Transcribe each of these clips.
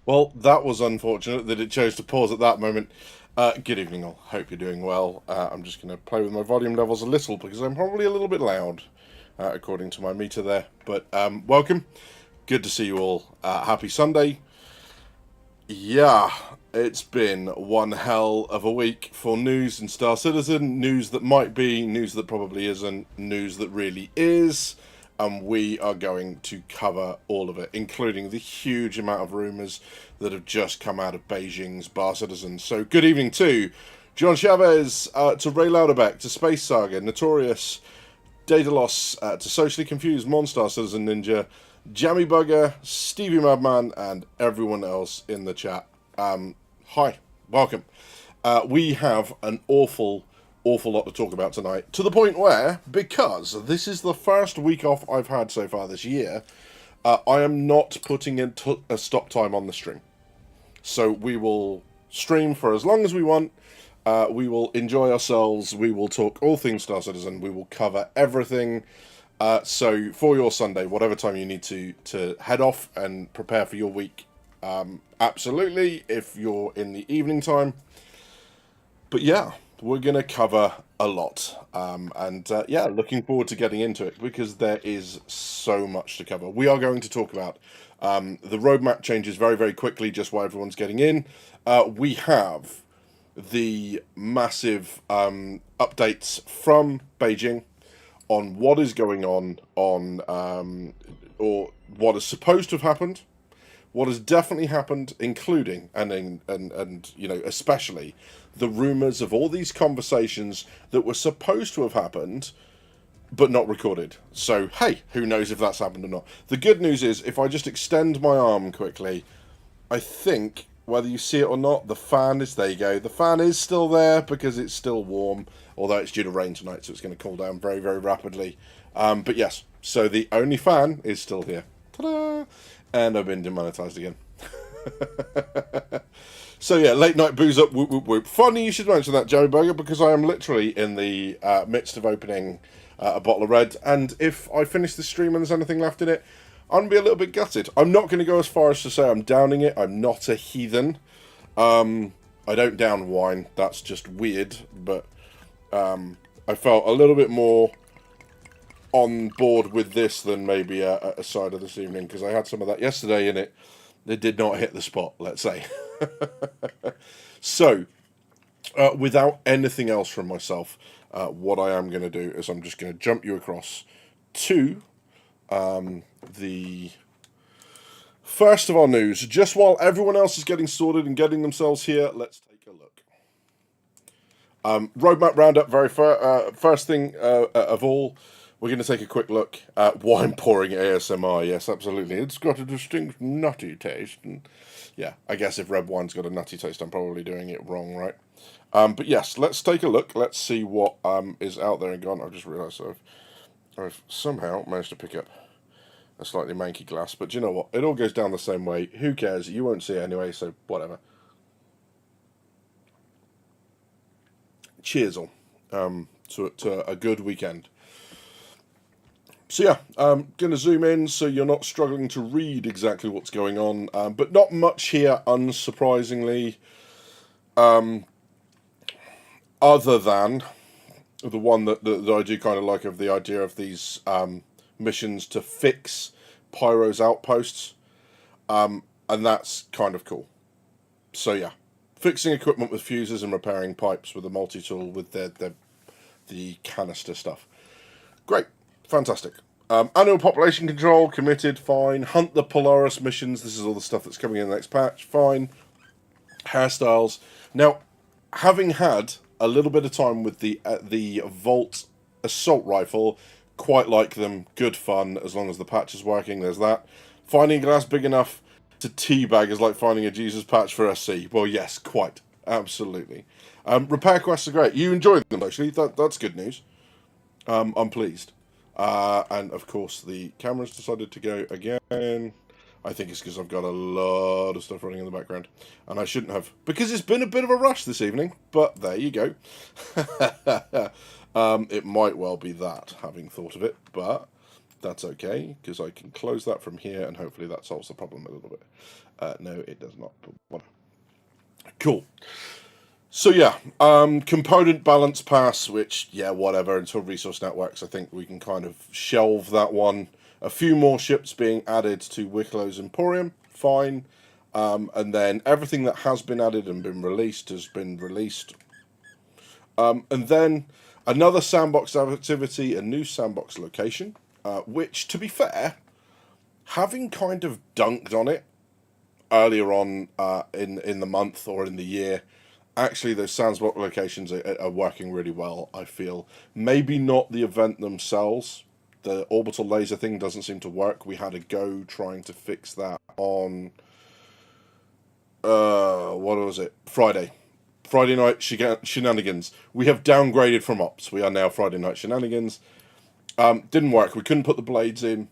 Well, that was unfortunate that it chose to pause at that moment. Good evening, all. Hope you're doing well. I'm just going to play with my volume levels a little because I'm probably a little bit loud, according to my meter there. But welcome. Good to see you all. Happy Sunday. Yeah, it's been one hell of a week for news and Star Citizen. News that might be, news that probably isn't, news that really is. And we are going to cover all of it, including the huge amount of rumours that have just come out of Beijing's Bar Citizen. So good evening to John Chavez, to Ray Lauderbeck, to Space Saga, Notorious, Daedalus, to Socially Confused, Monstar Citizen Ninja, Jammy Bugger, Stevie Madman, and everyone else in the chat. Hi, welcome. We have an awful lot to talk about tonight, to the point where, because this is the first week off I've had so far this year, I am not putting a stop time on the stream. So we will stream for as long as we want, we will enjoy ourselves, we will talk all things Star Citizen, we will cover everything. So for your Sunday, whatever time you need to head off and prepare for your week, absolutely, if you're in the evening time. But yeah, we're going to cover a lot. Yeah, looking forward to getting into it because there is so much to cover. We are going to talk about the roadmap changes very, very quickly, just while everyone's getting in. We have the massive updates from Beijing on what is going on, or what is supposed to have happened, what has definitely happened, including and you know, especially the rumours of all these conversations that were supposed to have happened but not recorded. So hey, who knows if that's happened or not. The good news is, if I just extend my arm quickly, I think, whether you see it or not, the fan is, there you go, the fan is still there because it's still warm, although it's due to rain tonight, so it's going to cool down very, very rapidly. But yes, so the only fan is still here. Ta-da! And I've been demonetized again. So yeah, late night booze up, whoop whoop whoop. Funny you should mention that, Jerry Burger, because I am literally in the midst of opening a bottle of red, and if I finish the stream and there's anything left in it, I'm going to be a little bit gutted. I'm not going to go as far as to say I'm downing it. I'm not a heathen. I don't down wine. That's just weird, but I felt a little bit more on board with this than maybe a cider this evening, because I had some of that yesterday and it did not hit the spot, let's say. So, without anything else from myself, what I am going to do is I'm just going to jump you across to the first of our news. Just while everyone else is getting sorted and getting themselves here, let's take a look. Roadmap roundup, very first thing of all, we're going to take a quick look at wine pouring ASMR. Yes, absolutely. It's got a distinct nutty taste. And yeah, I guess if red wine's got a nutty taste, I'm probably doing it wrong, right? But yes, let's take a look. Let's see what is out there and gone. I've just realised I've somehow managed to pick up a slightly manky glass. But do you know what? It all goes down the same way. Who cares? You won't see it anyway, so whatever. Cheers all to a good weekend. So yeah, I'm going to zoom in so you're not struggling to read exactly what's going on, but not much here, unsurprisingly, other than the one that I do kind of like, of the idea of these missions to fix Pyro's outposts, and that's kind of cool. So yeah, fixing equipment with fuses and repairing pipes with a multi-tool with the canister stuff. Great. Fantastic. Annual population control, committed, fine. Hunt the Polaris missions, this is all the stuff that's coming in the next patch, fine. Hairstyles. Now, having had a little bit of time with the Volt assault rifle, quite like them, good fun, as long as the patch is working, there's that. Finding glass big enough to teabag is like finding a Jesus patch for SC. Well, yes, quite. Absolutely. Repair quests are great. You enjoyed them, actually. That's good news. I'm pleased. And of course the camera's decided to go again. I think it's because I've got a lot of stuff running in the background, and I shouldn't have, because it's been a bit of a rush this evening, but there you go. It might well be that, having thought of it, but That's okay, because I can close that from here, and hopefully that solves the problem a little bit. No, it does not. But whatever. Cool. So yeah, component balance pass, which, yeah, whatever, until resource networks, I think we can kind of shelve that one. A few more ships being added to Wicklow's Emporium, fine. And then everything that has been added and been released has been released. And then another sandbox activity, a new sandbox location, which, to be fair, having kind of dunked on it earlier on in the month or in the year, actually those sandbox locations are working really well, I feel. Maybe not the event themselves. The orbital laser thing doesn't seem to work. We had a go trying to fix that on what was it? Friday night shenanigans. We have downgraded from ops. We are now Friday night shenanigans. Didn't work. We couldn't put the blades in.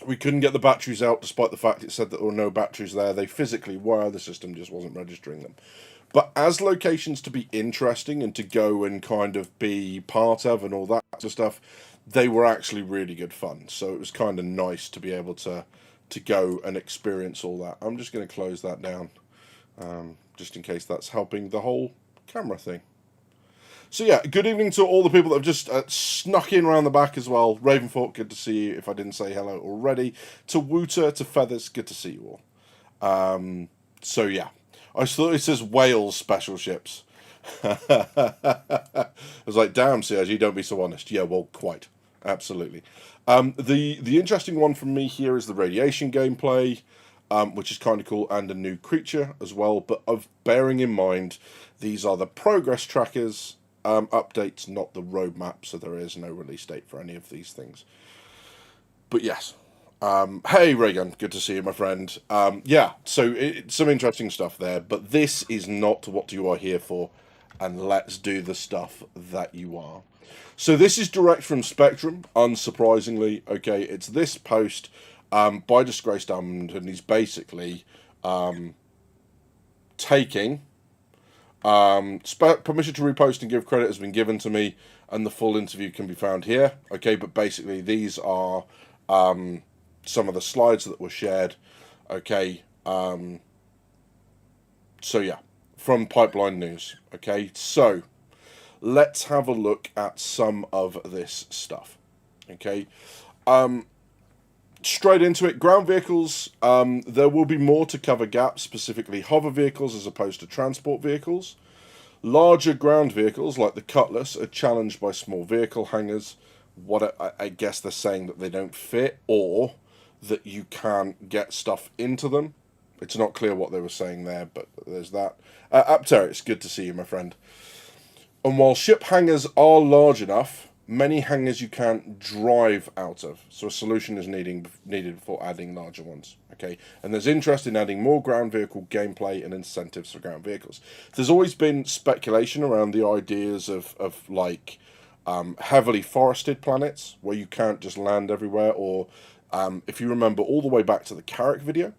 We couldn't get the batteries out, despite the fact it said that there were no batteries there. They physically were. The system just wasn't registering them. But as locations to be interesting and to go and kind of be part of and all that sort of stuff, they were actually really good fun. So it was kind of nice to be able to go and experience all that. I'm just going to close that down, just in case that's helping the whole camera thing. So yeah, good evening to all the people that have just snuck in around the back as well. Ravenfort, good to see you, if I didn't say hello already. To Wooter, to Feathers, good to see you all. So yeah, I thought it says Wales special ships. I was like, damn, CRG, don't be so honest. Yeah, well, quite. Absolutely. The interesting one from me here is the radiation gameplay, which is kind of cool, and a new creature as well. But of bearing in mind, these are the progress trackers updates, not the roadmap, so there is no release date for any of these things. But yes. Hey, Reagan, good to see you, my friend. Yeah, so some interesting stuff there, but this is not what you are here for, and let's do the stuff that you are. So this is direct from Spectrum, unsurprisingly. Okay, it's this post by Disgraced Diamond, and he's basically taking permission to repost and give credit has been given to me, and the full interview can be found here. Okay, but basically these are some of the slides that were shared. Okay, so yeah, from Pipeline News. Okay, so let's have a look at some of this stuff. Okay, straight into it. Ground vehicles, there will be more to cover gaps, specifically hover vehicles as opposed to transport vehicles. Larger ground vehicles, like the Cutlass, are challenged by small vehicle hangars. What I guess they're saying that they don't fit, or that you can't get stuff into them. It's not clear what they were saying there, but there's that. Apter, it's good to see you, my friend. And while ship hangars are large enough, many hangars you can't drive out of, so a solution is needed before adding larger ones. Okay, and there's interest in adding more ground vehicle gameplay and incentives for ground vehicles. There's always been speculation around the ideas of like heavily forested planets where you can't just land everywhere, or if you remember all the way back to the Carrick video,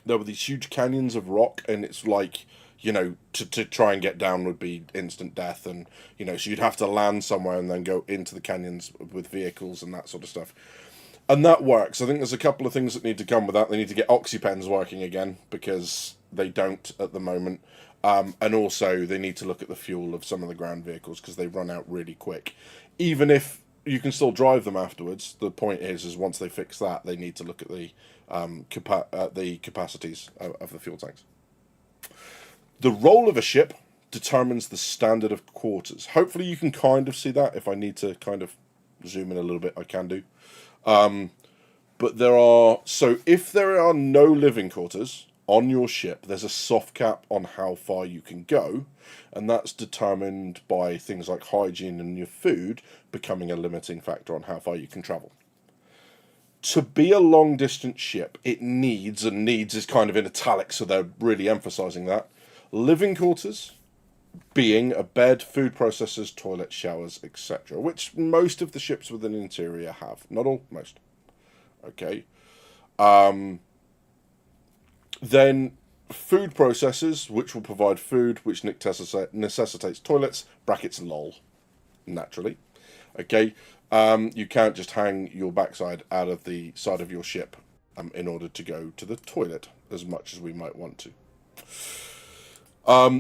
there were these huge canyons of rock, and it's like, you know, to try and get down would be instant death, and, you know, so you'd have to land somewhere and then go into the canyons with vehicles and that sort of stuff. And that works. I think there's a couple of things that need to come with that. They need to get oxypens working again, because they don't at the moment. And also they need to look at the fuel of some of the ground vehicles, because they run out really quick. Even if you can still drive them afterwards, the point is once they fix that, they need to look at the capacities of the fuel tanks. The role of a ship determines the standard of quarters. Hopefully you can kind of see that. If I need to kind of zoom in a little bit, I can do. But there are... So if there are no living quarters on your ship, there's a soft cap on how far you can go. And that's determined by things like hygiene and your food becoming a limiting factor on how far you can travel. To be a long-distance ship, it needs, and needs is kind of in italics, so they're really emphasising that, living quarters, being a bed, food processors, toilets, showers, etc., which most of the ships with an interior have. Not all, most. Okay. Then food processors, which will provide food, which necessitates toilets, brackets lol, naturally. Okay, you can't just hang your backside out of the side of your ship in order to go to the toilet as much as we might want to.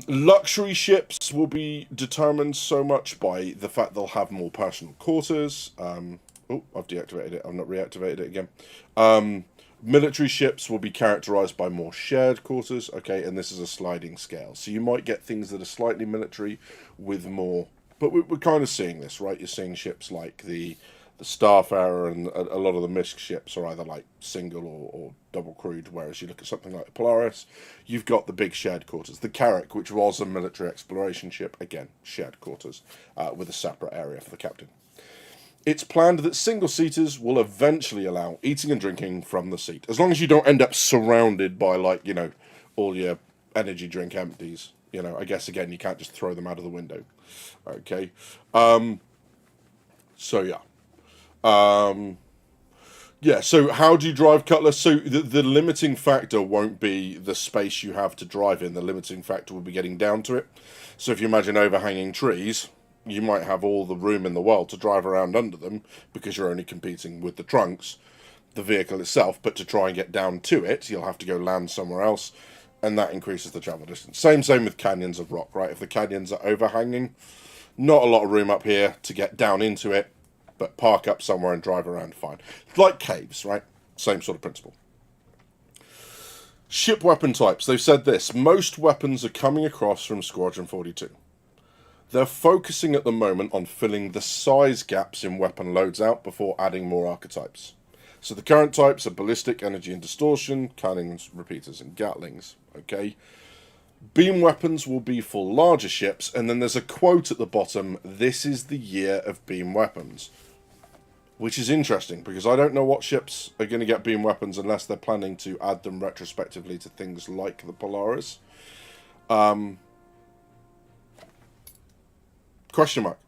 Luxury ships will be determined so much by the fact they'll have more personal quarters. Oh, I've deactivated it. I've not reactivated it again. Military ships will be characterized by more shared quarters. Okay, and this is a sliding scale. So you might get things that are slightly military with more... But we're kind of seeing this, right? You're seeing ships like the Starfarer, and a lot of the MISC ships are either like single or double crewed, whereas you look at something like the Polaris, you've got the big shared quarters. The Carrack, which was a military exploration ship, again, shared quarters, with a separate area for the captain. It's planned that single-seaters will eventually allow eating and drinking from the seat, as long as you don't end up surrounded by, like, you know, all your energy drink empties. You know, I guess, again, you can't just throw them out of the window. Okay. So, yeah. Yeah, so how do you drive Cutlass? So the limiting factor won't be the space you have to drive in. The limiting factor will be getting down to it. So if you imagine overhanging trees, you might have all the room in the world to drive around under them because you're only competing with the trunks, the vehicle itself. But to try and get down to it, you'll have to go land somewhere else, and that increases the travel distance. Same with canyons of rock, right? If the canyons are overhanging, not a lot of room up here to get down into it, but park up somewhere and drive around fine. It's like caves, right? Same sort of principle. Ship weapon types. They've said this. Most weapons are coming across from Squadron 42. They're focusing at the moment on filling the size gaps in weapon loads-out before adding more archetypes. So the current types are ballistic, energy and distortion, cannons, repeaters, and gatlings. Okay. Beam weapons will be for larger ships, and then there's a quote at the bottom, "This is the year of beam weapons." Which is interesting, because I don't know what ships are going to get beam weapons unless they're planning to add them retrospectively to things like the Polaris. Question mark.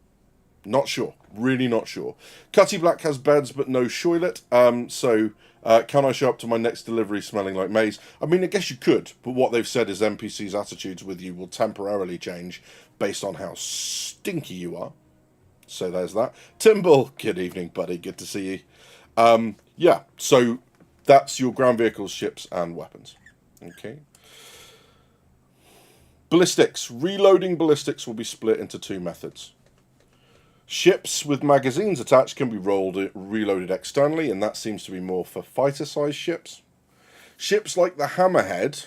Not sure. Really not sure. Cutty Black has beds but no shoilet. Can I show up to my next delivery smelling like maize? I mean, I guess you could, but what they've said is NPCs' attitudes with you will temporarily change based on how stinky you are. So there's that. Timble, good evening, buddy. Good to see you. Yeah, so that's your ground vehicles, ships, and weapons. Okay. Ballistics. Reloading ballistics will be split into two methods. Ships with magazines attached can be reloaded externally, and that seems to be more for fighter-sized ships. Ships like the Hammerhead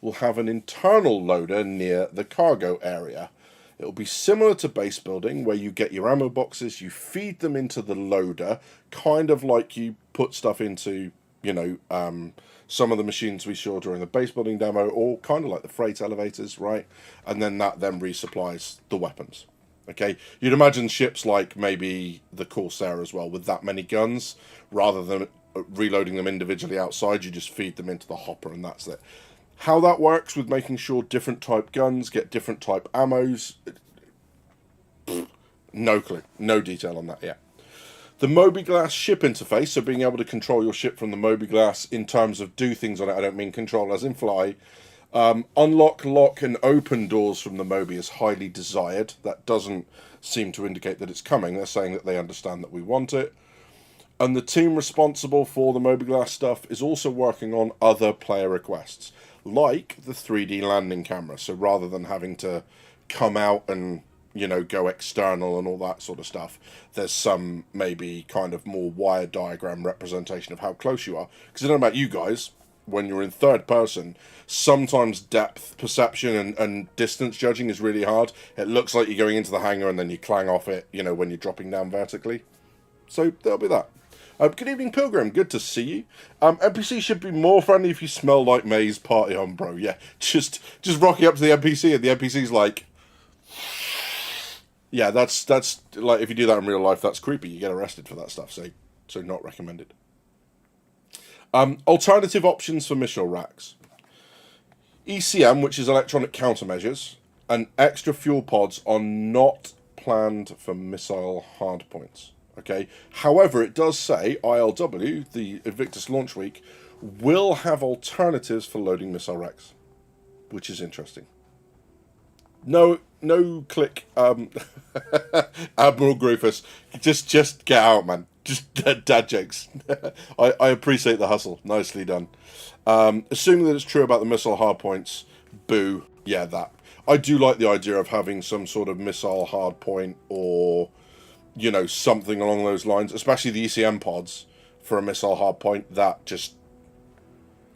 will have an internal loader near the cargo area. It will be similar to base building, where you get your ammo boxes, you feed them into the loader, kind of like you put stuff into, you know, some of the machines we saw during the base building demo, or kind of like the freight elevators, right? And then that then resupplies the weapons. Okay, you'd imagine ships like maybe the Corsair as well, with that many guns, rather than reloading them individually outside, you just feed them into the hopper and that's it. How that works with making sure different type guns get different type ammos, no clue, no detail on that yet. The Moby-Glass ship interface, so being able to control your ship from the Moby-Glass in terms of do things on it, I don't mean control as in fly. Unlock, lock, and open doors from the Moby is highly desired. That doesn't seem to indicate that it's coming. They're saying that they understand that we want it. And the team responsible for the Moby-Glass stuff is also working on other player requests, like the 3D landing camera. So rather than having to come out and, you know, go external and all that sort of stuff, there's some maybe kind of more wire diagram representation of how close you are. Because I don't know about you guys, when you're in third person, sometimes depth perception and distance judging is really hard. It looks like you're going into the hangar and then you clang off it, you know, when you're dropping down vertically. So there'll be that. Good evening, Pilgrim. Good to see you. NPC should be more friendly if you smell like maize. Party on, bro. Yeah, just rocking up to the NPC and the NPC's like, yeah, that's like, if you do that in real life, that's creepy. You get arrested for that stuff. So not recommended. Alternative options for missile racks. ECM, which is electronic countermeasures, and extra fuel pods are not planned for missile hardpoints. Okay. However, it does say ILW, the Invictus Launch Week, will have alternatives for loading missile racks, which is interesting. No, no click, Admiral Grievous. Just get out, man. Just dad jokes. I appreciate the hustle. Nicely done. Assuming that it's true about the missile hardpoints, boo. Yeah, that. I do like the idea of having some sort of missile hardpoint or, you know, something along those lines, especially the ECM pods for a missile hardpoint. That just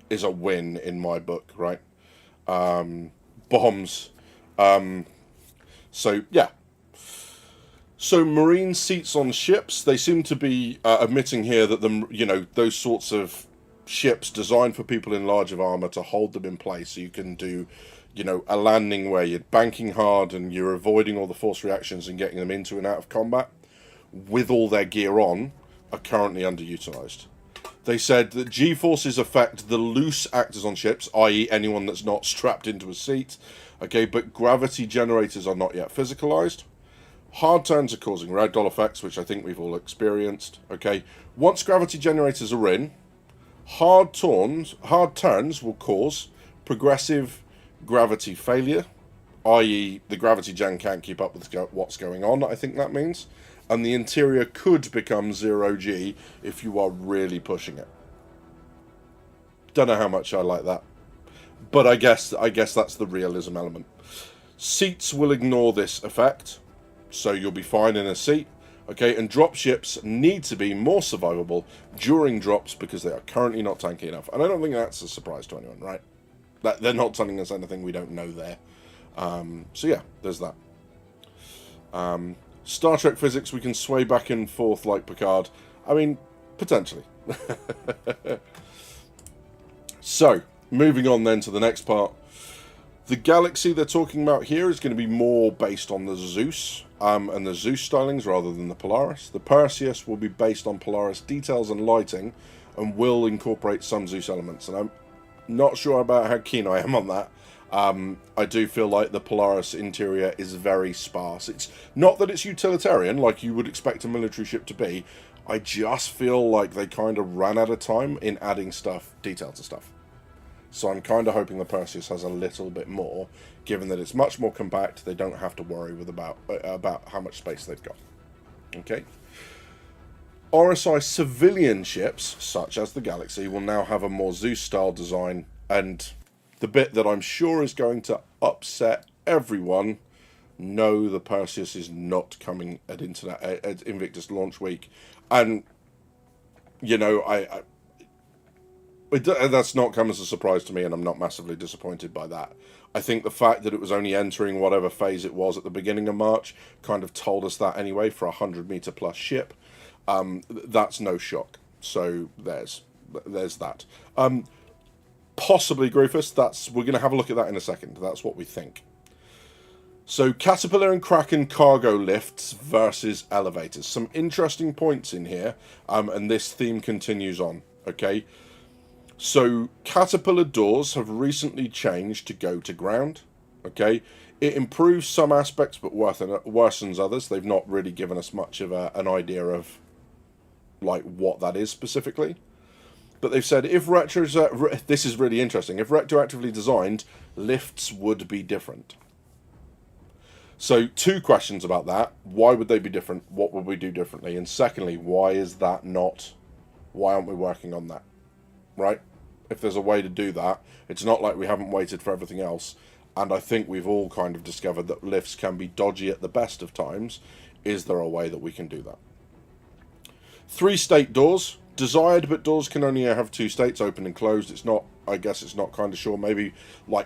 is a win in my book, right? Bombs. So, yeah. So, marine seats on ships, they seem to be admitting here that, those sorts of ships designed for people in larger armor to hold them in place so you can do, a landing where you're banking hard and you're avoiding all the force reactions and getting them into and out of combat with all their gear on, are currently underutilized. They said that G-forces affect the loose actors on ships, i.e. anyone that's not strapped into a seat, okay, but gravity generators are not yet physicalized. Hard turns are causing ragdoll effects, which I think we've all experienced, okay. Once gravity generators are in, hard turns will cause progressive gravity failure, i.e. the gravity gen can't keep up with what's going on, I think that means. And the interior could become 0G if you are really pushing it. Don't know how much I like that. But I guess that's the realism element. Seats will ignore this effect, so you'll be fine in a seat. Okay, and dropships need to be more survivable during drops because they are currently not tanky enough. And I don't think that's a surprise to anyone, right? That they're not telling us anything we don't know there. So yeah, there's that. Star Trek physics, we can sway back and forth like Picard. I mean, potentially. So, moving on then to the next part. The galaxy they're talking about here is going to be more based on the Zeus and the Zeus stylings rather than the Polaris. The Perseus will be based on Polaris details and lighting and will incorporate some Zeus elements. And I'm not sure about how keen I am on that. I do feel like the Polaris interior is very sparse. It's not that it's utilitarian like you would expect a military ship to be. I just feel like they kind of ran out of time in adding detail to stuff. So I'm kind of hoping the Perseus has a little bit more, given that it's much more compact. They don't have to worry about how much space they've got. Okay. RSI civilian ships, such as the Galaxy, will now have a more Zeus-style design, and the bit that I'm sure is going to upset everyone, no, the Perseus is not coming at Invictus launch week. And, that's not come as a surprise to me, and I'm not massively disappointed by that. I think the fact that it was only entering whatever phase it was at the beginning of March kind of told us that anyway for a 100-meter plus ship. That's no shock. So there's that. Possibly Grievous. We're going to have a look at that in a second. That's what we think. So Caterpillar and Kraken cargo lifts versus elevators. Some interesting points in here, and this theme continues on. Okay. So, Caterpillar doors have recently changed to go to ground, okay? It improves some aspects, but worsens others. They've not really given us much of an idea of, what that is specifically. But they've said, this is really interesting, if retroactively designed, lifts would be different. So, 2 questions about that. Why would they be different? What would we do differently? And secondly, why aren't we working on that? Right? If there's a way to do that, it's not like we haven't waited for everything else. And I think we've all kind of discovered that lifts can be dodgy at the best of times. Is there a way that we can do that? 3-state doors. Desired, but doors can only have 2 states, open and closed. I guess it's not kind of sure. Maybe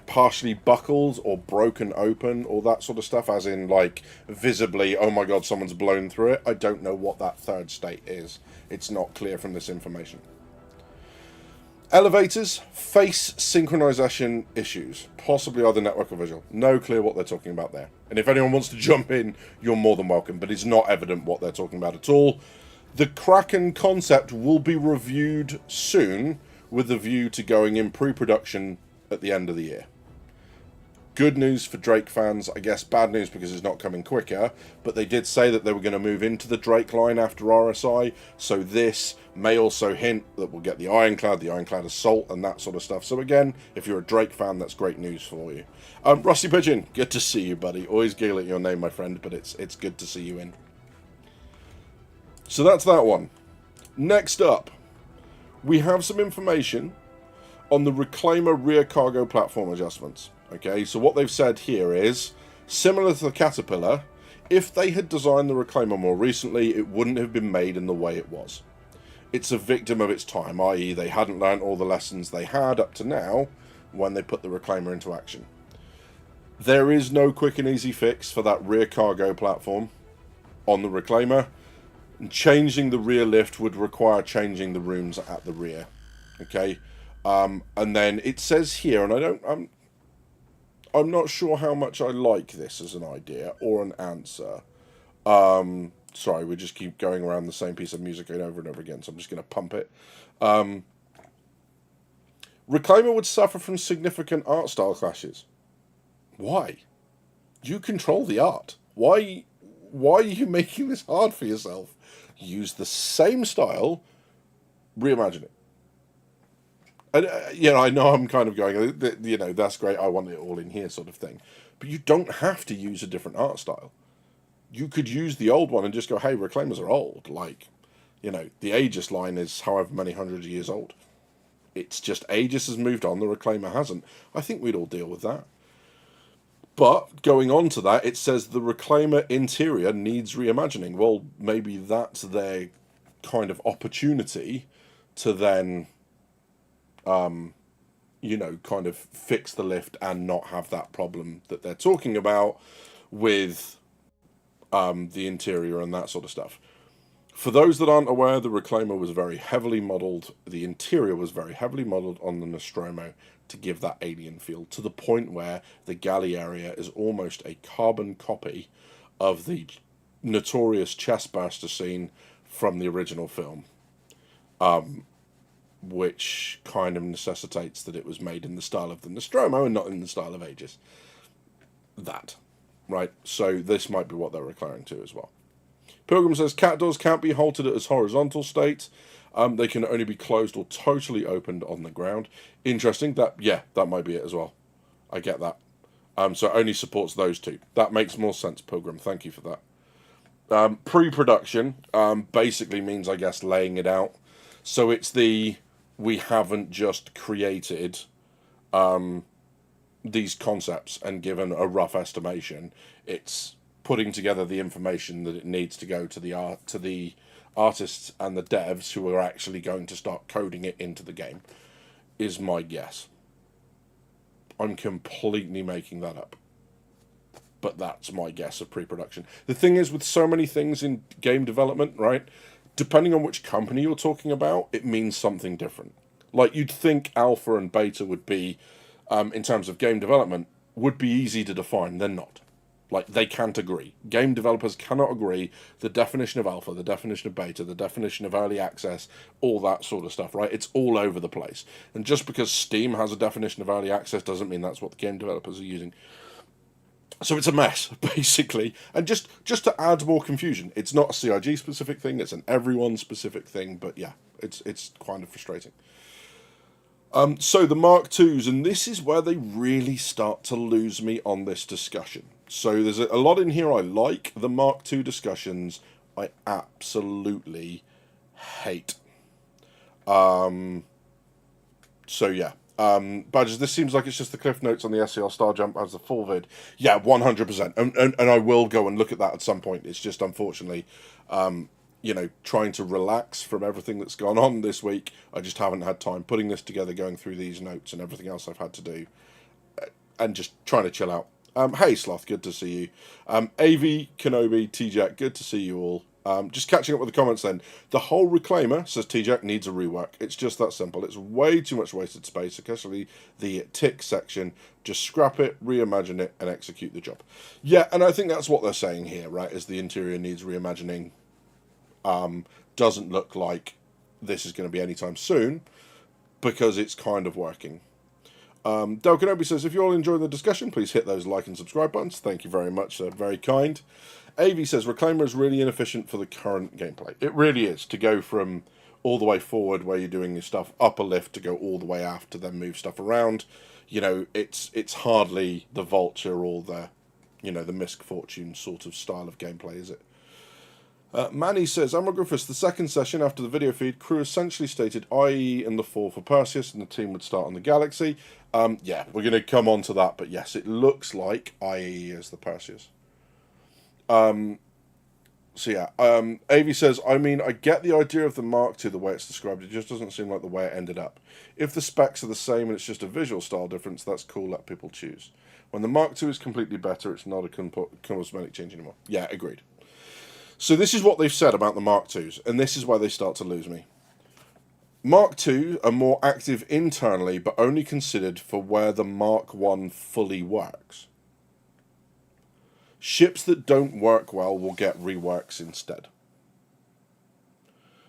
partially buckled or broken open or that sort of stuff. As in visibly, oh my god, someone's blown through it. I don't know what that 3rd state is. It's not clear from this information. Elevators face synchronization issues, possibly either network or visual. No clear what they're talking about there. And if anyone wants to jump in, you're more than welcome, but it's not evident what they're talking about at all. The Kraken concept will be reviewed soon with a view to going in pre-production at the end of the year. Good news for Drake fans, I guess bad news because it's not coming quicker, but they did say that they were going to move into the Drake line after RSI, so this may also hint that we'll get the Ironclad Assault, and that sort of stuff. So again, if you're a Drake fan, that's great news for you. Rusty Pigeon, good to see you, buddy. Always giggle at your name, my friend, but it's good to see you in. So that's that one. Next up, we have some information on the Reclaimer rear cargo platform adjustments. Okay, so what they've said here is, similar to the Caterpillar, if they had designed the Reclaimer more recently, it wouldn't have been made in the way it was. It's a victim of its time, i.e. they hadn't learned all the lessons they had up to now when they put the Reclaimer into action. There is no quick and easy fix for that rear cargo platform on the Reclaimer. And changing the rear lift would require changing the rooms at the rear. Okay, and then it says here, and I'm not sure how much I like this as an idea or an answer. Sorry, we just keep going around the same piece of music over and over again, so I'm just going to pump it. Reclaimer would suffer from significant art style clashes. Why? You control the art. Why are you making this hard for yourself? Use the same style, reimagine it. And, I know I'm kind of going, that's great, I want it all in here sort of thing. But you don't have to use a different art style. You could use the old one and just go, hey, Reclaimers are old. Like, the Aegis line is however many hundreds of years old. It's just Aegis has moved on, the Reclaimer hasn't. I think we'd all deal with that. But, going on to that, it says the Reclaimer interior needs reimagining. Well, maybe that's their kind of opportunity to then kind of fix the lift and not have that problem that they're talking about with the interior and that sort of stuff. For those that aren't aware, the Reclaimer was very heavily modelled, the interior was very heavily modelled on the Nostromo to give that alien feel, to the point where the galley area is almost a carbon copy of the notorious chestburster scene from the original film. Which kind of necessitates that it was made in the style of the Nostromo and not in the style of Aegis. That. Right? So this might be what they're referring to as well. Pilgrim says, cat doors can't be halted at its horizontal state. They can only be closed or totally opened on the ground. Interesting. That might be it as well. I get that. So it only supports those two. That makes more sense, Pilgrim. Thank you for that. Pre-production basically means, I guess, laying it out. So it's we haven't just created these concepts and given a rough estimation. It's putting together the information that it needs to go to the artists and the devs who are actually going to start coding it into the game, is my guess. I'm completely making that up, but that's my guess of pre-production. The thing is, with so many things in game development, right, depending on which company you're talking about, it means something different. Like, you'd think alpha and beta would be, in terms of game development, would be easy to define. They're not. Like, they can't agree. Game developers cannot agree the definition of alpha, the definition of beta, the definition of early access, all that sort of stuff, right? It's all over the place. And just because Steam has a definition of early access doesn't mean that's what the game developers are using. So it's a mess, basically. And just to add more confusion, it's not a CIG-specific thing, it's an everyone-specific thing, but yeah, it's kind of frustrating. So the Mark IIs, and this is where they really start to lose me on this discussion. So there's a lot in here I like. The Mark II discussions, I absolutely hate. So yeah. Badges, this seems like it's just the cliff notes on the SCR Star Jump as the full vid. Yeah, 100%. And I will go and look at that at some point. It's just, unfortunately, trying to relax from everything that's gone on this week. I just haven't had time putting this together, going through these notes and everything else I've had to do, and just trying to chill out. Hey, Sloth, good to see you. AV, Kenobi, T-Jack, good to see you all. Just catching up with the comments then. The whole Reclaimer, says T-Jack, needs a rework. It's just that simple. It's way too much wasted space, especially the tick section. Just scrap it, reimagine it, and execute the job. Yeah, and I think that's what they're saying here, right, is the interior needs reimagining. Doesn't look like this is going to be anytime soon, because it's kind of working. Del Kenobi says, if you're all enjoying the discussion, please hit those like and subscribe buttons. Thank you very much. Very kind. AV says, Reclaimer is really inefficient for the current gameplay. It really is, to go from all the way forward where you're doing your stuff up a lift to go all the way aft to then move stuff around. You know, it's hardly the Vulture or the, you know, the Misk Fortune sort of style of gameplay, is it? Manny says, Amorgriffus, the second session after the video feed, crew essentially stated IE in the fall for Perseus and the team would start on the Galaxy. Yeah, we're going to come on to that, but yes, it looks like IE is the Perseus. So yeah, AV says, I mean, I get the idea of the Mark II, the way it's described, it just doesn't seem like the way it ended up. If the specs are the same and it's just a visual style difference, that's cool, let people choose. When the Mark II is completely better, it's not a cosmetic change anymore. Yeah, agreed. So this is what they've said about the Mark IIs, and this is where they start to lose me. Mark II are more active internally, but only considered for where the Mark I fully works. Ships that don't work well will get reworks instead.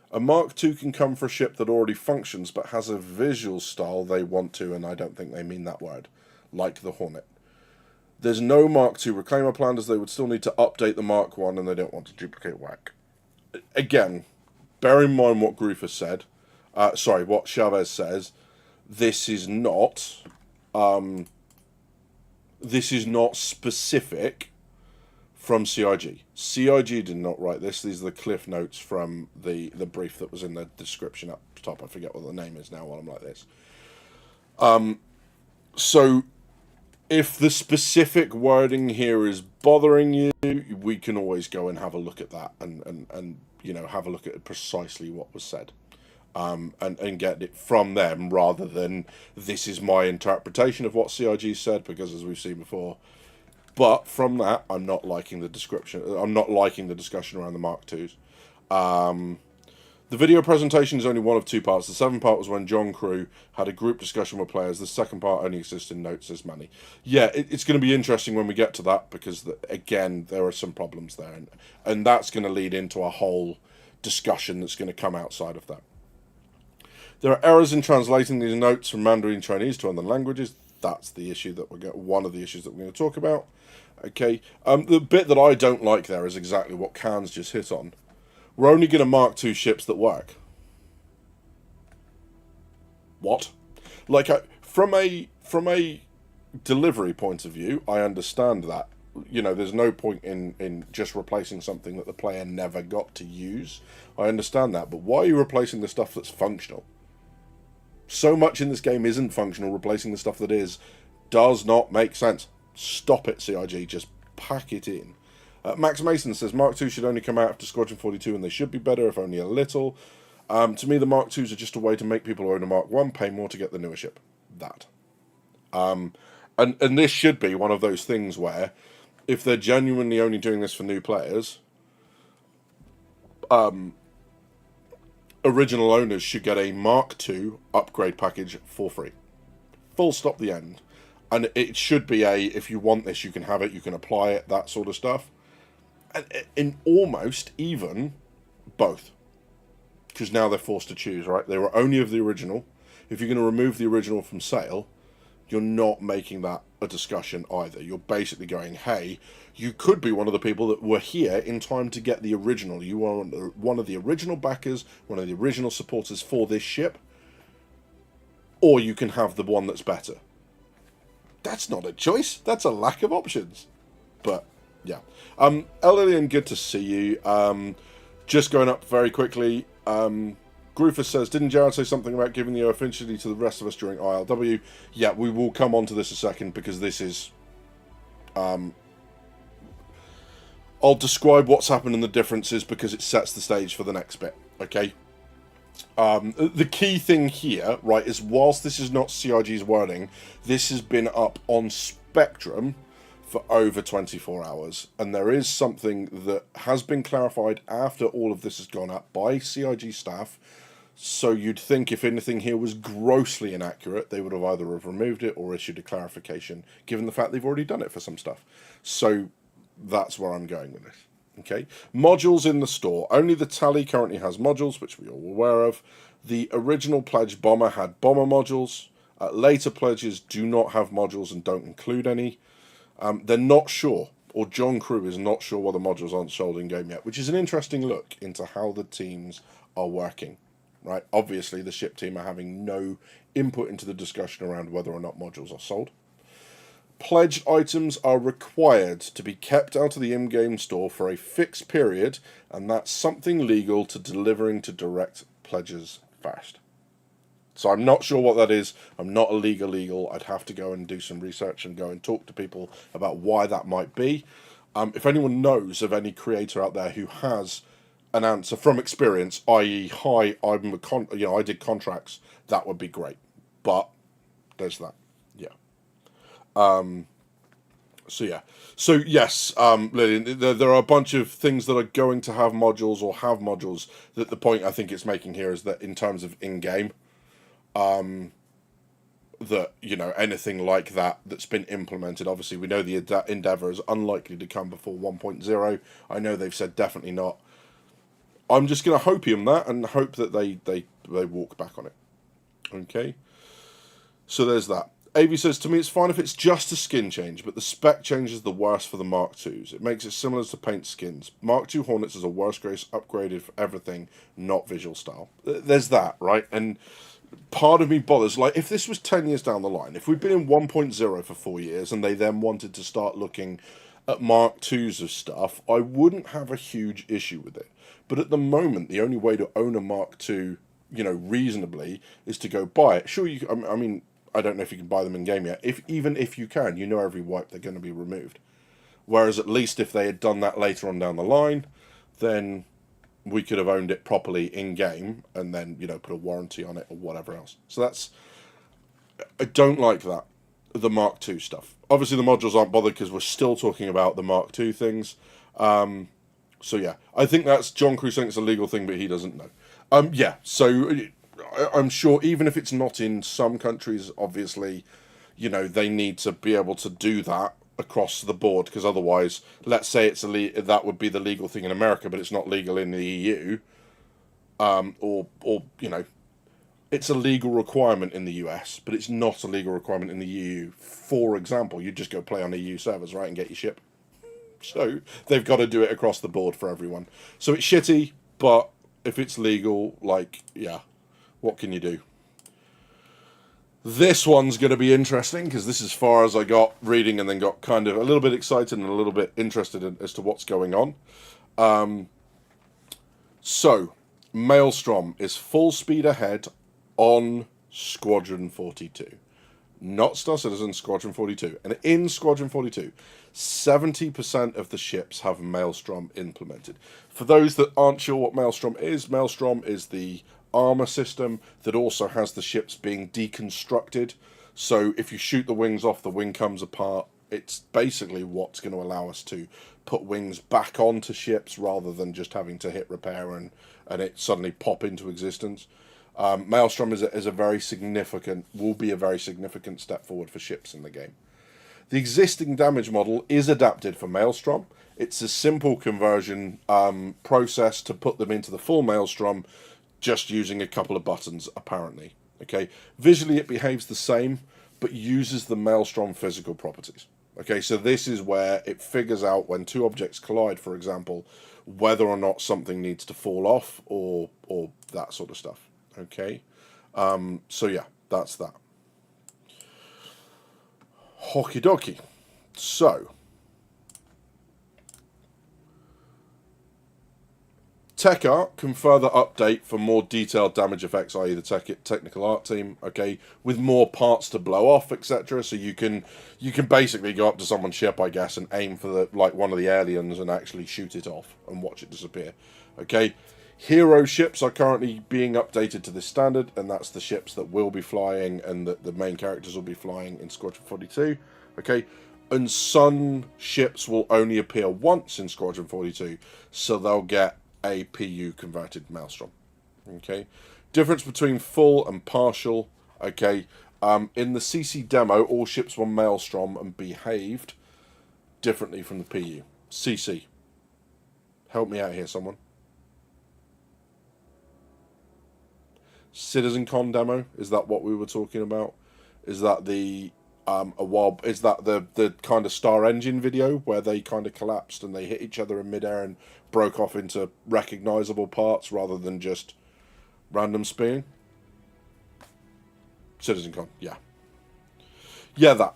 A Mark II can come for a ship that already functions, but has a visual style they want to, and I don't think they mean that word, like the Hornet. There's no Mark II Reclaimer planned, as they would still need to update the Mark I, and they don't want to duplicate work. Again, bear in mind what Groove said. What Chavez says. This is not specific from CIG. CIG did not write this. These are the cliff notes from the brief that was in the description up top. I forget what the name is now while I'm like this. So if the specific wording here is bothering you, we can always go and have a look at that and you know, have a look at precisely what was said. And get it from them rather than this is my interpretation of what CIG said, because as we've seen before. But from that, I'm not liking the description. I'm not liking the discussion around the Mark IIs. The video presentation is only one of two parts. The 7th part was when John Crew had a group discussion with players. The 2nd part only exists in notes, says Manny. Yeah, it's going to be interesting when we get to that, because, again, there are some problems there. And that's going to lead into a whole discussion that's going to come outside of that. There are errors in translating these notes from Mandarin Chinese to other languages. That's the issue that one of the issues that we're going to talk about. Okay, the bit that I don't like there is exactly what Khan's just hit on. We're only going to Mark II ships that work. What? Like, from a delivery point of view, I understand that. You know, there's no point in just replacing something that the player never got to use. I understand that, but why are you replacing the stuff that's functional? So much in this game isn't functional. Replacing the stuff that is does not make sense. Stop it, CIG. Just pack it in. Max Mason says, Mark II should only come out after Squadron 42, and they should be better, if only a little. To me, the Mark IIs are just a way to make people who own a Mark I pay more to get the newer ship. That. And this should be one of those things where, if they're genuinely only doing this for new players, original owners should get a Mark II upgrade package for free. Full stop, the end. And it should be if you want this, you can have it, you can apply it, that sort of stuff. And in almost even both. Because now they're forced to choose, right? They were only of the original. If you're going to remove the original from sale, you're not making that a discussion either. You're basically going, hey, you could be one of the people that were here in time to get the original. You are one of the original backers, one of the original supporters for this ship. Or you can have the one that's better. That's not a choice. That's a lack of options. But, yeah. Lillian, good to see you. Just going up very quickly. Groofus says, didn't Jared say something about giving the affinity to the rest of us during ILW? Yeah, we will come on to this a second, because this is... I'll describe what's happened and the differences, because it sets the stage for the next bit, okay? The key thing here, right, is whilst this is not CIG's wording, this has been up on Spectrum for over 24 hours. And there is something that has been clarified after all of this has gone up by CIG staff. So you'd think if anything here was grossly inaccurate, they would have either have removed it or issued a clarification, given the fact they've already done it for some stuff. So that's where I'm going with this. Okay, modules in the store. Only the Tally currently has modules, which we are all aware of. The original Pledge Bomber had bomber modules. Later pledges do not have modules and don't include any. They're not sure, or John Crew is not sure why the modules aren't sold in game yet, which is an interesting look into how the teams are working. Right? Obviously, the ship team are having no input into the discussion around whether or not modules are sold. Pledged items are required to be kept out of the in-game store for a fixed period, and that's something legal to delivering to direct pledges fast. So I'm not sure what that is. I'm not a legal. I'd have to go and do some research and go and talk to people about why that might be. If anyone knows of any creator out there who has an answer from experience, i.e., hi, I did contracts, that would be great. But there's that. Yeah. So yes, Lillian, there are a bunch of things that are going to have modules or have modules. That the point I think it's making here is that in terms of in-game, that, you know, anything like that that's been implemented, obviously we know the Endeavour is unlikely to come before 1.0. I know they've said definitely not. I'm just going to hopium that and hope that they walk back on it. Okay, so there's that. AV says, to me it's fine if it's just a skin change, but the spec change is the worst for the Mark IIs. It makes it similar to paint skins. Mark II Hornets is a worse grace upgraded for everything, not visual style. There's that, right? And part of me bothers, like, if this was 10 years down the line, if we'd been in 1.0 for 4 years and they then wanted to start looking at Mark IIs of stuff, I wouldn't have a huge issue with it. But at the moment, the only way to own a Mark II, you know, reasonably, is to go buy it. Sure, I mean, I don't know if you can buy them in game yet. Even if you can, you know every wipe they're going to be removed. Whereas at least if they had done that later on down the line, then we could have owned it properly in game and then, you know, put a warranty on it or whatever else. So that's, I don't like that, the Mark II stuff. Obviously the modules aren't bothered because we're still talking about the Mark II things. So yeah, I think that's John Crew saying it's a legal thing, but he doesn't know. Yeah, so I'm sure even if it's not in some countries, obviously, you know, they need to be able to do that across the board, because otherwise, let's say it's that would be the legal thing in America, but it's not legal in the EU, or you know, it's a legal requirement in the US, but it's not a legal requirement in the EU. For example, you just go play on EU servers, right, and get your ship. So they've got to do it across the board for everyone. So it's shitty, but if it's legal, like, yeah, what can you do? This one's going to be interesting, because this is as far as I got reading and then got kind of a little bit excited and a little bit interested as to what's going on. So, Maelstrom is full speed ahead on Squadron 42. Not Star Citizen, Squadron 42. And in Squadron 42, 70% of the ships have Maelstrom implemented. For those that aren't sure what Maelstrom is the armor system that also has the ships being deconstructed. So if you shoot the wings off, the wing comes apart. It's basically what's going to allow us to put wings back onto ships rather than just having to hit repair and it suddenly pop into existence. Maelstrom is a very significant, will be a very significant step forward for ships in the game. The existing damage model is adapted for Maelstrom. It's a simple conversion process to put them into the full Maelstrom, just using a couple of buttons, apparently. Okay, visually it behaves the same, but uses the Maelstrom physical properties. Okay, so this is where it figures out when two objects collide, for example, whether or not something needs to fall off or that sort of stuff. Okay, so yeah, that's that. Okie dokie. So, Tech Art can further update for more detailed damage effects, i.e. the technical art team, okay, with more parts to blow off, etc. So you can basically go up to someone's ship, I guess, and aim for one of the aliens and actually shoot it off and watch it disappear. Okay, hero ships are currently being updated to this standard, and that's the ships that will be flying and that the main characters will be flying in Squadron 42. Okay, and Sun ships will only appear once in Squadron 42, so they'll get a PU converted Maelstrom. Okay, difference between full and partial. Okay, in the CC demo, all ships were Maelstrom and behaved differently from the PU. CC, help me out here, someone. CitizenCon demo, is that what we were talking about? Is that the is that the kind of Star Engine video where they kind of collapsed and they hit each other in midair and broke off into recognizable parts rather than just random spinning? CitizenCon, yeah. Yeah, that.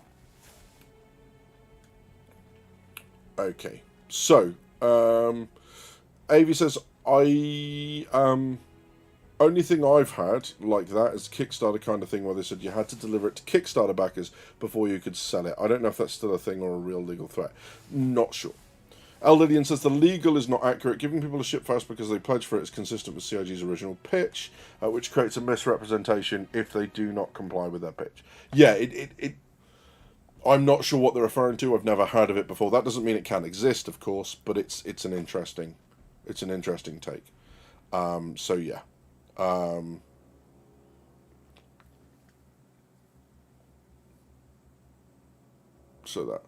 Okay. So, Avi says, only thing I've had like that is Kickstarter kind of thing where they said you had to deliver it to Kickstarter backers before you could sell it. I don't know if that's still a thing or a real legal threat. Not sure. L. Lydian says the legal is not accurate. Giving people a ship fast because they pledge for it is consistent with CIG's original pitch, which creates a misrepresentation if they do not comply with their pitch. Yeah, I'm not sure what they're referring to. I've never heard of it before. That doesn't mean it can't exist, of course, but it's an interesting take. So yeah. So that.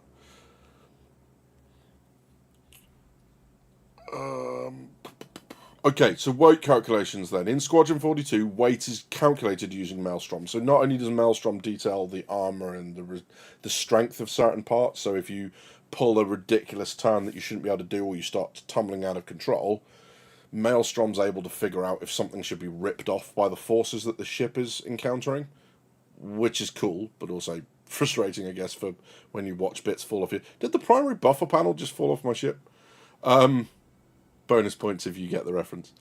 Okay, so weight calculations then. In Squadron 42, weight is calculated using Maelstrom. So not only does Maelstrom detail the armor and the strength of certain parts, so if you pull a ridiculous turn that you shouldn't be able to do or you start tumbling out of control, Maelstrom's able to figure out if something should be ripped off by the forces that the ship is encountering, which is cool, but also frustrating, I guess, for when you watch bits fall off you. Did the primary buffer panel just fall off my ship? Bonus points if you get the reference.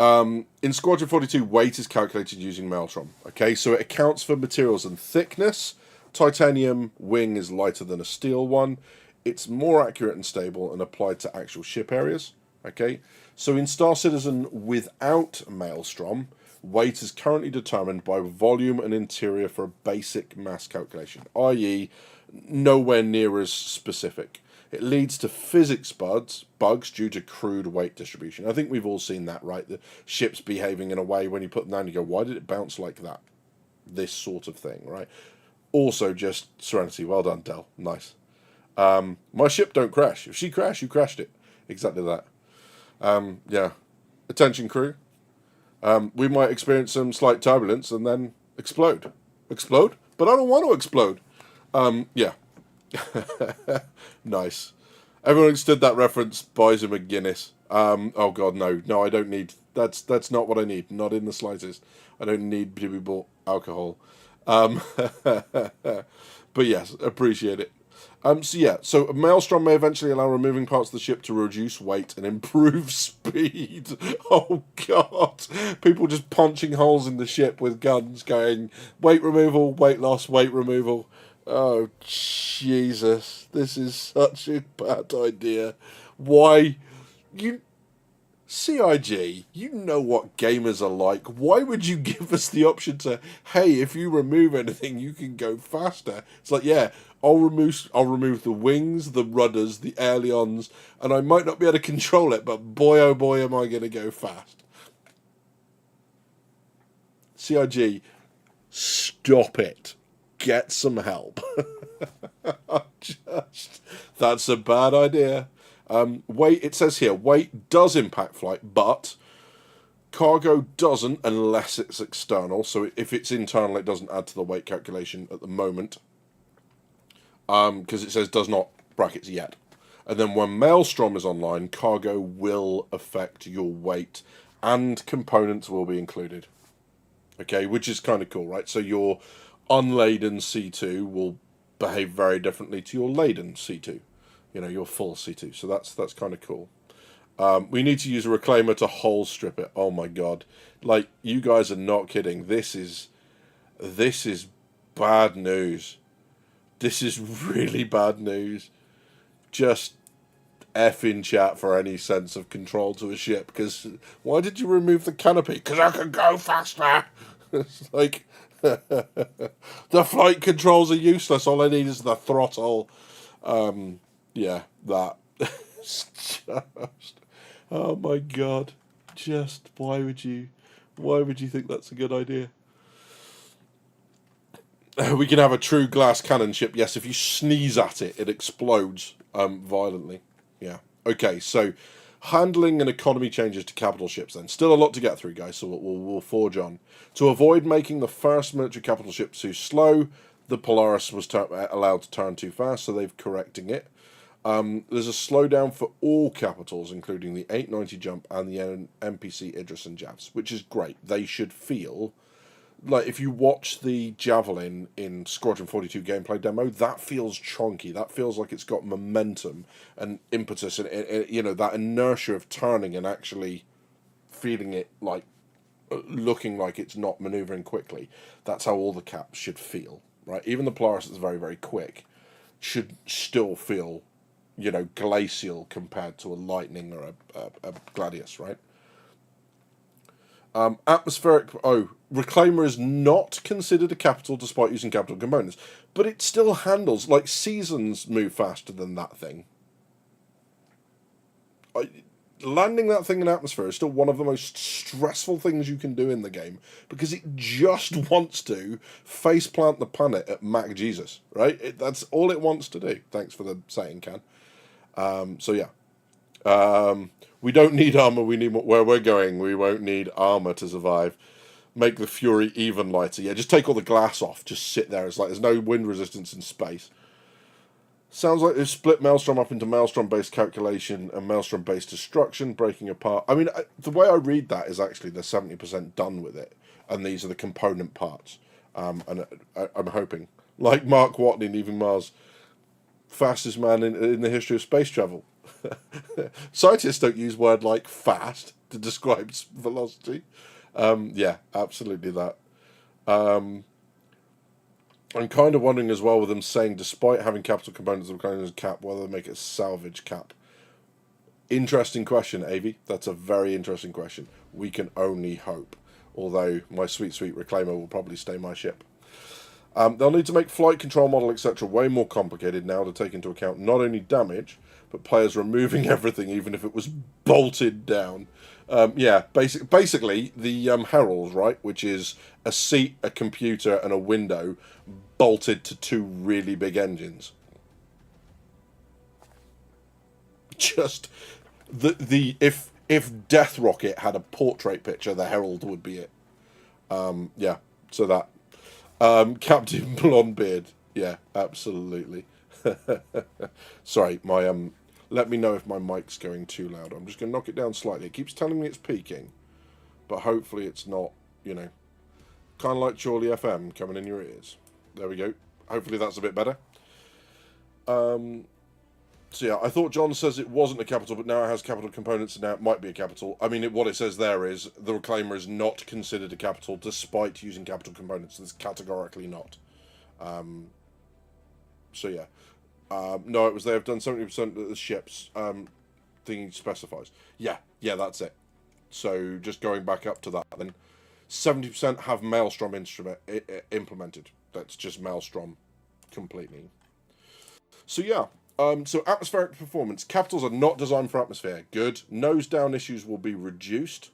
In Squadron 42, weight is calculated using Maelstrom. Okay, so it accounts for materials and thickness. Titanium wing is lighter than a steel one. It's more accurate and stable and applied to actual ship areas. Okay, so in Star Citizen without Maelstrom, weight is currently determined by volume and interior for a basic mass calculation, i.e. nowhere near as specific. It leads to physics bugs due to crude weight distribution. I think we've all seen that, right? The ship's behaving in a way when you put them down, you go, why did it bounce like that? This sort of thing, right? Also, just Serenity. Well done, Del. Nice. My ship don't crash. If she crashed, you crashed it. Exactly that. Yeah. Attention, crew. We might experience some slight turbulence and then explode. Explode? But I don't want to explode. Yeah. Nice. Everyone understood that reference. Buys him a Guinness. Oh god, no, I don't need. That's not what I need. Not in the slightest. I don't need to be bought alcohol. But yes, appreciate it. So yeah, so Maelstrom may eventually allow removing parts of the ship to reduce weight and improve speed. Oh god, people just punching holes in the ship with guns, going weight removal, weight loss, weight removal. Oh, Jesus. This is such a bad idea. Why? CIG, you know what gamers are like. Why would you give us the option to, hey, if you remove anything, you can go faster? It's like, yeah, I'll remove the wings, the rudders, the ailerons, and I might not be able to control it, but boy, oh boy, am I going to go fast. CIG, stop it. Get some help. That's a bad idea. Weight, it says here, weight does impact flight, but cargo doesn't unless it's external. So if it's internal, it doesn't add to the weight calculation at the moment. Because it says does not, brackets, yet. And then when Maelstrom is online, cargo will affect your weight and components will be included. Okay, which is kind of cool, right? So your unladen C2 will behave very differently to your laden C2, your full C2. So that's kind of cool. We need to use a reclaimer to hole strip it. Oh my god, like, you guys are not kidding. This is bad news. This is really bad news. Just F in chat for any sense of control to a ship, because why did you remove the canopy? Because I can go faster. It's like, the flight controls are useless. All I need is the throttle. Yeah, that. Just, oh my god. Just, why would you think that's a good idea? We can have a true glass cannon ship. Yes, if you sneeze at it, it explodes violently. Yeah. Okay, so Handling and economy changes to capital ships then. Still a lot to get through, guys, so we'll forge on. To avoid making the first military capital ship too slow, the Polaris was allowed to turn too fast, so they've correcting it. There's a slowdown for all capitals, including the 890 jump and the NPC Idris and Javs, which is great. They should feel like, if you watch the Javelin in Squadron 42 gameplay demo, that feels chonky. That feels like it's got momentum and impetus and you know, that inertia of turning and actually feeling it like looking like it's not maneuvering quickly. That's how all the caps should feel, right? Even the Polaris that's very, very quick should still feel, you know, glacial compared to a Lightning or a Gladius, right? Atmospheric... Oh, Reclaimer is not considered a capital despite using capital components. But it still handles... Like, Seasons move faster than that thing. Landing that thing in atmosphere is still one of the most stressful things you can do in the game. Because it just wants to faceplant the planet at Mac Jesus, right? That's all it wants to do. Thanks for the saying, Can. So, yeah. We don't need armor, we need where we're going. We won't need armor to survive. Make the Fury even lighter. Yeah, just take all the glass off. Just sit there. It's like there's no wind resistance in space. Sounds like they've split Maelstrom up into Maelstrom-based calculation and Maelstrom-based destruction, breaking apart. I mean, the way I read that is actually they're 70% done with it. And these are the component parts. And I'm hoping. Like Mark Watney leaving Mars. Fastest man in the history of space travel. Scientists don't use word like fast to describe velocity. Yeah, absolutely that. I'm kind of wondering as well with them saying, despite having capital components of a cap, whether they make it a salvage cap. Interesting question, Avi. That's a very interesting question. We can only hope. Although my sweet, sweet Reclaimer will probably stay my ship. They'll need to make flight control model, etc. way more complicated now to take into account not only damage, but players removing everything, even if it was bolted down. Yeah, basically the Heralds, right, which is a seat, a computer, and a window bolted to two really big engines. Just if Death Rocket had a portrait picture, the Herald would be it. Yeah, so that. Captain Blondebeard. Yeah, absolutely. Sorry, my let me know if my mic's going too loud. I'm just going to knock it down slightly. It keeps telling me it's peaking, but hopefully it's not, you know, kind of like Chorley FM coming in your ears. There we go. Hopefully that's a bit better. So yeah, I thought John says it wasn't a capital, but now it has capital components, and now it might be a capital. I mean, what it says there is the Reclaimer is not considered a capital despite using capital components. It's categorically not. So yeah. No, it was they have done 70% of the ships. Thingy specifies. Yeah, that's it. So just going back up to that, then 70% have Maelstrom implemented. That's just Maelstrom completely. So yeah. So atmospheric performance. Capitals are not designed for atmosphere. Good. Nose down issues will be reduced.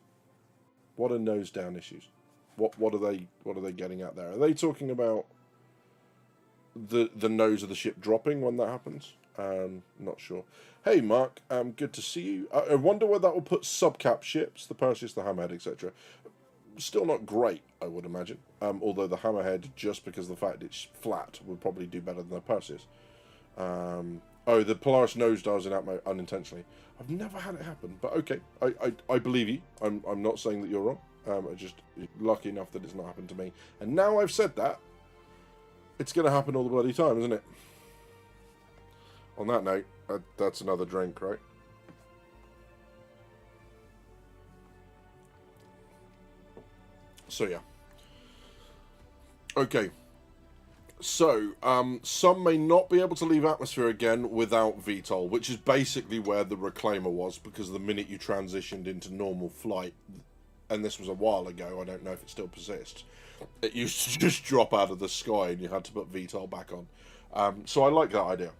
What are nose down issues? What are they getting at there? Are they talking about the nose of the ship dropping when that happens? Not sure. Hey Mark, good to see you. I wonder where that will put subcap ships, the Perseus, the Hammerhead, etc. Still not great, I would imagine. Although the Hammerhead, just because of the fact it's flat, would probably do better than the Perseus. Oh, the Polaris nosedives in Atmo unintentionally. I've never had it happen, but okay. I believe you. I'm not saying that you're wrong. I'm just lucky enough that it's not happened to me. And now I've said that, it's going to happen all the bloody time, isn't it? On that note, that's another drink, right? So, yeah. Okay. So, some may not be able to leave atmosphere again without VTOL, which is basically where the Reclaimer was, because the minute you transitioned into normal flight, and this was a while ago, I don't know if it still persists, it used to just drop out of the sky and you had to put VTOL back on. So I like that idea.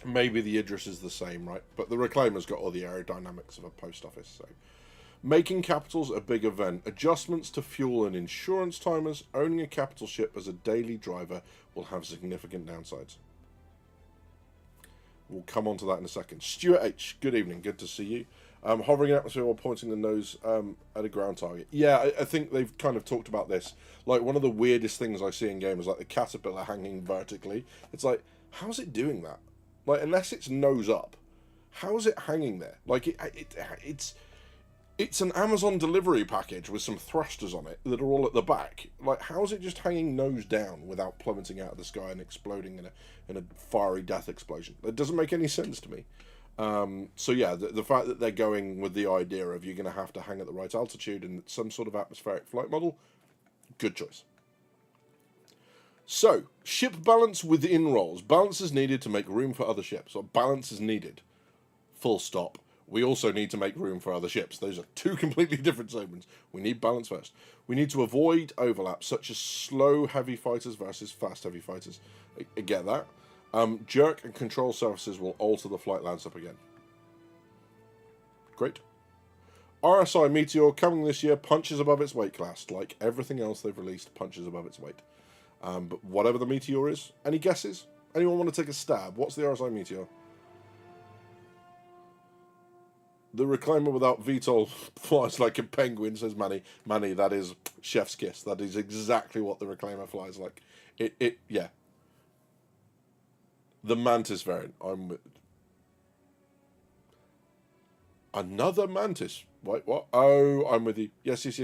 Maybe the Idris is the same, right? But the Reclaimer's got all the aerodynamics of a post office, so... Making capitals a big event. Adjustments to fuel and insurance timers. Owning a capital ship as a daily driver will have significant downsides. We'll come on to that in a second. Stuart H, good evening. Good to see you. Hovering in atmosphere while pointing the nose at a ground target. Yeah, I think they've kind of talked about this. Like, one of the weirdest things I see in games is like the caterpillar hanging vertically. It's like, how's it doing that? Like, unless it's nose up, how is it hanging there? Like, it's an Amazon delivery package with some thrusters on it that are all at the back. Like, how is it just hanging nose down without plummeting out of the sky and exploding in a fiery death explosion? That doesn't make any sense to me. So yeah, the fact that they're going with the idea of you're going to have to hang at the right altitude and some sort of atmospheric flight model, good choice. So, ship balance within roles. Balance is needed to make room for other ships. Or balance is needed. Full stop. We also need to make room for other ships. Those are two completely different statements. We need balance first. We need to avoid overlaps, such as slow heavy fighters versus fast heavy fighters. I get that. Jerk and control surfaces will alter the flight landscape again. Great. RSI Meteor, coming this year, punches above its weight class. Like everything else they've released, punches above its weight. But whatever the Meteor is, any guesses? Anyone want to take a stab? What's the RSI Meteor? The Reclaimer without VTOL flies like a penguin, says Manny. Manny, that is chef's kiss. That is exactly what the Reclaimer flies like. Yeah. The Mantis variant. I'm with. Another Mantis. Wait, what? Oh, I'm with you. Yes. Yes.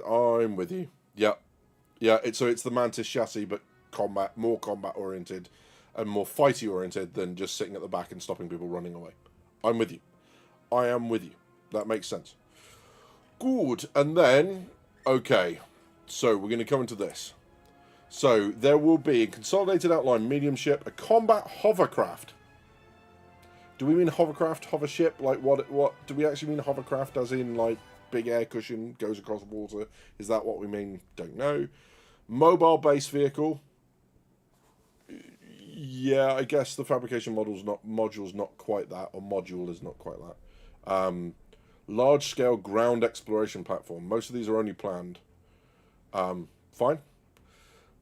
I'm with you. Yeah. So it's the Mantis chassis, but more combat oriented, and more fighty oriented than just sitting at the back and stopping people running away. I'm with you. I am with you. That makes sense. Good. And then, okay. So we're going to come into this. So there will be a consolidated outline medium ship, a combat hovercraft. Do we mean hovercraft, hover ship? Like what do we actually mean hovercraft as in like big air cushion goes across water? Is that what we mean? Don't know. Mobile base vehicle. Yeah, I guess the fabrication module's not quite that, or module is not quite that. Large scale ground exploration platform. Most of these are only planned. Fine.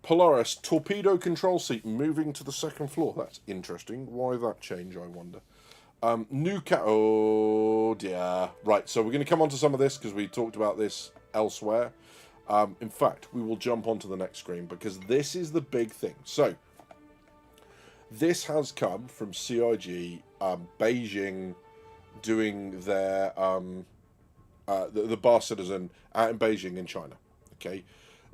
Polaris, torpedo control seat moving to the second floor. That's interesting. Why that change, I wonder. Oh dear. Right, so we're going to come on to some of this because we talked about this elsewhere. In fact, we will jump onto the next screen because this is the big thing. So, this has come from CIG, Beijing, doing their the Bar Citizen out in Beijing in China. Okay.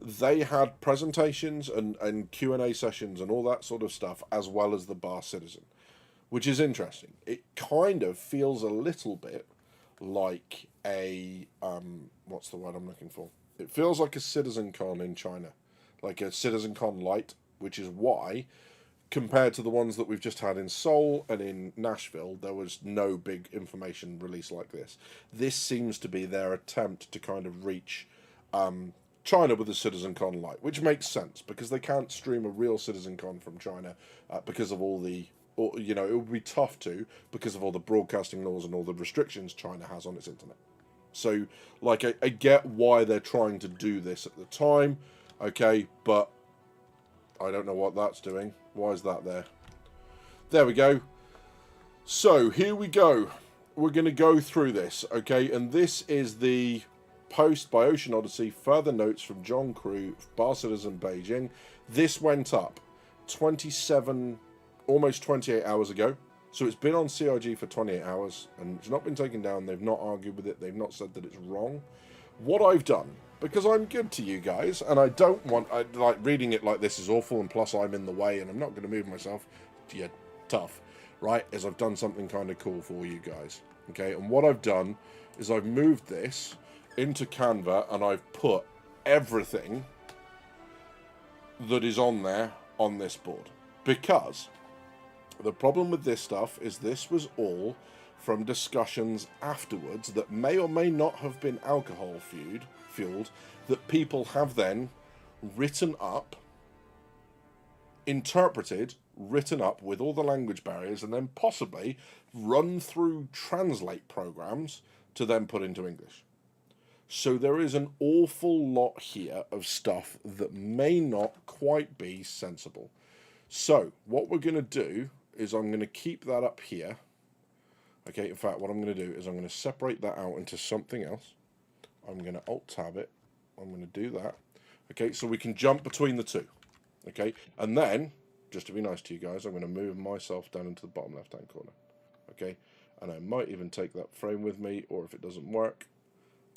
They had presentations and Q&A sessions and all that sort of stuff, as well as the Bar Citizen, which is interesting. It kind of feels a little bit like a, what's the word I'm looking for? It feels like a CitizenCon in China, like a CitizenCon Lite, which is why, compared to the ones that we've just had in Seoul and in Nashville, there was no big information release like this. This seems to be their attempt to kind of reach China with a CitizenCon Lite, which makes sense because they can't stream a real CitizenCon from China because of all the, it would be tough to because of all the broadcasting laws and all the restrictions China has on its internet. So, like, I get why they're trying to do this at the time, okay, but I don't know what that's doing. Why is that there? There we go. So, here we go. We're going to go through this, okay, and this is the post by Ocean Odyssey, further notes from John Crew, Bar Citizen Beijing. This went up almost 28 hours ago. So it's been on CIG for 28 hours, and it's not been taken down. They've not argued with it. They've not said that it's wrong. What I've done, because I'm good to you guys, and I don't want, like, reading it like this is awful, and plus I'm in the way, and I'm not going to move myself. Yeah, tough, right? Is I've done something kind of cool for you guys. Okay, and what I've done is I've moved this into Canva, and I've put everything that is on there on this board. Because the problem with this stuff is this was all from discussions afterwards that may or may not have been alcohol fueled, that people have then written up, interpreted, written up with all the language barriers, and then possibly run through translate programs to then put into English. So there is an awful lot here of stuff that may not quite be sensible. So what we're going to do is I'm going to keep that up here, Okay, in fact, what I'm going to do is I'm going to separate that out into something else. I'm going to Alt-Tab it. I'm going to do that. Okay, so we can jump between the two. Okay, and then, just to be nice to you guys, I'm going to move myself down into the bottom left-hand corner. Okay, and I might even take that frame with me, or if it doesn't work,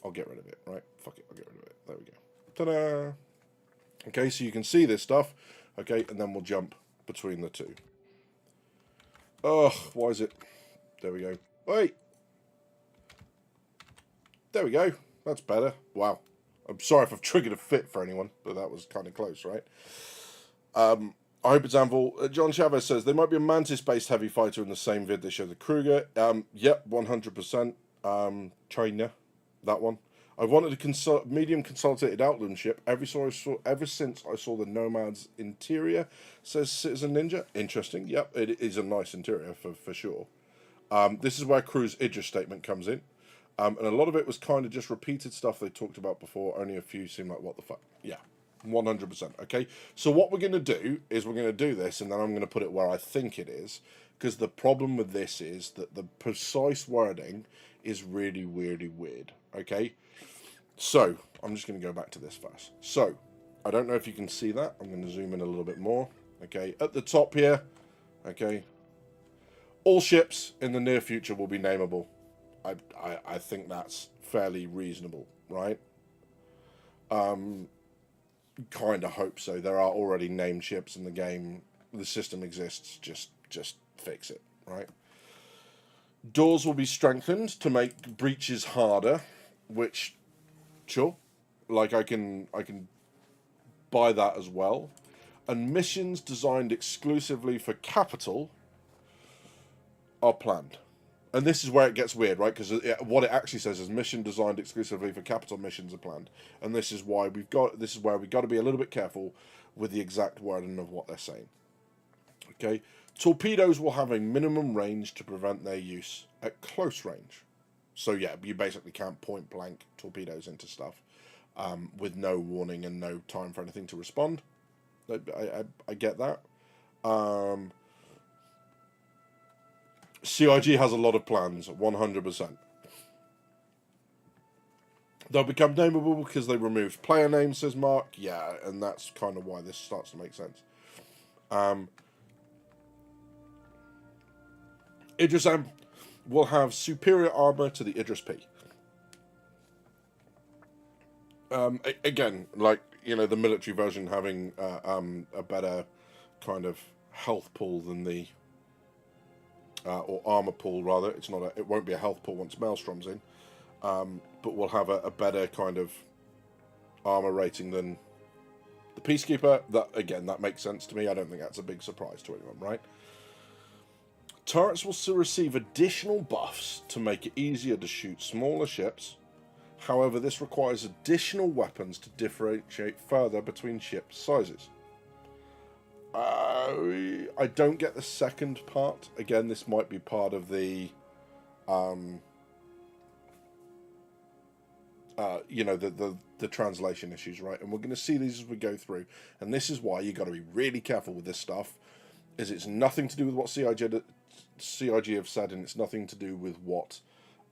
I'll get rid of it, right? Fuck it, I'll get rid of it. There we go. Ta-da! Okay, so you can see this stuff. Okay, and then we'll jump between the two. Oh, why is it? There we go. Wait! There we go. That's better. Wow. I'm sorry if I've triggered a fit for anyone, but that was kind of close, right? I hope it's Anvil. John Chavez says, there might be a Mantis-based heavy fighter in the same vid they show the Kruger. Yep, 100%. China, that one. I've wanted a medium consolidated outland ship ever since I saw the Nomad's interior, says Citizen Ninja. Interesting. Yep, it is a nice interior for sure. This is where Crew's Idris statement comes in. And a lot of it was kind of just repeated stuff they talked about before. Only a few seem like, what the fuck? Yeah, 100%. Okay, so what we're going to do is we're going to do this, and then I'm going to put it where I think it is, because the problem with this is that the precise wording is really, really weird. Okay, so I'm just going to go back to this first. So I don't know if you can see that. I'm going to zoom in a little bit more. Okay, at the top here. Okay, all ships in the near future will be nameable. I think that's fairly reasonable, right? Kind of hope so. There are already named ships in the game. The system exists. Just fix it, right? Doors will be strengthened to make breaches harder, which, sure, like I can buy that as well. And missions designed exclusively for capital are planned. And this is where it gets weird, right? Because what it actually says is mission designed exclusively for capital missions are planned, and this is why this is where we've got to be a little bit careful with the exact wording of what they're saying. Okay, torpedoes will have a minimum range to prevent their use at close range. So yeah, you basically can't point blank torpedoes into stuff with no warning and no time for anything to respond. I get that. CIG has a lot of plans, 100%. They'll become nameable because they removed player names, says Mark. Yeah, and that's kind of why this starts to make sense. Idris M will have superior armor to the Idris P. Again, like, you know, the military version having a better kind of health pool than the or armor pool rather. It's not it won't be a health pool once Maelstrom's in, but we'll have a better kind of armor rating than the Peacekeeper. That again, that makes sense to me. I don't think that's a big surprise to anyone, right? Turrets will still receive additional buffs to make it easier to shoot smaller ships. However, this requires additional weapons to differentiate further between ship sizes. I don't get the second part. Again, this might be part of the, you know, the translation issues, right? And we're going to see these as we go through. And this is why you got to be really careful with this stuff. Is it's nothing to do with what CIG have said, and it's nothing to do with what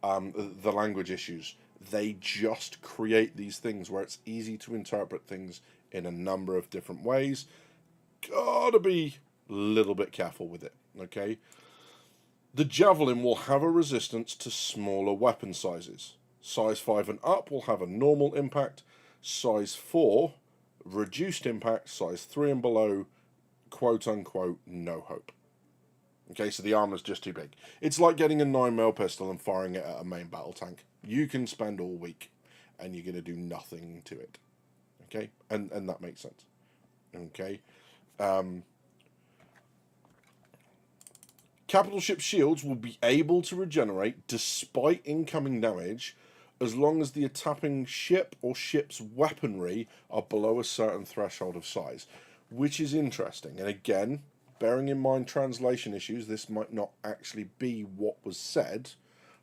the language issues. They just create these things where it's easy to interpret things in a number of different ways. Gotta be a little bit careful with it, okay? The Javelin will have a resistance to smaller weapon sizes. Size 5 and up will have a normal impact. Size 4, reduced impact. Size 3 and below, quote-unquote, no hope. Okay, so the armor's just too big. It's like getting a 9mm pistol and firing it at a main battle tank. You can spend all week, and you're going to do nothing to it. Okay? And that makes sense. Okay? Capital ship shields will be able to regenerate despite incoming damage as long as the attacking ship or ship's weaponry are below a certain threshold of size, which is interesting. And again, bearing in mind translation issues, this might not actually be what was said.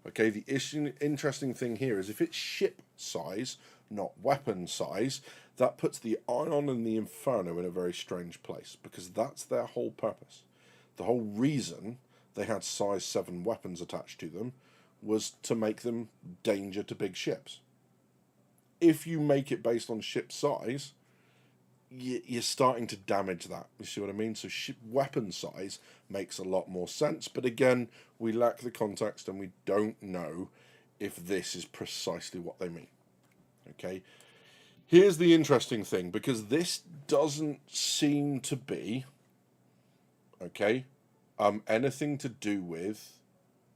Okay, the interesting thing here is if it's ship size, not weapon size, that puts the Ion and the Inferno in a very strange place, because that's their whole purpose. The whole reason they had size 7 weapons attached to them was to make them danger to big ships. If you make it based on ship size, you're starting to damage that. You see what I mean? So weapon size makes a lot more sense. But again, we lack the context and we don't know if this is precisely what they mean. Okay? Here's the interesting thing, because this doesn't seem to be, okay, anything to do with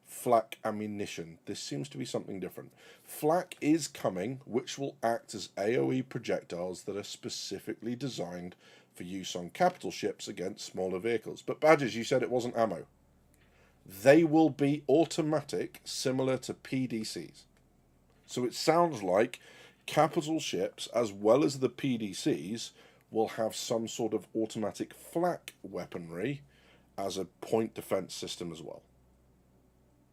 flak ammunition. This seems to be something different. Flak is coming, which will act as AoE projectiles that are specifically designed for use on capital ships against smaller vehicles. But Badges, you said it wasn't ammo. They will be automatic, similar to PDCs. So it sounds like capital ships, as well as the PDCs, will have some sort of automatic flak weaponry as a point defense system as well.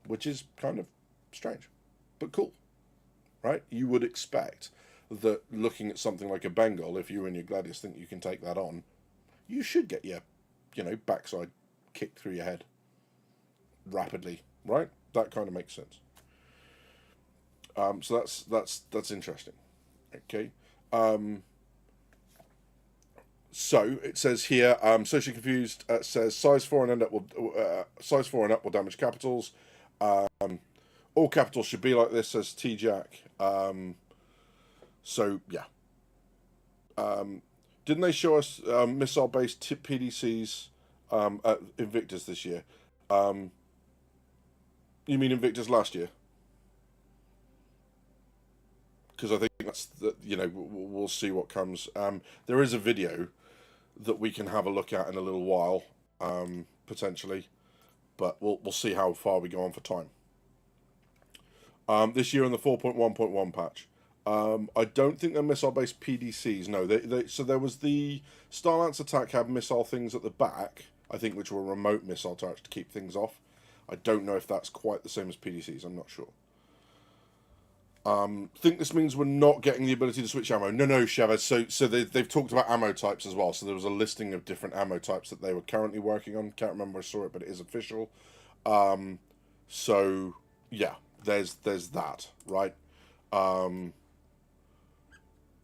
Which is kind of strange, but cool, right? You would expect that looking at something like a Bengal, if you and your Gladius think you can take that on, you should get your, backside kicked through your head rapidly, right? That kind of makes sense. So that's interesting. Okay. So it says here, socially confused. Says size 4 and up will damage capitals. All capitals should be like this, says T-Jack. So, yeah. Didn't they show us missile-based PDCs at Invictus this year? You mean Invictus last year? Because I think that's, we'll see what comes. There is a video that we can have a look at in a little while, potentially. But we'll see how far we go on for time. This year in the 4.1.1 patch. I don't think they're missile-based PDCs. No, so there was the Starlance attack had missile things at the back, I think, which were remote missile turrets to keep things off. I don't know if that's quite the same as PDCs. I'm not sure. Think this means we're not getting the ability to switch ammo. No, Chavez. So they've talked about ammo types as well. So there was a listing of different ammo types that they were currently working on. Can't remember I saw it, but it is official. So yeah, there's that, right?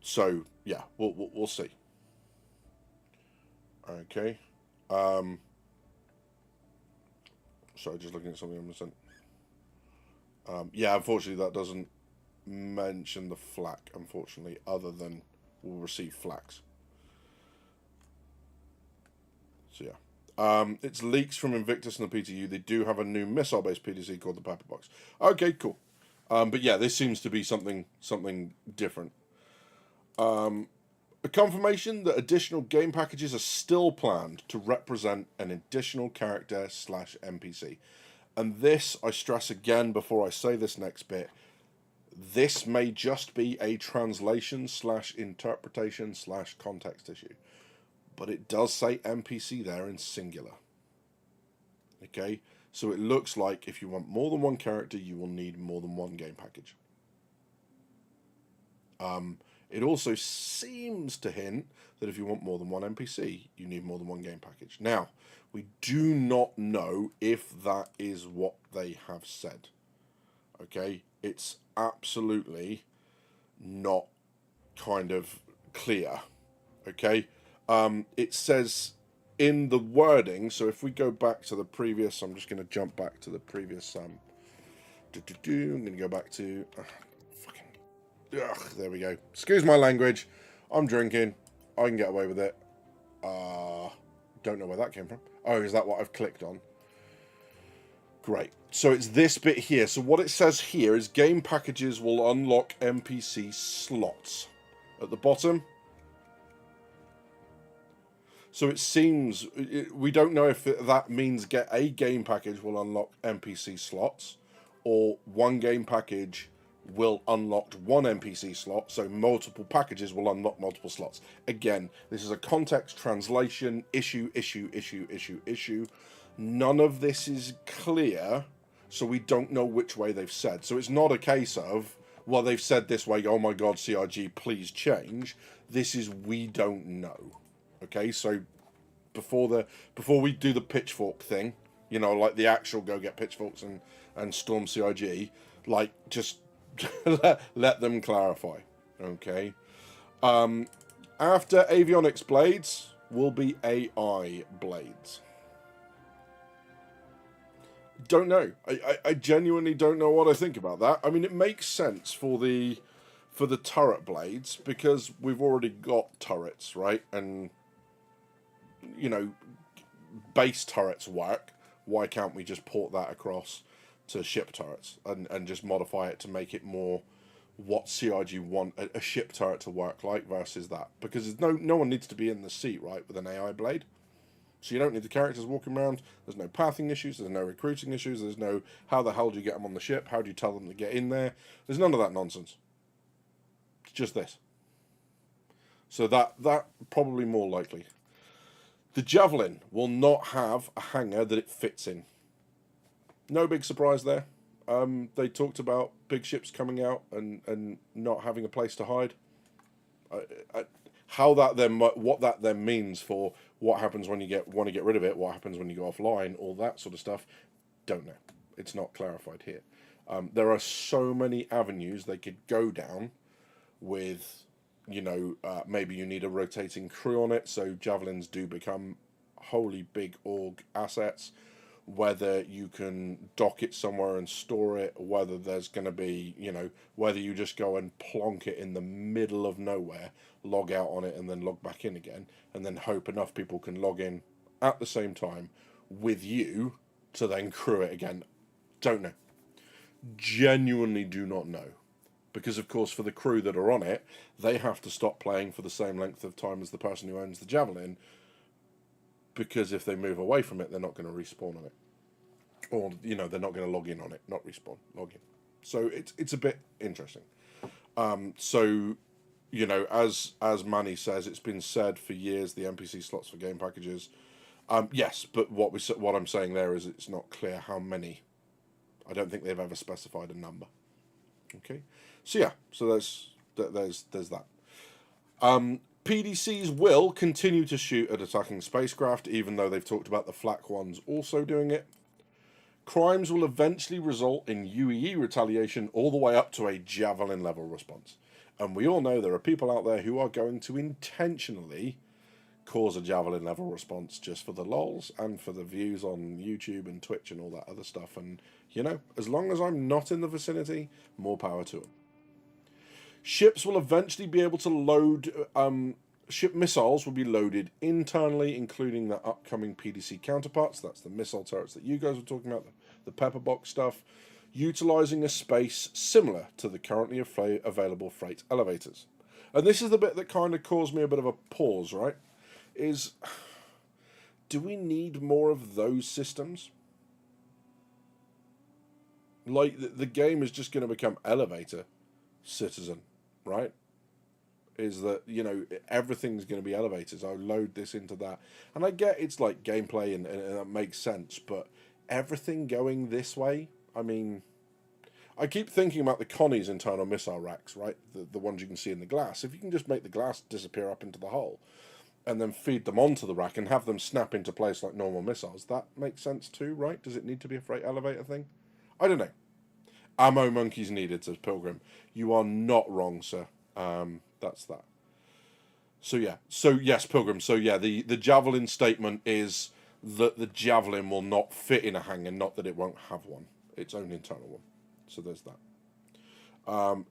So yeah, we'll see. Okay. Sorry, just looking at something I'm sent. Yeah, unfortunately that doesn't mention the flak, unfortunately, other than we'll receive flaks. So yeah. It's leaks from Invictus and the PTU. They do have a new missile-based PDC called the Pepper Box. Okay, cool. But yeah, this seems to be something different. A confirmation that additional game packages are still planned to represent an additional character / NPC. And this, I stress again before I say this next bit, this may just be a translation / interpretation / context issue. But it does say NPC there in singular. Okay? So it looks like if you want more than one character, you will need more than one game package. It also seems to hint that if you want more than one NPC, you need more than one game package. Now, we do not know if that is what they have said. Okay? It's absolutely not kind of clear. Okay? It says in the wording, so if we go back to the previous, I'm just going to jump back to the previous, I'm going to go back to, there we go. Excuse my language, I'm drinking, I can get away with it. Don't know where that came from. Oh, is that what I've clicked on? Great. So it's this bit here. So what it says here is game packages will unlock NPC slots. At the bottom. So it seems, we don't know if that means get a game package will unlock NPC slots, or one game package will unlock one NPC slot, so multiple packages will unlock multiple slots. Again, this is a context translation issue. None of this is clear, so we don't know which way they've said. So it's not a case of, well, they've said this way, oh my god, CRG, please change. This is, we don't know. Okay, so before we do the pitchfork thing, You know, like the actual go get pitchforks and storm CIG. Like, just let them clarify. Okay. After avionics blades will be AI blades. Don't know. I genuinely don't know what I think about that. I mean, it makes sense for the turret blades because we've already got turrets, right? And you know, base turrets work. Why can't we just port that across to ship turrets and just modify it to make it more what CIG want a ship turret to work like versus that? Because no one needs to be in the seat, right, with an AI blade. So you don't need the characters walking around. There's no pathing issues. There's no recruiting issues. There's no how the hell do you get them on the ship? How do you tell them to get in there? There's none of that nonsense. It's just this. So that probably more likely. The Javelin will not have a hangar that it fits in. No big surprise there. They talked about big ships coming out and not having a place to hide. How that then, what that then means for what happens when you want to get rid of it, what happens when you go offline, all that sort of stuff, don't know. It's not clarified here. There are so many avenues they could go down with, you know, maybe you need a rotating crew on it, so Javelins do become wholly big org assets. Whether you can dock it somewhere and store it, whether there's going to be, you know, whether you just go and plonk it in the middle of nowhere, log out on it and then log back in again, and then hope enough people can log in at the same time with you to then crew it again. Don't know. Genuinely do not know. Because, of course, for the crew that are on it, they have to stop playing for the same length of time as the person who owns the Javelin, because if they move away from it, they're not going to respawn on it. Or, you know, they're not going to log in on it. Not respawn, log in. So it's a bit interesting. So, you know, as Manny says, it's been said for years, the NPC slots for game packages. Yes, but what I'm saying there is it's not clear how many. I don't think they've ever specified a number. Okay, so yeah, so there's that. PDCs will continue to shoot at attacking spacecraft, even though they've talked about the flak ones also doing it. Crimes will eventually result in UEE retaliation all the way up to a Javelin level response. And we all know there are people out there who are going to intentionally cause a Javelin level response just for the lols and for the views on YouTube and Twitch and all that other stuff. And, you know, as long as I'm not in the vicinity, more power to them. Ships will eventually be able to load, ship missiles will be loaded internally, including the upcoming PDC counterparts. That's the missile turrets that you guys were talking about, the pepper box stuff, utilizing a space similar to the currently available freight elevators. And this is the bit that kind of caused me a bit of a pause, right? Is, do we need more of those systems? Like, the game is just going to become elevator citizen, right? Is that, you know, everything's going to be elevators. I'll load this into that. And I get it's like gameplay and that makes sense, but everything going this way, I mean, I keep thinking about the Connie's internal missile racks, right? The ones you can see in the glass. If you can just make the glass disappear up into the hole and then feed them onto the rack and have them snap into place like normal missiles, that makes sense too, right? Does it need to be a freight elevator thing? I don't know. Ammo monkeys needed, says Pilgrim. You are not wrong, sir. That's that. So yeah. So yes, Pilgrim. So yeah, the Javelin statement is that the Javelin will not fit in a hangar, not that it won't have one. Its own internal one. So there's that.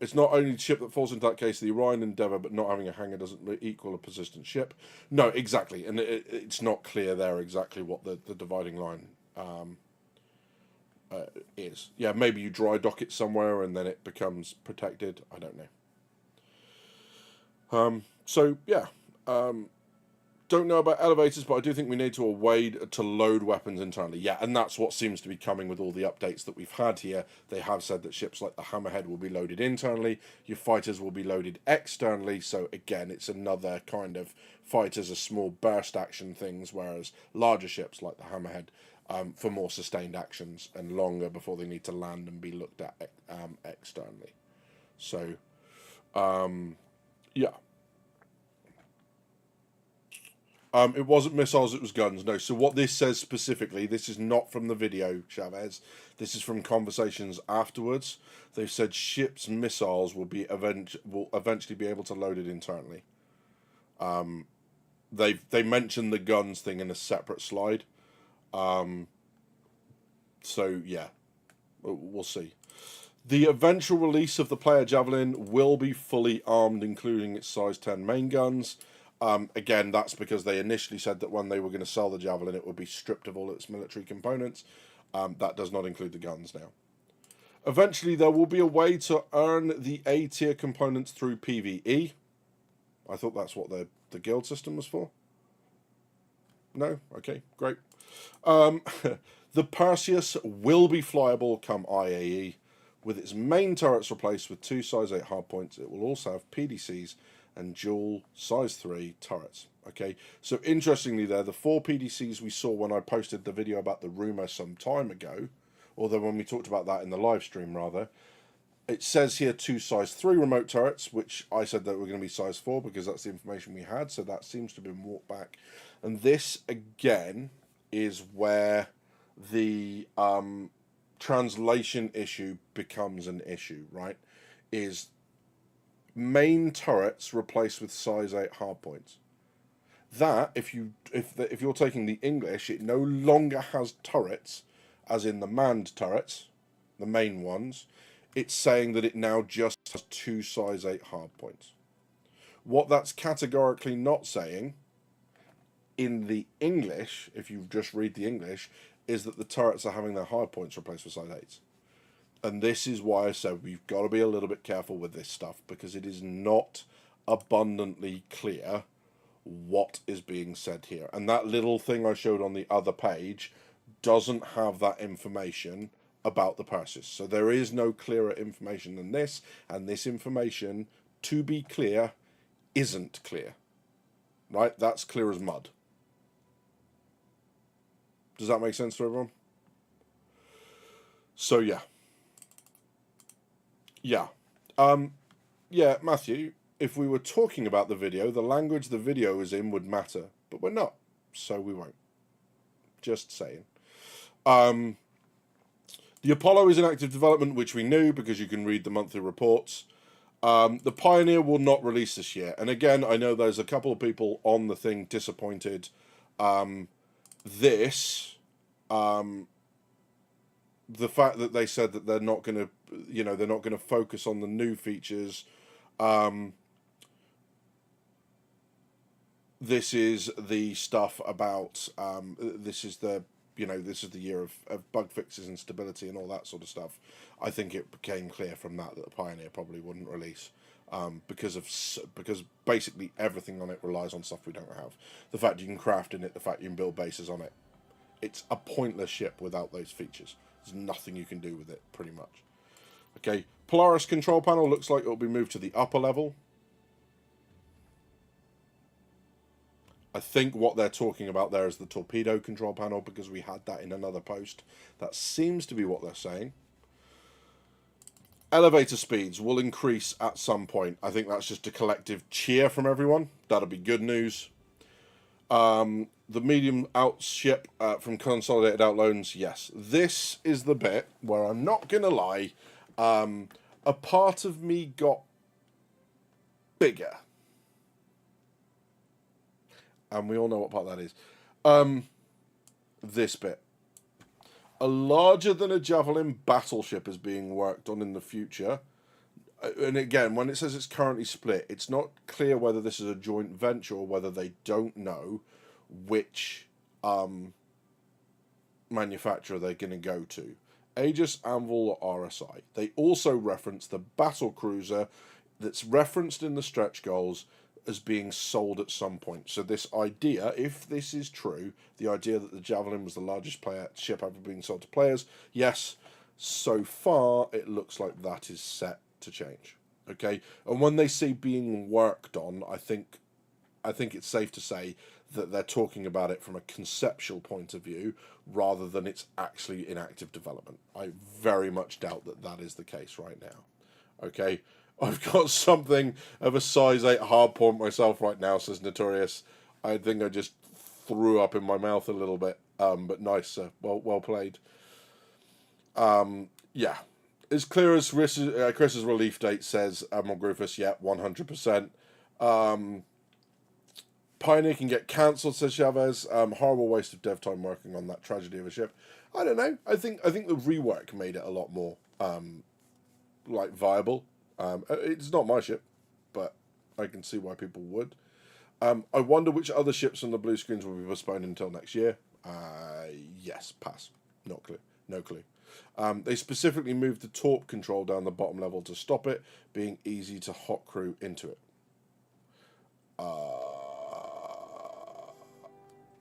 It's not only the ship that falls into that case, the Orion Endeavour, but not having a hangar doesn't equal a persistent ship. No, exactly. And it's not clear there exactly what the dividing line is. Yeah, maybe you dry dock it somewhere and then it becomes protected. I don't know. So yeah, don't know about elevators, but I do think we need to a way to load weapons internally. Yeah, and that's what seems to be coming with all the updates that we've had here. They have said that ships like the Hammerhead will be loaded internally, your fighters will be loaded externally, so again, it's another kind of fighters are small burst action things, whereas larger ships like the Hammerhead for more sustained actions and longer before they need to land and be looked at externally. So, yeah. It wasn't missiles, it was guns. No, so what this says specifically, this is not from the video, Chavez. This is from conversations afterwards. They've said ships' missiles will eventually be able to load it internally. They mentioned the guns thing in a separate slide. So yeah, we'll see. The eventual release of the player Javelin will be fully armed, including its size 10 main guns. Again, that's because they initially said that when they were going to sell the Javelin, it would be stripped of all its military components. That does not include the guns now. Eventually, there will be a way to earn the A-tier components through PvE. I thought that's what the guild system was for. No? Okay, great. The Perseus will be flyable come IAE. With its main turrets replaced with 2 size 8 hardpoints, it will also have PDCs and dual size 3 turrets. Okay, so interestingly there, the 4 PDCs we saw when I posted the video about the rumour some time ago, although when we talked about that in the live stream rather, it says here 2 size 3 remote turrets, which I said that were going to be size 4 because that's the information we had, so that seems to have been walked back. And this, again, is where the translation issue becomes an issue, right? Is main turrets replaced with size 8 hardpoints. That, if you're taking the English, it no longer has turrets, as in the manned turrets, the main ones. It's saying that it now just has 2 size 8 hardpoints. What that's categorically not saying in the English, if you just read the English, is that the turrets are having their hardpoints replaced with size 8s. And this is why I said we've got to be a little bit careful with this stuff, because it is not abundantly clear what is being said here. And that little thing I showed on the other page doesn't have that information about the Perseus. So there is no clearer information than this, and this information, to be clear, isn't clear. Right? That's clear as mud. Does that make sense to everyone? So yeah. Yeah. Yeah, Matthew, if we were talking about the video, the language the video is in would matter, but we're not, so we won't. Just saying. The Apollo is in active development, which we knew because you can read the monthly reports. The Pioneer will not release this year. And again, I know there's a couple of people on the thing disappointed. The fact that they said that they're not going to, they're not going to focus on the new features. This is the stuff about, this is the year of bug fixes and stability and all that sort of stuff. I think it became clear from that the Pioneer probably wouldn't release, because basically everything on it relies on stuff we don't have. The fact you can craft in it, the fact you can build bases on it. It's a pointless ship without those features. There's nothing you can do with it, pretty much. Okay, Polaris control panel looks like it'll be moved to the upper level. I think what they're talking about there is the torpedo control panel, because we had that in another post. That seems to be what they're saying. Elevator speeds will increase at some point. I think that's just a collective cheer from everyone. That'll be good news. The medium outship from Consolidated Outloans, yes. This is the bit where I'm not going to lie. A part of me got bigger. And we all know what part that is. This bit. A larger than a Javelin battleship is being worked on in the future. And again, when it says it's currently split, it's not clear whether this is a joint venture or whether they don't know which manufacturer they're going to go to. Aegis, Anvil, or RSI. They also reference the battle cruiser that's referenced in the stretch goals as being sold at some point. So this idea, if this is true, the idea that the Javelin was the largest ship ever being sold to players, yes, so far it looks like that is set to change. Okay, and when they say being worked on, I think it's safe to say that they're talking about it from a conceptual point of view rather than it's actually in active development. I very much doubt that that is the case right now. Okay, I've got something of a size 8 hardpoint myself right now, says Notorious. I think I just threw up in my mouth a little bit. But nice, sir. Well played. Yeah. As clear as Chris's relief date says, Admiral Griffiths, yeah, 100%. Pioneer can get cancelled, says Chavez. Horrible waste of dev time working on that tragedy of a ship. I don't know. I think the rework made it a lot more viable. It's not my ship, but I can see why people would. I wonder which other ships on the blue screens will be postponed until next year. Yes, pass. Not clue. No clue. They specifically moved the torp control down the bottom level to stop it being easy to hot crew into it.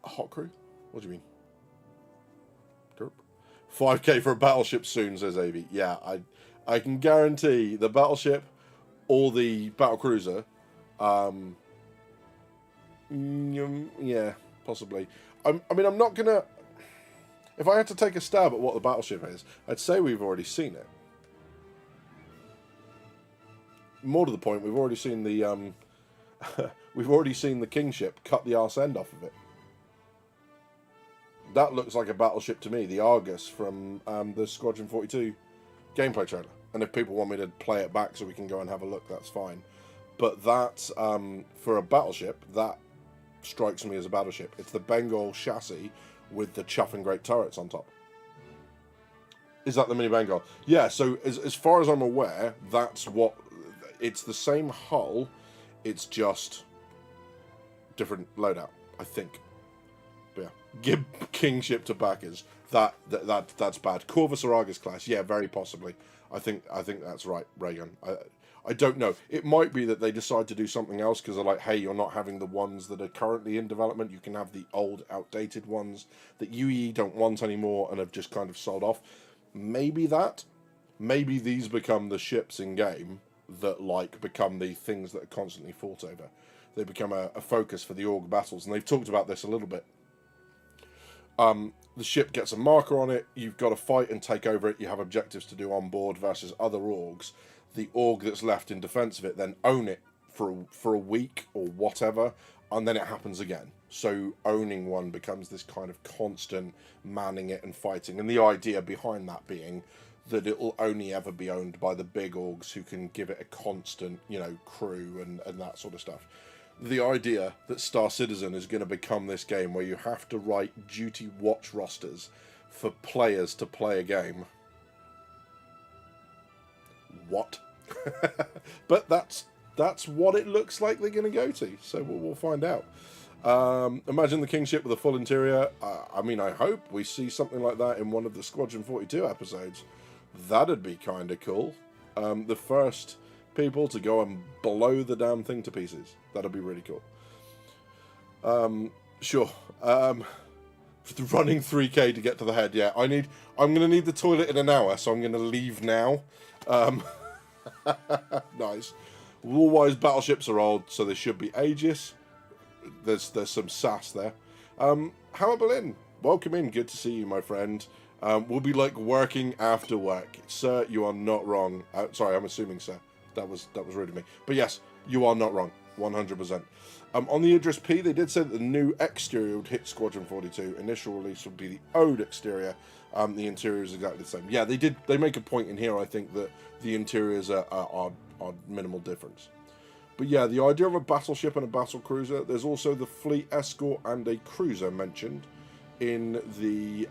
Hot crew? What do you mean? Derp. 5k for a battleship soon, says Avi. Yeah, I can guarantee the battleship or the battle cruiser. Yeah, possibly. I mean, I'm not gonna. If I had to take a stab at what the battleship is, I'd say we've already seen it. More to the point, we've already seen the we've already seen the Kingship cut the arse end off of it. That looks like a battleship to me, the Argus from the Squadron 42 gameplay trailer. And if people want me to play it back so we can go and have a look, that's fine. But that, for a battleship, that strikes me as a battleship. It's the Bengal chassis with the chuffing great turrets on top. Is that the mini Bengal? Yeah, so as far as I'm aware, that's what... It's the same hull, it's just different loadout, I think. But yeah, give Kingship to backers. That's bad. Corvus or Argus class, yeah, very possibly. I think that's right, Reagan. I don't know. It might be that they decide to do something else because they're like, hey, you're not having the ones that are currently in development. You can have the old, outdated ones that UE don't want anymore and have just kind of sold off. Maybe that. Maybe these become the ships in game that become the things that are constantly fought over. They become a focus for the Org battles, and they've talked about this a little bit. The ship gets a marker on it, you've got to fight and take over it, you have objectives to do on board versus other Orgs. The Org that's left in defense of it then own it for a week or whatever, and then it happens again. So owning one becomes this kind of constant manning it and fighting, and the idea behind that being that it will only ever be owned by the big Orgs who can give it a constant, crew and that sort of stuff. The idea that Star Citizen is going to become this game where you have to write duty watch rosters for players to play a game. What? But that's what it looks like they're going to go to, so we'll find out. Imagine the Kingship with a full interior. I mean, I hope we see something like that in one of the Squadron 42 episodes. That'd be kind of cool. The first people to go and blow the damn thing to pieces. That'd be really cool. Sure. Running 3k to get to the head. Yeah, I'm going to need the toilet in an hour, so I'm going to leave now. Nice. Rule-wise, battleships are old, so they should be ageist. There's some sass there. How about Berlin? Welcome in. Good to see you, my friend. We'll be working after work. Sir, you are not wrong. Sorry, I'm assuming, sir. That was rude of me. But yes, you are not wrong. 100%. On the Idris P, they did say that the new exterior would hit Squadron 42. Initial release would be the old exterior. The interior is exactly the same. Yeah, they make a point in here, I think, that the interiors are minimal difference. But yeah, the idea of a battleship and a battle cruiser. There's also the fleet escort and a cruiser mentioned in the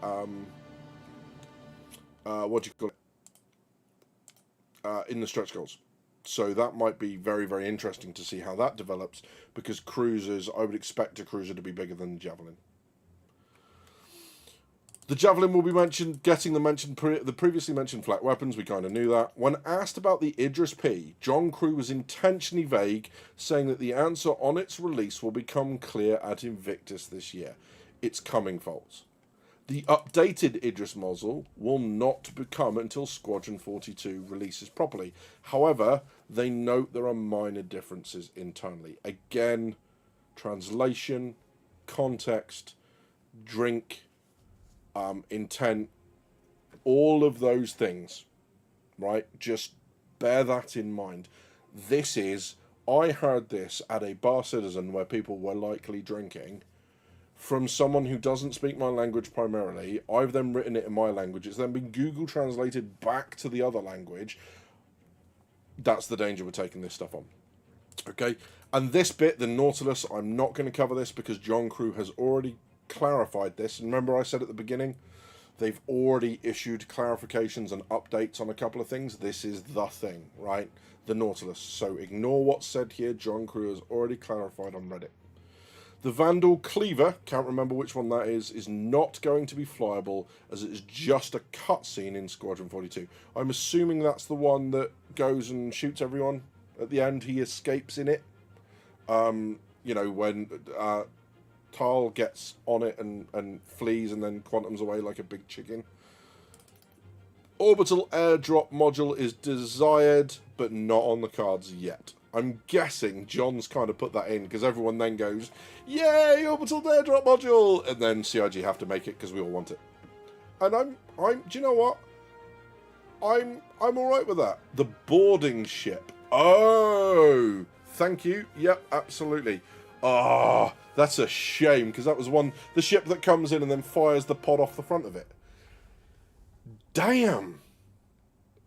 what do you call it? In the stretch goals. So that might be very, very interesting to see how that develops, because cruisers, I would expect a cruiser to be bigger than the Javelin. The Javelin will be mentioned, getting the previously mentioned flak weapons, we kind of knew that. When asked about the Idris P, John Crew was intentionally vague, saying that the answer on its release will become clear at Invictus this year. It's coming, folks. The updated Idris muzzle will not become until Squadron 42 releases properly. However, they note there are minor differences internally. Again, translation, context, drink, intent, all of those things, right? Just bear that in mind. This is I heard this at a Bar Citizen where people were likely drinking from someone who doesn't speak my language primarily. I've then written it in my language. It's then been Google translated back to the other language. That's the danger we're taking this stuff on. Okay, and this bit, the Nautilus, I'm not going to cover this because John Crew has already clarified this. And remember I said at the beginning, they've already issued clarifications and updates on a couple of things. This is the thing, right? The Nautilus. So ignore what's said here. John Crew has already clarified on Reddit. The Vandal Cleaver, can't remember which one that is not going to be flyable as it is just a cutscene in Squadron 42. I'm assuming that's the one that goes and shoots everyone. At the end, he escapes in it. You know, when Tal gets on it and flees and then quantums away like a big chicken. Orbital airdrop module is desired, but not on the cards yet. I'm guessing John's kind of put that in because everyone then goes, "Yay, orbital airdrop module!" and then CIG have to make it because we all want it. And I'm. Do you know what? I'm all right with that. The boarding ship. Oh, thank you. Yep, absolutely. Ah, that's a shame because that was the ship that comes in and then fires the pod off the front of it. Damn.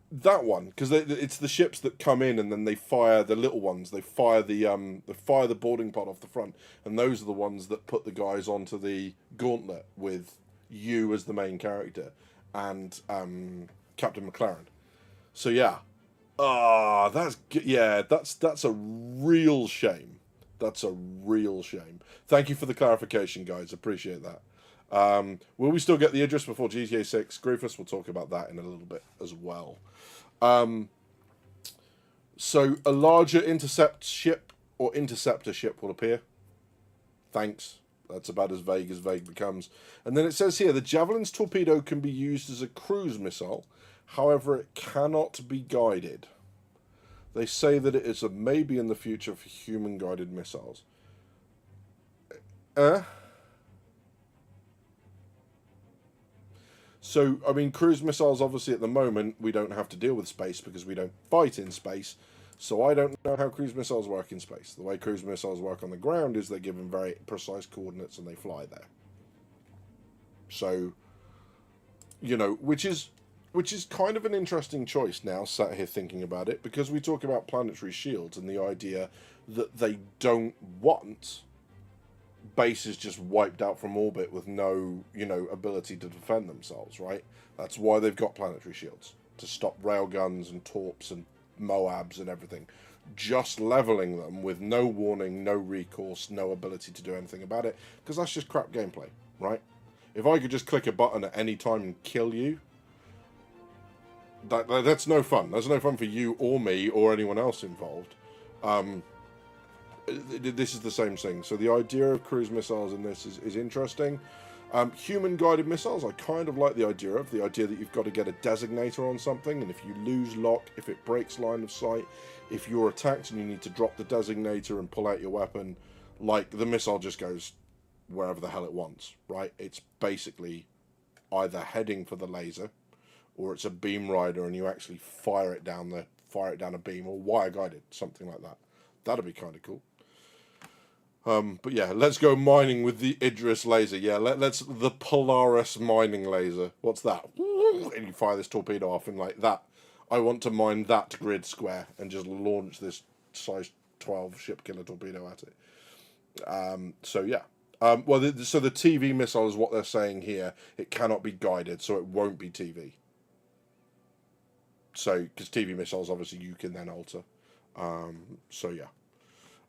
That one, because it's the ships that come in and then they fire the little ones. They fire the boarding pod off the front, and those are the ones that put the guys onto the gauntlet with you as the main character and Captain McLaren. So yeah, that's a real shame. That's a real shame. Thank you for the clarification, guys. Appreciate that. Will we still get the Idris before GTA 6? Griefus, we'll talk about that in a little bit as well. So a larger intercept ship or interceptor ship will appear. Thanks. That's about as vague becomes. And then it says here, the Javelin's torpedo can be used as a cruise missile. However, it cannot be guided. They say that it is a maybe in the future for human-guided missiles. So, I mean, cruise missiles, obviously, at the moment, we don't have to deal with space because we don't fight in space. So I don't know how cruise missiles work in space. The way cruise missiles work on the ground is they're given very precise coordinates and they fly there. So, you know, which is kind of an interesting choice now, sat here thinking about it, because we talk about planetary shields and the idea that they don't want bases just wiped out from orbit with no, you know, ability to defend themselves, right? That's why they've got planetary shields, to stop railguns and torps and Moabs and everything. Just leveling them with no warning, no recourse, no ability to do anything about it, because that's just crap gameplay, right? If I could just click a button at any time and kill you, that's no fun. That's no fun for you or me or anyone else involved. This is the same thing. So the idea of cruise missiles in this is interesting. Human-guided missiles, I kind of like the idea that you've got to get a designator on something, and if you lose lock, if it breaks line of sight, if you're attacked and you need to drop the designator and pull out your weapon, like, the missile just goes wherever the hell it wants, right? It's basically either heading for the laser, or it's a beam rider and you actually fire it down a beam, or wire guided, something like that. That'd be kind of cool. But yeah, let's go mining with the Idris laser. Yeah, let's the Polaris mining laser. What's that? And you fire this torpedo off and like that. I want to mine that grid square and just launch this size 12 ship killer torpedo at it. So yeah. So the TV missile is what they're saying here. It cannot be guided, so it won't be TV. So, because TV missiles, obviously, you can then alter. So yeah.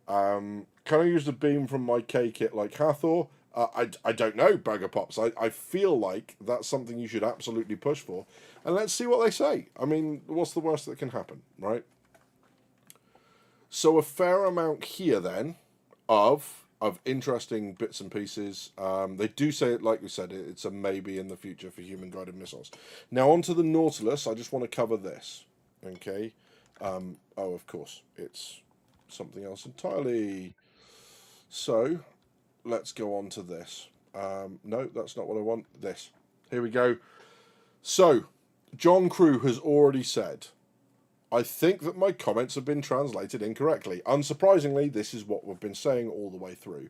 Can I use the beam from my K kit like Hathor? I don't know, Burger Pops. I feel like that's something you should absolutely push for. And let's see what they say. I mean, what's the worst that can happen, right? So a fair amount here then of interesting bits and pieces. They do say it, like we said, it's a maybe in the future for human-guided missiles. Now onto the Nautilus. I just want to cover this. Okay. Oh, of course. It's something else entirely. So let's go on to this. No, that's not what I want. This. Here we go. So John Crew has already said I think that my comments have been translated incorrectly. Unsurprisingly, this is what we've been saying all the way through.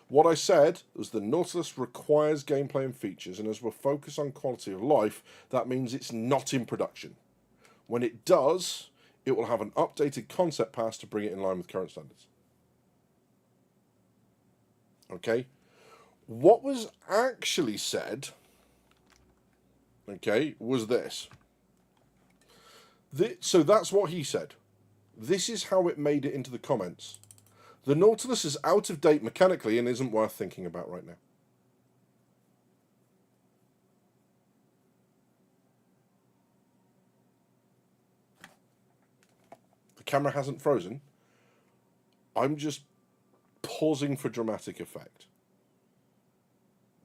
What I said was the Nautilus requires gameplay and features, and as we're focused on quality of life, that means it's not in production. When it does, it will have an updated concept pass to bring it in line with current standards. Okay? What was actually said, okay, was this. So that's what he said. This is how it made it into the comments. The Nautilus is out of date mechanically and isn't worth thinking about right now. The camera hasn't frozen. I'm just pausing for dramatic effect.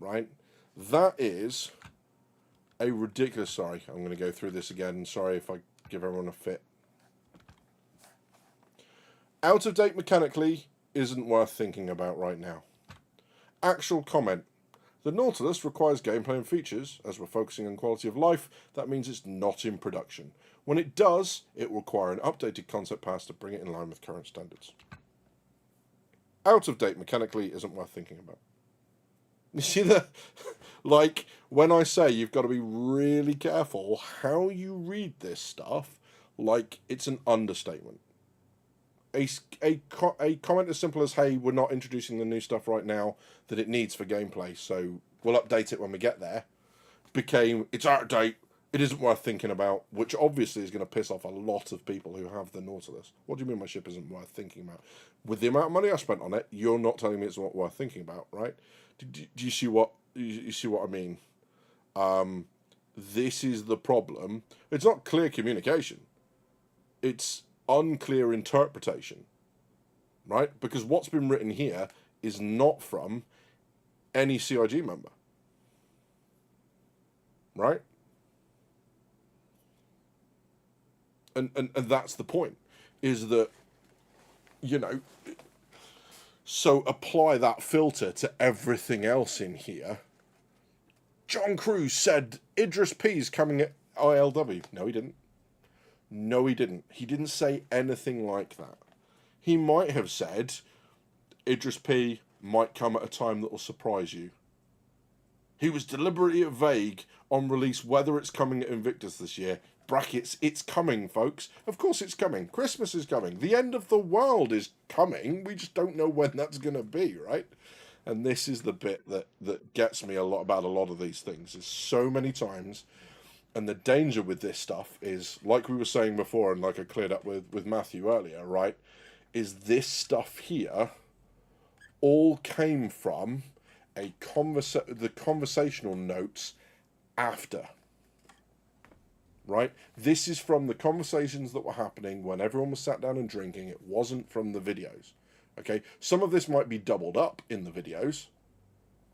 Right? That is a ridiculous... Sorry, I'm going to go through this again. Sorry if I give everyone a fit. Out of date mechanically isn't worth thinking about right now. Actual comment. The Nautilus requires gameplay and features. As we're focusing on quality of life, that means it's not in production. When it does, it will require an updated concept pass to bring it in line with current standards. Out of date mechanically isn't worth thinking about. You see that? Like, when I say you've got to be really careful how you read this stuff, like it's an understatement. A comment as simple as, hey, we're not introducing the new stuff right now that it needs for gameplay, so we'll update it when we get there, became, it's out of date, it isn't worth thinking about, which obviously is going to piss off a lot of people who have the Nautilus. What do you mean my ship isn't worth thinking about? With the amount of money I spent on it, you're not telling me it's not worth thinking about, right? Do you see what I mean? This is the problem. It's not clear communication. It's unclear interpretation, right? Because what's been written here is not from any CIG member, right? And that's the point, is that, you know, so apply that filter to everything else in here. John Cruise said Idris P's coming at ILW. No, he didn't. No, he didn't. He didn't say anything like that. He might have said Idris P might come at a time that will surprise you. He was deliberately vague on release whether it's coming at Invictus this year. Brackets, it's coming, folks. Of course it's coming. Christmas is coming. The end of the world is coming. We just don't know when that's going to be, right? And this is the bit that gets me a lot about a lot of these things. Is so many times... And the danger with this stuff is, like we were saying before, and like I cleared up with Matthew earlier, right? Is this stuff here all came from the conversational notes after, right? This is from the conversations that were happening when everyone was sat down and drinking. It wasn't from the videos, okay? Some of this might be doubled up in the videos,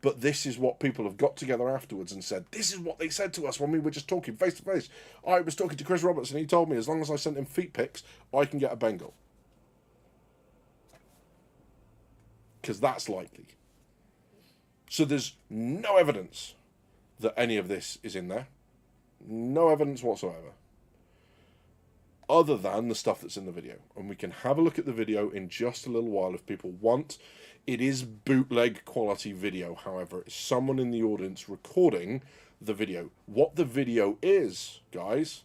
but this is what people have got together afterwards and said, this is what they said to us when we were just talking face to face. I was talking to Chris Roberts and he told me as long as I sent him feet pics, I can get a Bengal. Because that's likely. So there's no evidence that any of this is in there. No evidence whatsoever. Other than the stuff that's in the video. And we can have a look at the video in just a little while if people want. It is bootleg quality video, however. It's someone in the audience recording the video. What the video is, guys,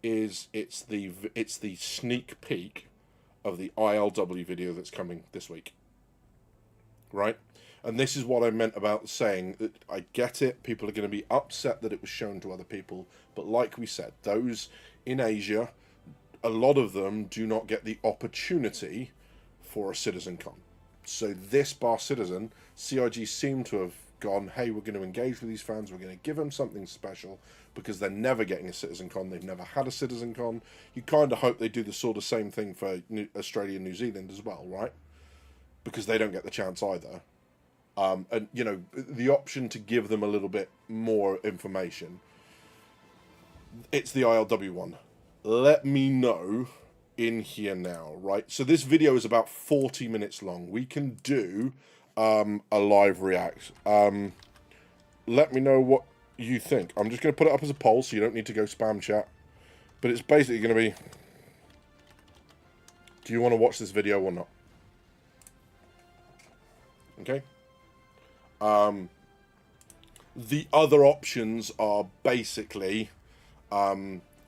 is it's the sneak peek of the ILW video that's coming this week. Right? And this is what I meant about saying that I get it. People are going to be upset that it was shown to other people. But like we said, those in Asia... a lot of them do not get the opportunity for a Citizen Con. So this Bar Citizen, CIG seem to have gone, hey, we're going to engage with these fans, we're going to give them something special, because they're never getting a Citizen Con, they've never had a Citizen Con. You kind of hope they do the sort of same thing for Australia and New Zealand as well, right? Because they don't get the chance either. And, you know, the option to give them a little bit more information. It's the ILW one. Let me know in here now, right? So this video is about 40 minutes long. We can do a live react. Let me know what you think. I'm just going to put it up as a poll, so you don't need to go spam chat. But it's basically going to be... Do you want to watch this video or not? Okay. The other options are basically,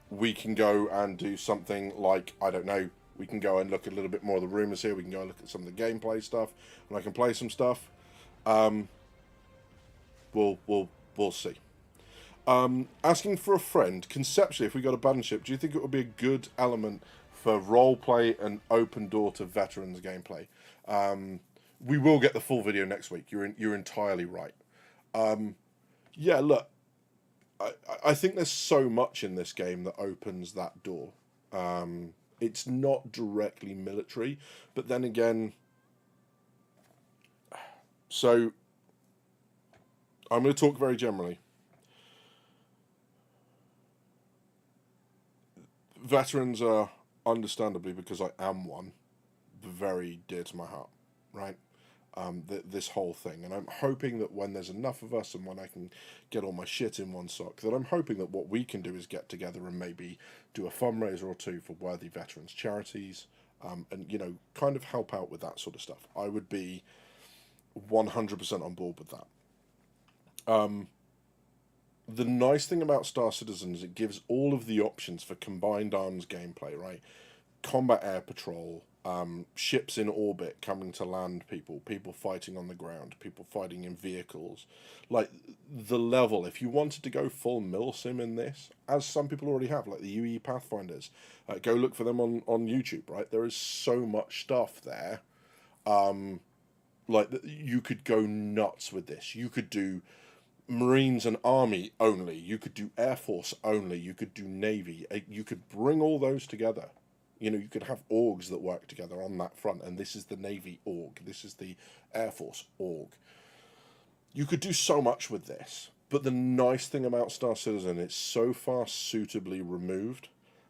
we can go and do something like, I don't know, we can go and look at a little bit more of the rumours here. We can go and look at some of the gameplay stuff, and I can play some stuff. We'll see. Asking for a friend. Conceptually, if we got a battleship, do you think it would be a good element for roleplay and open door to veterans gameplay? We will get the full video next week. You're entirely right. Yeah, look, I think there's so much in this game that opens that door. It's not directly military, but then again, so I'm going to talk very generally. Veterans are, understandably, because I am one, very dear to my heart, right? This whole thing, and I'm hoping that when there's enough of us and when I can get all my shit in one sock, that I'm hoping that what we can do is get together and maybe do a fundraiser or two for worthy veterans charities, and, you know, kind of help out with that sort of stuff. I would be 100% on board with that. The nice thing about Star Citizen is it gives all of the options for combined arms gameplay, right? Combat air patrol, ships in orbit coming to land people, people fighting on the ground, people fighting in vehicles. Like, the level, if you wanted to go full milsim in this, as some people already have, like the UE Pathfinders, go look for them on YouTube, right? There is so much stuff there. Like, you could go nuts with this. You could do Marines and Army only. You could do Air Force only. You could do Navy. You could bring all those together. You know, you could have orgs that work together on that front, and this is the Navy org. This is the Air Force org. You could do so much with this. But the nice thing about Star Citizen, it's so far suitably removed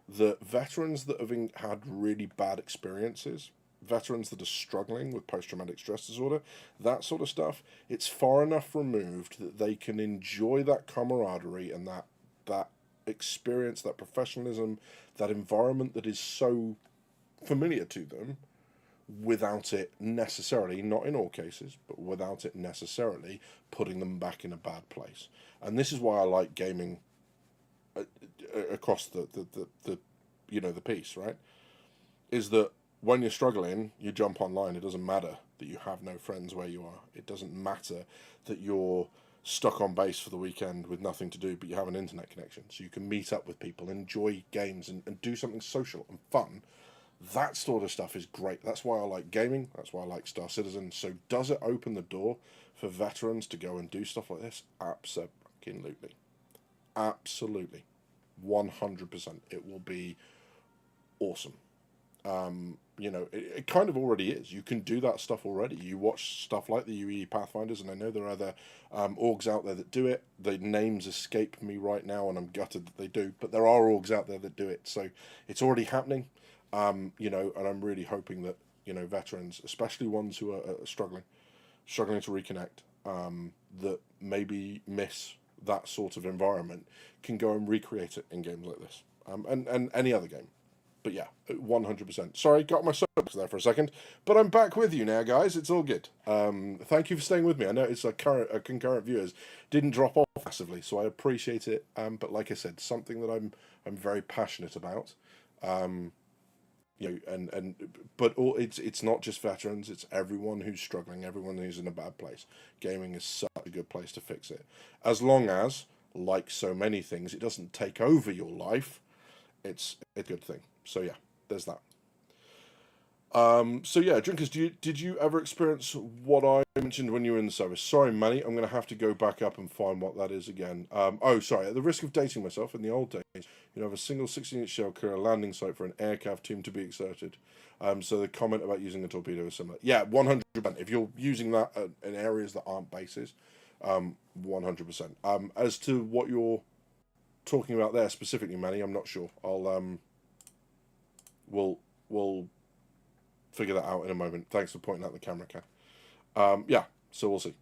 that veterans that have had really bad experiences, veterans that are struggling with post-traumatic stress disorder, that sort of stuff, it's far enough removed that they can enjoy that camaraderie and that experience, that professionalism, that environment that is so familiar to them, without it necessarily, not in all cases, but without it necessarily putting them back in a bad place. And this is why I like gaming across the you know, the piece, right? Is that when you're struggling, you jump online. It doesn't matter that you have no friends where you are. It doesn't matter that you're stuck on base for the weekend with nothing to do, but you have an internet connection. So you can meet up with people, enjoy games, and do something social and fun. That sort of stuff is great. That's why I like gaming. That's why I like Star Citizen. So does it open the door for veterans to go and do stuff like this? Absolutely. Absolutely. 100%. It will be awesome. You know, it kind of already is. You can do that stuff already. You watch stuff like the UE Pathfinders, and I know there are other orgs out there that do it. The names escape me right now, and I'm gutted that they do, but there are orgs out there that do it. So it's already happening, you know, and I'm really hoping that, you know, veterans, especially ones who are struggling to reconnect, that maybe miss that sort of environment, can go and recreate it in games like this, and any other game. But yeah, 100%. Sorry, got my soapbox there for a second, but I'm back with you now, guys. It's all good. Thank you for staying with me. I know it's concurrent viewers didn't drop off massively, so I appreciate it. But like I said, something that I'm very passionate about. You know, but it's not just veterans. It's everyone who's struggling, everyone who's in a bad place. Gaming is such a good place to fix it, as long as, like so many things, it doesn't take over your life. It's a good thing. So yeah, there's that. So yeah, drinkers, did you ever experience what I mentioned when you were in the service? Sorry, Manny, I'm going to have to go back up and find what that is again. Oh, sorry. At the risk of dating myself, in the old days, you have a single 16-inch shell clear a landing site for an aircraft team to be exerted. So the comment about using a torpedo is similar. Yeah, 100%. If you're using that in areas that aren't bases, 100%. As to what you're talking about there specifically, Manny, I'm not sure. We'll figure that out in a moment. Thanks for pointing out the camera, Ken. Yeah, so we'll see.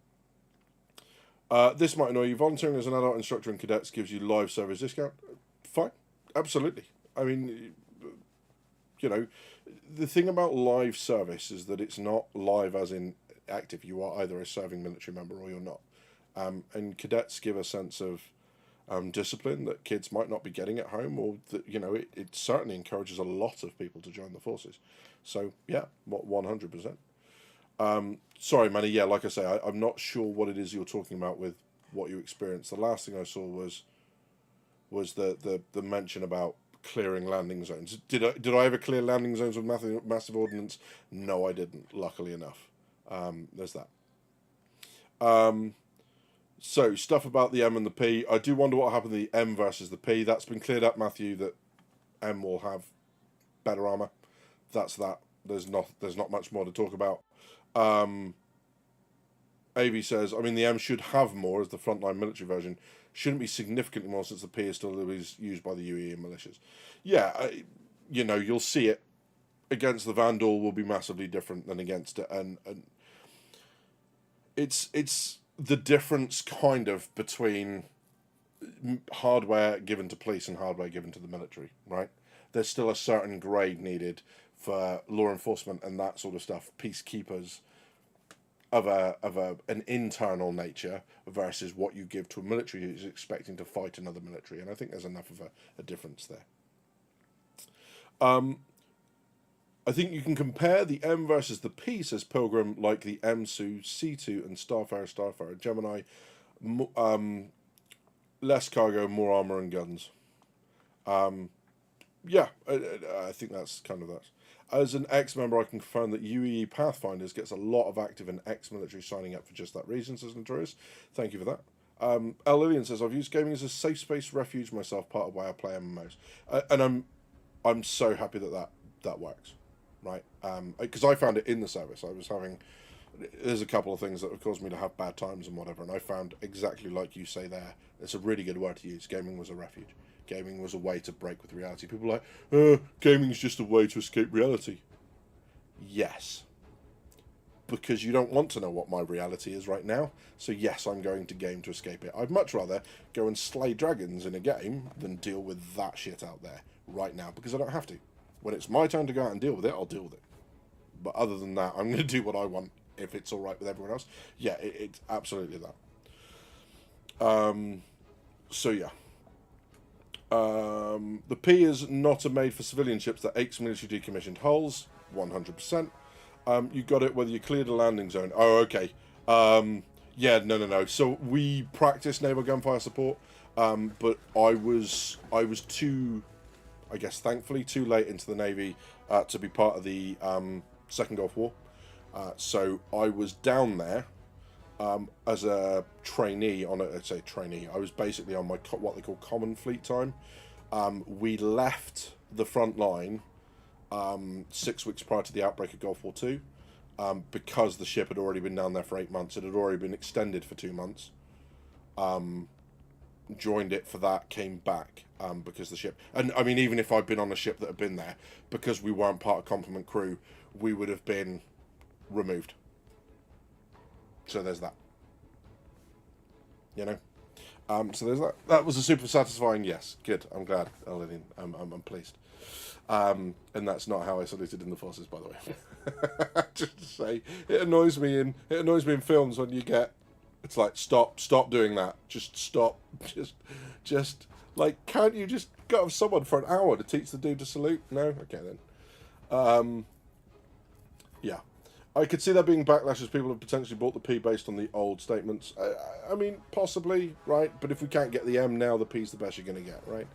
This might annoy you. Volunteering as an adult instructor in cadets gives you live service discount. Fine, absolutely. I mean, you know, the thing about live service is that it's not live as in active. You are either a serving military member or you're not. And cadets give a sense of discipline that kids might not be getting at home, or that, you know, it certainly encourages a lot of people to join the forces. So yeah, 100%. Sorry, Manny. Yeah, like I say, I'm not sure what it is you're talking about with what you experienced. The last thing I saw was the mention about clearing landing zones. Did I ever clear landing zones with massive ordnance? No, I didn't. Luckily enough. There's that. So stuff about the M and the P. I do wonder what happened to the M versus the P. That's been cleared up, Matthew. That M will have better armor. That's that. There's not much more to talk about. AV says, I mean, the M should have more as the frontline military version. Shouldn't be significantly more since the P is still always used by the UE and militias. Yeah, you know, you'll see it against the Vandal will be massively different than against it, and it's the difference kind of between hardware given to police and hardware given to the military, right? There's still a certain grade needed for law enforcement and that sort of stuff, peacekeepers of an internal nature versus what you give to a military who's expecting to fight another military, and I think there's enough of a difference there. I think you can compare the M versus the P, says Pilgrim, like the M-Su, C2, and Starfarer, Gemini, less cargo, more armor and guns. Yeah, I think that's kind of that. As an ex-member, I can confirm that UEE Pathfinders gets a lot of active and ex-military signing up for just that reason, says Notorious. Thank you for that. L. Lillian says, I've used gaming as a safe space refuge myself, part of why I play MMOs. And I'm so happy that works, right? Because I found it in the service. There's a couple of things that have caused me to have bad times and whatever, and I found exactly like you say there, it's a really good word to use. Gaming was a refuge. Gaming was a way to break with reality. People are like, gaming's just a way to escape reality. Yes. Because you don't want to know what my reality is right now. So yes, I'm going to game to escape it. I'd much rather go and slay dragons in a game than deal with that shit out there right now, because I don't have to. When it's my turn to go out and deal with it, I'll deal with it. But other than that, I'm going to do what I want if it's all right with everyone else. Yeah, it's absolutely that. So yeah. The P is not a made for civilian ships that aches military decommissioned hulls. 100%. You got it whether you cleared a landing zone. Oh, okay. Yeah, no. So we practice naval gunfire support, but I was too, I guess, thankfully, too late into the Navy to be part of the Second Gulf War. So I was down there as a trainee I was basically on my what they call common fleet time. We left the front line 6 weeks prior to the outbreak of Gulf War II, because the ship had already been down there for 8 months. It had already been extended for 2 months. Joined it for that, came back because the ship, and I mean, even if I'd been on a ship that had been there, because we weren't part of complement crew, we would have been removed. So there's that. You know? So there's that. That was a super satisfying yes. Good. I'm glad, Elodine. I'm pleased. And that's not how I saluted in the forces, by the way. Just to say, it annoys me in films when you get, it's like, stop doing that. Just stop. Just like, can't you just go have someone for an hour to teach the dude to salute? No? Okay then. Yeah. I could see there being backlash as people have potentially bought the P based on the old statements. I mean, possibly, right? But if we can't get the M now, the P's the best you're going to get, right?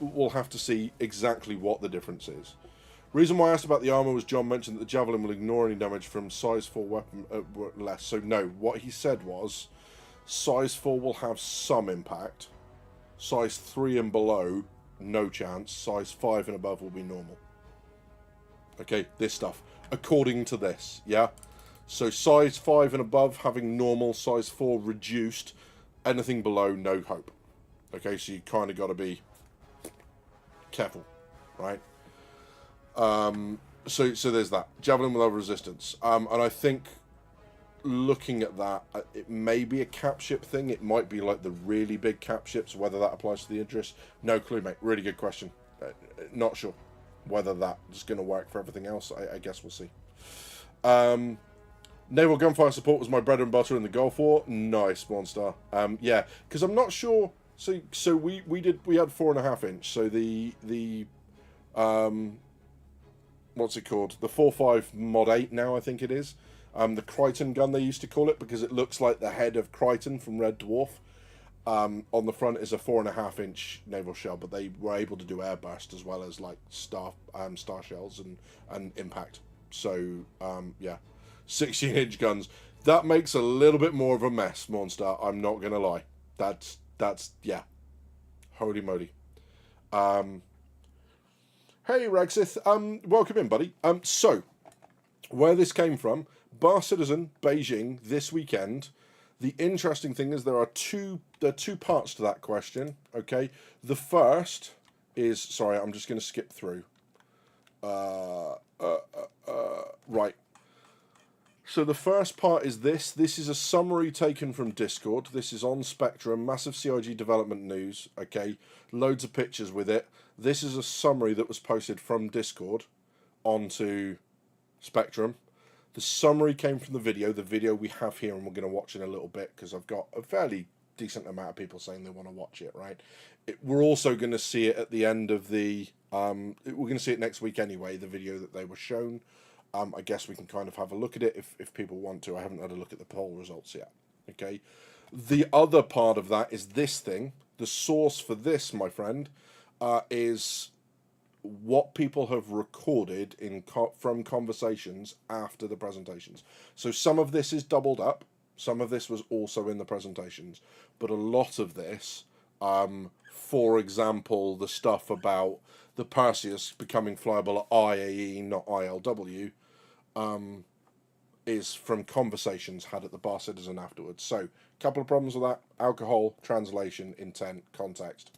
We'll have to see exactly what the difference is. Reason why I asked about the armour was John mentioned that the Javelin will ignore any damage from size 4 weapon less. So no, what he said was size 4 will have some impact. Size 3 and below, no chance. Size 5 and above will be normal. Okay, this stuff. According to this, yeah? So size 5 and above having normal, size 4 reduced, anything below, no hope. Okay, so you kind of got to be careful, right? So there's that. Javelin will have resistance. And I think looking at that, it may be a cap ship thing. It might be like the really big cap ships, whether that applies to the Idris. No clue, mate. Really good question. Not sure. whether that's going to work for everything else, I guess we'll see. Naval gunfire support was my bread and butter in the Gulf War. Nice, Monster. Yeah, because I'm not sure. So we had 4.5 inch. So the what's it called? The 4.5 Mod 8 now, I think it is. The Crichton gun they used to call it, because it looks like the head of Crichton from Red Dwarf. On the front is a 4.5 inch naval shell, but they were able to do airburst as well as like star shells and impact. So yeah, 16-inch guns. That makes a little bit more of a mess, Monster. I'm not gonna lie. That's yeah. Holy moly. Hey Rexith, welcome in, buddy. So where this came from, Bar Citizen, Beijing, this weekend. The interesting thing is there are two parts to that question. Okay, the first is, sorry, I'm just going to skip through. Right. So the first part is this. This is a summary taken from Discord. This is on Spectrum, massive CIG development news. Okay, loads of pictures with it. This is a summary that was posted from Discord onto Spectrum. The summary came from the video we have here, and we're going to watch in a little bit because I've got a fairly decent amount of people saying they want to watch it, right? We're also going to see it at the end of the... we're going to see it next week anyway, the video that they were shown. I guess we can kind of have a look at it if people want to. I haven't had a look at the poll results yet. Okay. The other part of that is this thing. The source for this, my friend, is what people have recorded from conversations after the presentations. So some of this is doubled up. Some of this was also in the presentations. But a lot of this, for example, the stuff about the Perseus becoming flyable at IAE, not ILW, is from conversations had at the Bar Citizen afterwards. So, a couple of problems with that: alcohol, translation, intent, context.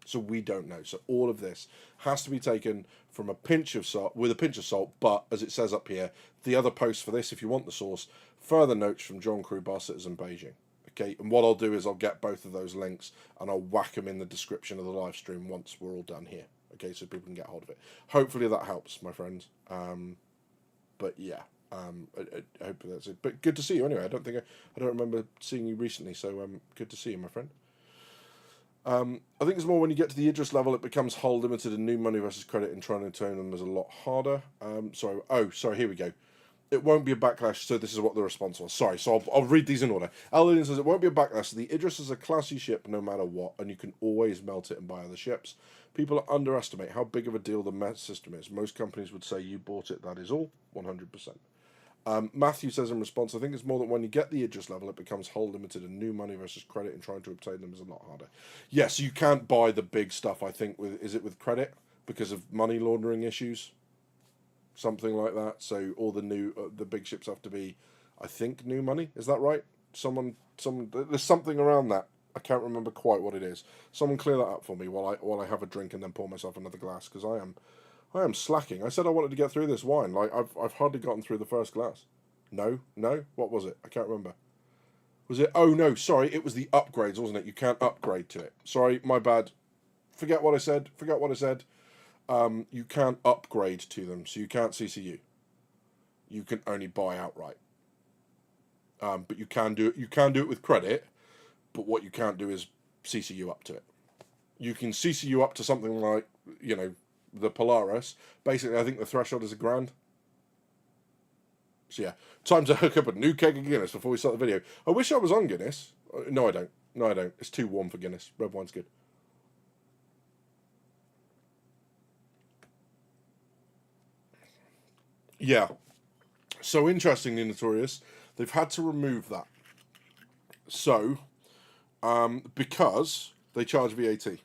So we don't know. So all of this has to be taken from a pinch of salt, with a pinch of salt. But as it says up here, the other post for this, if you want the source, further notes from John Crew, Bar Citizen, Beijing. Okay, and what I'll do is I'll get both of those links and I'll whack them in the description of the live stream once we're all done here. Okay, so people can get hold of it. Hopefully that helps, my friends. But yeah, I hope that's it. But good to see you anyway. I don't remember seeing you recently, so good to see you, my friend. I think it's more when you get to the Idris level, it becomes hull limited and new money versus credit, and trying to turn them is a lot harder. Sorry, here we go. It won't be a backlash, so this is what the response was. Sorry, so I'll read these in order. Alien says it won't be a backlash. The Idris is a classy ship no matter what, and you can always melt it and buy other ships. People underestimate how big of a deal the MET system is. Most companies would say you bought it, that is all, 100%. Matthew says in response, I think it's more that when you get the Idris level, it becomes hull limited and new money versus credit, and trying to obtain them is a lot harder. Yes, you can't buy the big stuff, I think, with credit because of money laundering issues? Something like that. So all the big ships have to be, I think, new money. Is that right? Someone, there's something around that. I can't remember quite what it is. Someone clear that up for me while I have a drink and then pour myself another glass, because I am slacking. I said I wanted to get through this wine. Like I've hardly gotten through the first glass. No. What was it? I can't remember. Was it? Oh no, sorry. It was the upgrades, wasn't it? You can't upgrade to it. Sorry, my bad. Forget what I said. You can't upgrade to them, so you can't CCU. You can only buy outright. But you can do it. You can do it with credit. But what you can't do is CCU up to it. You can CCU up to something like, the Polaris. Basically, I think the threshold is £1,000. So yeah, time to hook up a new keg of Guinness before we start the video. I wish I was on Guinness. No, I don't. It's too warm for Guinness. Red wine's good. Yeah. So interestingly, Notorious, they've had to remove that. So, because they charge VAT.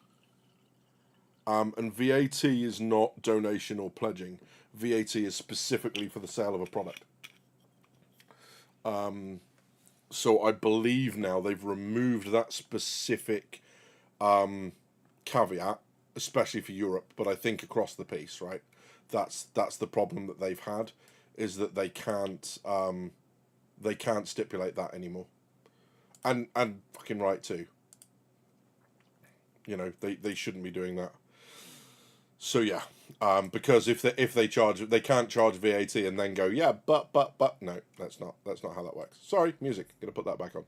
And VAT is not donation or pledging. VAT is specifically for the sale of a product. So I believe now they've removed that specific caveat, especially for Europe, but I think across the piece, right? That's the problem that they've had, is that they can't stipulate that anymore. And fucking right too. They shouldn't be doing that. So yeah, because if they charge, they can't charge VAT and then go, yeah, but no, that's not how that works. Sorry, music. Gonna put that back on.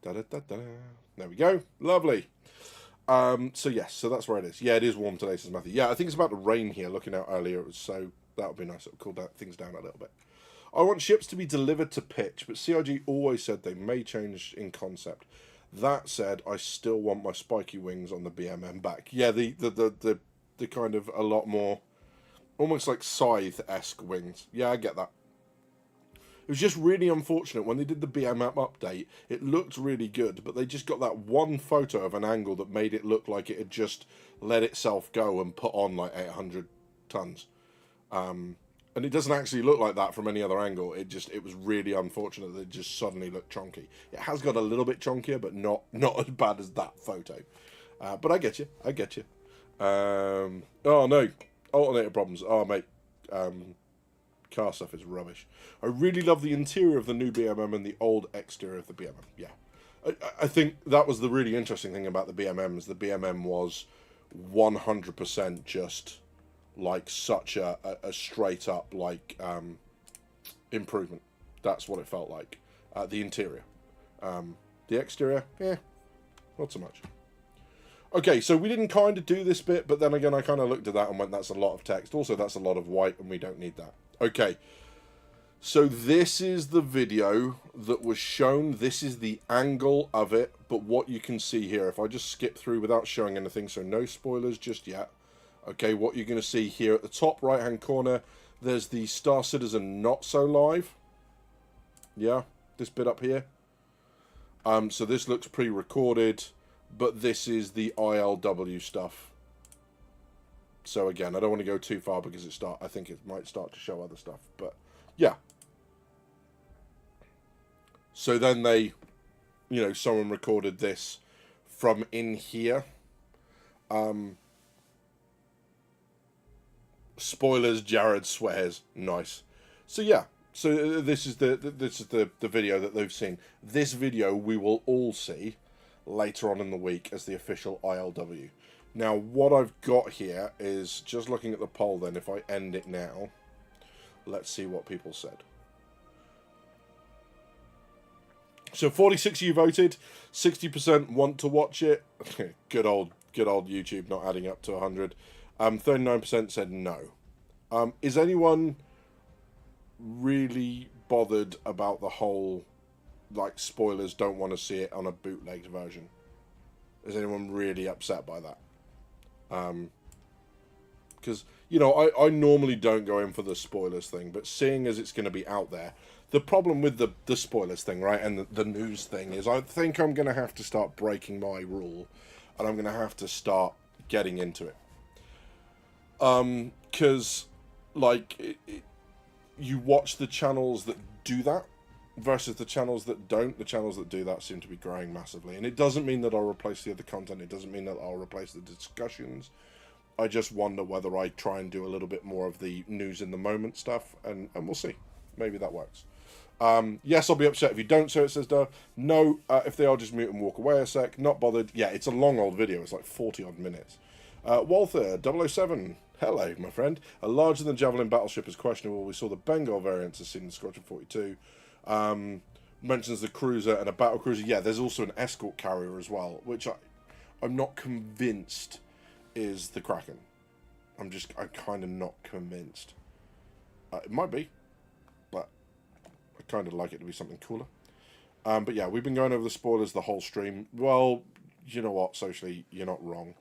Da da da da. There we go. Lovely. So yes, so that's where it is. Yeah, it is warm today, says Matthew. Yeah, I think it's about to rain here. Looking out earlier, it was, so that would be nice. It would cool things down a little bit. I want ships to be delivered to pitch, but CIG always said they may change in concept. That said, I still want my spiky wings on the BMM back. Yeah, the kind of a lot more, almost like scythe-esque wings. Yeah, I get that. It was just really unfortunate when they did the BMM update. It looked really good, but they just got that one photo of an angle that made it look like it had just let itself go and put on like 800 tons. And it doesn't actually look like that from any other angle. It was really unfortunate that it just suddenly looked chonky. It has got a little bit chonkier, but not as bad as that photo. But I get you. Oh no, alternator problems. Oh mate, car stuff is rubbish. I really love the interior of the new BMM and the old exterior of the BMM. Yeah, I think that was the really interesting thing about the BMM is the BMM was 100% just like such a straight up like improvement. That's what it felt like. The interior, the exterior, yeah, not so much. Okay, so we didn't kind of do this bit, but then again, I kind of looked at that and went, that's a lot of text. Also, that's a lot of white, and we don't need that. Okay, so this is the video that was shown. This is the angle of it, but what you can see here, if I just skip through without showing anything, so no spoilers just yet. Okay, what you're going to see here at the top right-hand corner, there's the Star Citizen Not So Live. Yeah, this bit up here. So this looks pre-recorded, but this is the ILW stuff. So again, I don't want to go too far because I think it might start to show other stuff, but yeah. So then they, someone recorded this from in here. Spoilers, Jared swears. Nice. So yeah. So this is the video that they've seen. This video we will all see later on in the week as the official ILW. Now, what I've got here is just looking at the poll. Then, if I end it now, let's see what people said. So 46 of you voted, 60% want to watch it. Good old YouTube not adding up to 100. 39% said no. Is anyone really bothered about the whole, like, spoilers, don't want to see it on a bootlegged version? Is anyone really upset by that? Because, I normally don't go in for the spoilers thing, but seeing as it's going to be out there, the problem with the spoilers thing, right, and the news thing is I think I'm going to have to start breaking my rule, and I'm going to have to start getting into it. Because, like, you watch the channels that do that versus the channels that don't. The channels that do that seem to be growing massively. And it doesn't mean that I'll replace the other content. It doesn't mean that I'll replace the discussions. I just wonder whether I try and do a little bit more of the news in the moment stuff. And we'll see. Maybe that works. Yes, I'll be upset if you don't, so it says Dove. No, if they are, just mute and walk away a sec. Not bothered. Yeah, it's a long old video. It's like 40 odd minutes. Walther 007. Hello, my friend. A larger than Javelin battleship is questionable. We saw the Bengal variants as seen in Squadron 42. Mentions the cruiser and a battle cruiser. Yeah, there's also an escort carrier as well, which I'm not convinced is the Kraken. I'm kind of not convinced. It might be, but I kind of like it to be something cooler. But yeah, we've been going over the spoilers the whole stream. Well, you know what, socially, you're not wrong.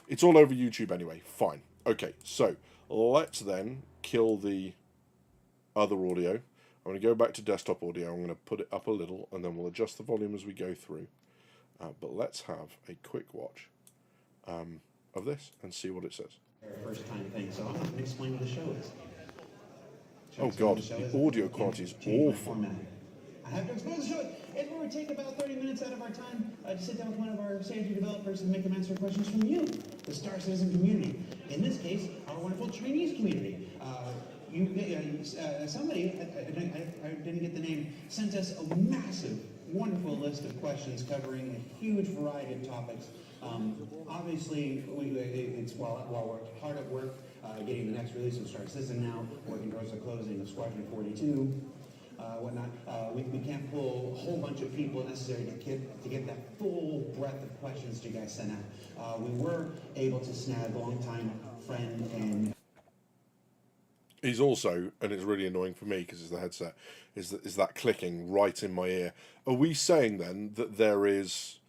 It's all over YouTube anyway. Fine. Okay, so let's then kill the other audio. I'm going to go back to desktop audio. I'm going to put it up a little, and then we'll adjust the volume as we go through. But let's have a quick watch of this and see what it says. First time thing, so I'm going to explain what the show is. Oh god, the audio quality is awful. I have to explain the show. It would take about 30 minutes out of our time to sit down with one of our safety developers and make them answer questions from you, the Star Citizen community. In this case, our wonderful Chinese community. Somebody, I didn't get the name, sent us a massive wonderful list of questions covering a huge variety of topics. Obviously, it's while we're hard at work getting the next release of Star Citizen now, working towards the closing of Squadron 42, whatnot. We can't pull a whole bunch of people necessary to get that full breadth of questions that you guys sent out. We were able to snag longtime friend and He's also, and it's really annoying for me because it's the headset, is that clicking right in my ear. Are we saying then that there is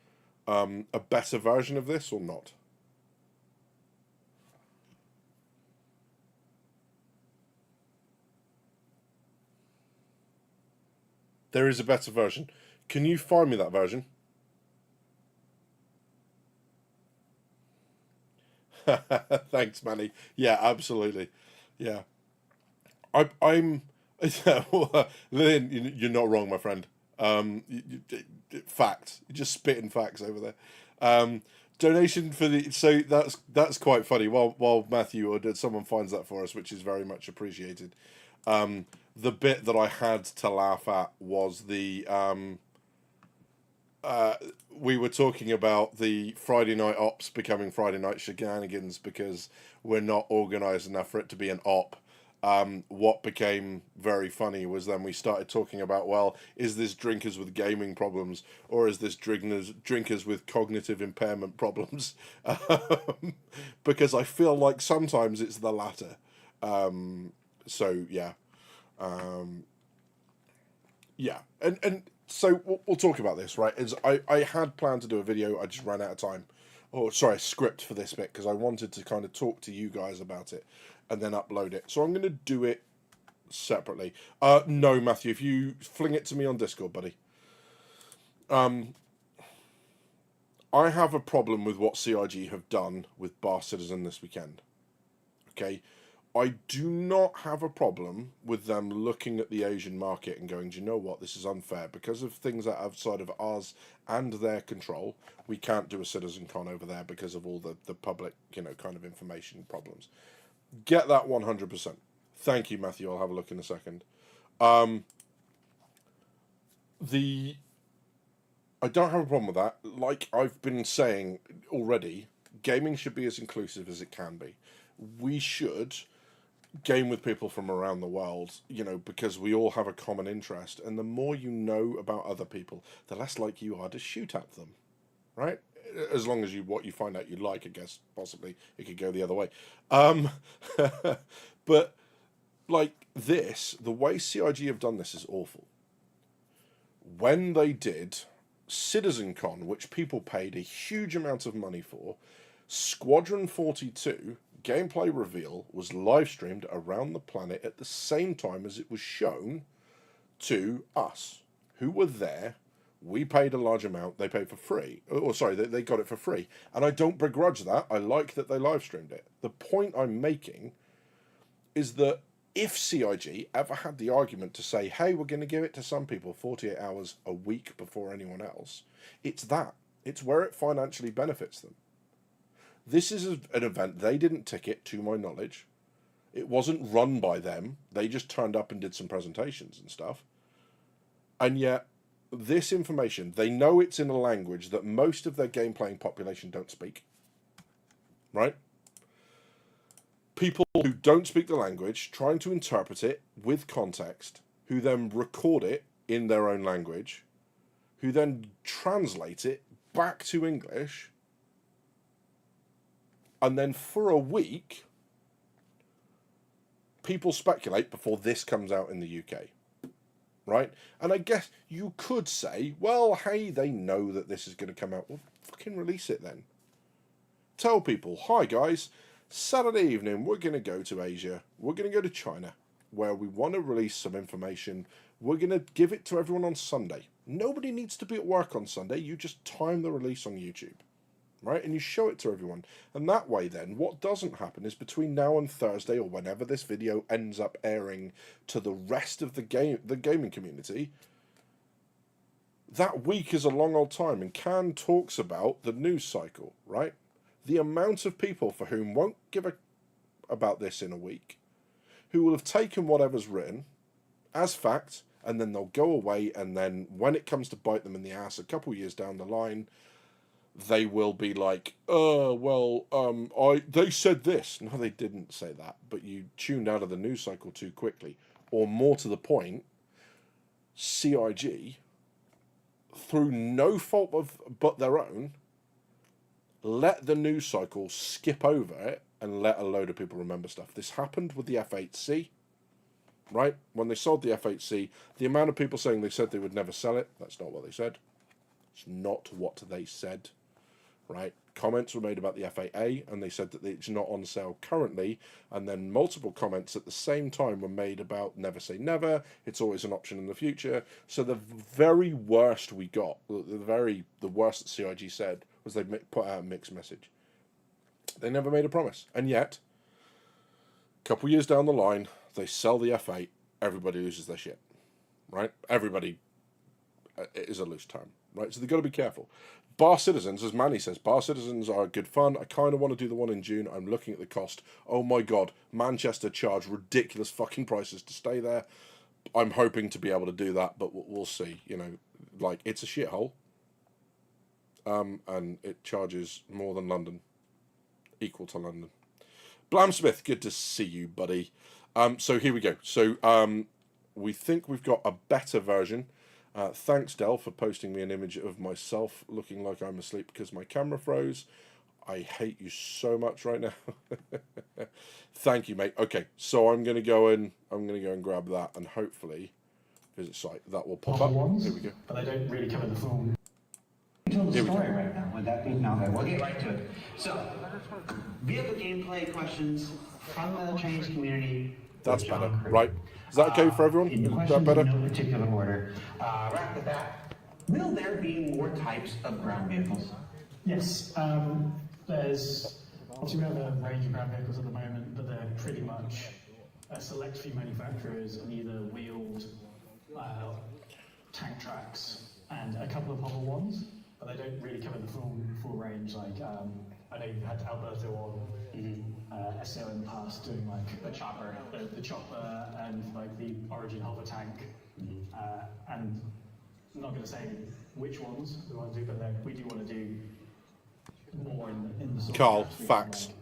a better version of this or not? There is a better version. Can you find me that version? Thanks, Manny. Yeah, absolutely. Yeah. I'm Lillian, you're not wrong, my friend. Fact. You're just spitting facts over there. Donation for the so that's quite funny. While Matthew or someone finds that for us, which is very much appreciated. The bit that I had to laugh at was the we were talking about the Friday night ops becoming Friday night shenanigans because we're not organised enough for it to be an op. What became very funny was then we started talking about, well, is this drinkers with gaming problems or is this drinkers with cognitive impairment problems? Because I feel like sometimes it's the latter. So yeah. Yeah, and so we'll talk about this, right? Is I had planned to do a video, I just ran out of time. Oh, sorry, a script for this bit because I wanted to kind of talk to you guys about it and then upload it. So I'm going to do it separately. No, Matthew, if you fling it to me on Discord, buddy. I have a problem with what CIG have done with Bar Citizen this weekend. Okay? I do not have a problem with them looking at the Asian market and going, do you know what, this is unfair. Because of things that are outside of ours and their control, we can't do a CitizenCon over there because of all the public, kind of information problems. Get that 100%. Thank you, Matthew. I'll have a look in a second. I don't have a problem with that. Like I've been saying already, gaming should be as inclusive as it can be. We should game with people from around the world, because we all have a common interest. And the more you know about other people, the less likely you are to shoot at them, right? As long as what you find out you like, I guess possibly it could go the other way. But like this, the way CIG have done this is awful. When they did CitizenCon, which people paid a huge amount of money for, Squadron 42 gameplay reveal was live streamed around the planet at the same time as it was shown to us, who were there. We paid a large amount, they paid for free. Or sorry, they got it for free. And I don't begrudge that. I like that they live streamed it. The point I'm making is that if CIG ever had the argument to say, hey, we're going to give it to some people 48 hours a week before anyone else, it's that. It's where it financially benefits them. This is an event they didn't ticket, to my knowledge. It wasn't run by them. They just turned up and did some presentations and stuff. And yet, this information, they know it's in a language that most of their game playing population don't speak. Right? People who don't speak the language, trying to interpret it with context, who then record it in their own language, who then translate it back to English, and then for a week, people speculate before this comes out in the UK. Right? And I guess you could say, well, hey, they know that this is going to come out. Well, fucking release it then. Tell people, hi guys, Saturday evening, we're going to go to Asia. We're going to go to China, where we want to release some information. We're going to give it to everyone on Sunday. Nobody needs to be at work on Sunday. You just time the release on YouTube. Right? And you show it to everyone. And that way then, what doesn't happen is between now and Thursday, or whenever this video ends up airing to the rest of the gaming community, that week is a long old time. And Can talks about the news cycle, right? The amount of people for whom won't give about this in a week, who will have taken whatever's written as fact and then they'll go away, and then when it comes to bite them in the ass a couple years down the line, they will be like, they said this. No, they didn't say that, but you tuned out of the news cycle too quickly. Or more to the point, CIG, through no fault but their own, let the news cycle skip over it and let a load of people remember stuff. This happened with the F8C, right? When they sold the F8C, the amount of people saying they said they would never sell it, that's not what they said. It's not what they said, right? Comments were made about the F8A, and they said that it's not on sale currently, and then multiple comments at the same time were made about never say never, it's always an option in the future. So the very worst we got, the worst that CIG said, was they put out a mixed message. They never made a promise, and yet, a couple years down the line, they sell the F8, everybody loses their shit, right? Everybody, it is a loose term, right? So they've got to be careful. Bar Citizens, as Manny says, Bar Citizens are good fun. I kind of want to do the one in June. I'm looking at the cost. Oh my god, Manchester charge ridiculous fucking prices to stay there. I'm hoping to be able to do that, but we'll see. You know, like, it's a shithole. And it charges more than London. Equal to London. Blamsmith, good to see you, buddy. So here we go. So we think we've got a better version. Thanks, Del, for posting me an image of myself looking like I'm asleep because my camera froze. I hate you so much right now. Thank you, mate. Okay, so I'm gonna go and grab that, and hopefully visit site. That will pop up. Here we go. But they don't really cover the full. Tell the story right now. Would that be no? We'll get right to it. So, vehicle gameplay questions from the Chinese community. That's better, right? Is that okay for everyone? Is that better? In no particular order. Right off the bat, will there be more types of ground vehicles? Yes. There's obviously we have a range of ground vehicles at the moment, but they're pretty much a select few manufacturers and either wheeled tank tracks and a couple of hover ones, but they don't really cover the full range. Like I know you've had Alberto on SEO in the past doing like the chopper and like the Origin hover tank, and I'm not going to say which ones we want to do, but we do want to do more in the sort Carl, of facts. Like,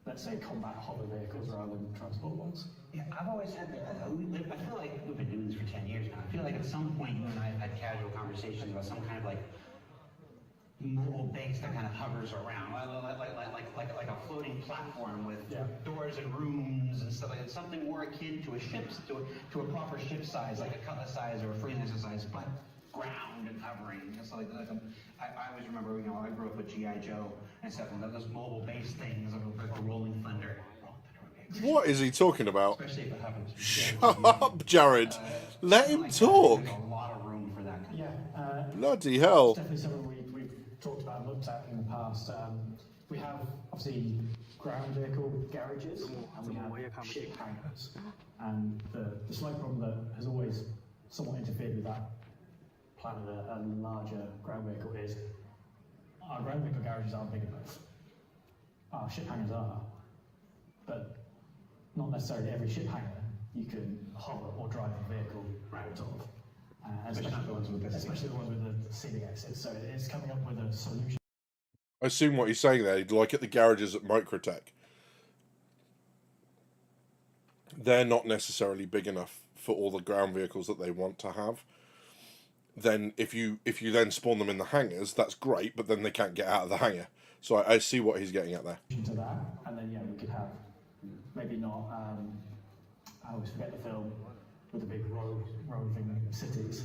let's say combat hover vehicles rather than transport ones. Yeah, I've always had that. I feel like we've been doing this for 10 years now. I feel like at some point you and I have had casual conversations about some kind of like mobile base that kind of hovers around, like a floating platform with doors and rooms and stuff like that. Something more akin to a ship's, to a proper ship size, like a Cutlass size or a Freelancer size, but ground and hovering. Just like I always remember, you know, I grew up with G.I. Joe and stuff, and those mobile base things, like a Rolling Thunder. What is he talking about? Especially if it happens. Shut up, Jared. Let him talk. There's a lot of room for that. Yeah. Bloody hell. Definitely something we've talked about and looked at in the past. We have obviously ground vehicle garages and we have ship hangars. And the slight problem that has always somewhat interfered with that plan of a larger ground vehicle is our ground vehicle garages aren't big enough. Our ship hangars are, but not necessarily every ship hangar you can hover or drive a vehicle out of. Especially the ones with the seating exits. So it's coming up with a solution. I assume what he's saying there, like at the garages at Microtech, they're not necessarily big enough for all the ground vehicles that they want to have. Then if you then spawn them in the hangars, that's great, but then they can't get out of the hangar. So I see what he's getting at there. To that, and then we could have maybe not. I always forget the film with the big roving cities.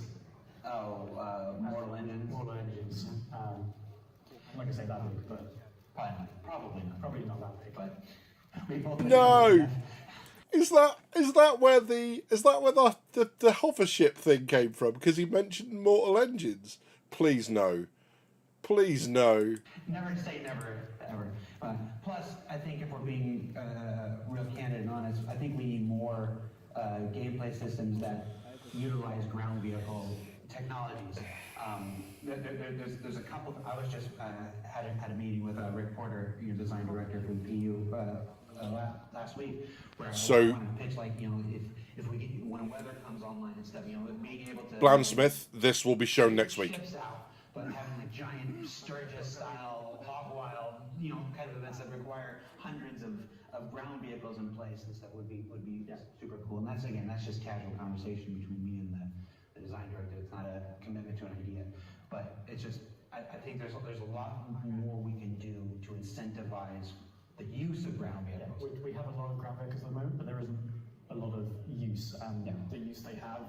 Mortal Engines. Mortal Engines. I'm not gonna say that big, but probably not that big. But no. Is that where the hover ship thing came from? Because he mentioned Mortal Engines. Please no. Please no. Never say never, ever. Plus, I think if we're being real candid and honest, I think we need more gameplay systems that utilize ground vehicle technologies. There's a couple. I was just had a meeting with Rick Porter, your design director from PU, last week, where I wanted to pitch, like, you know, if we get, when weather comes online and stuff, you know, being able to... Blandsmith, this will be shown next week. Ships out, but having like giant Sturgis-style, hog-wild, you know, kind of events that require hundreds of ground vehicles in place and stuff would be super cool. And that's, again, that's just casual conversation between me and the design director. It's not a commitment to an idea, but it's just, I think there's a lot more we can do to incentivize the use of ground vehicles. Yeah, we have a lot of ground vehicles at the moment, but there isn't a lot of use, and the use they have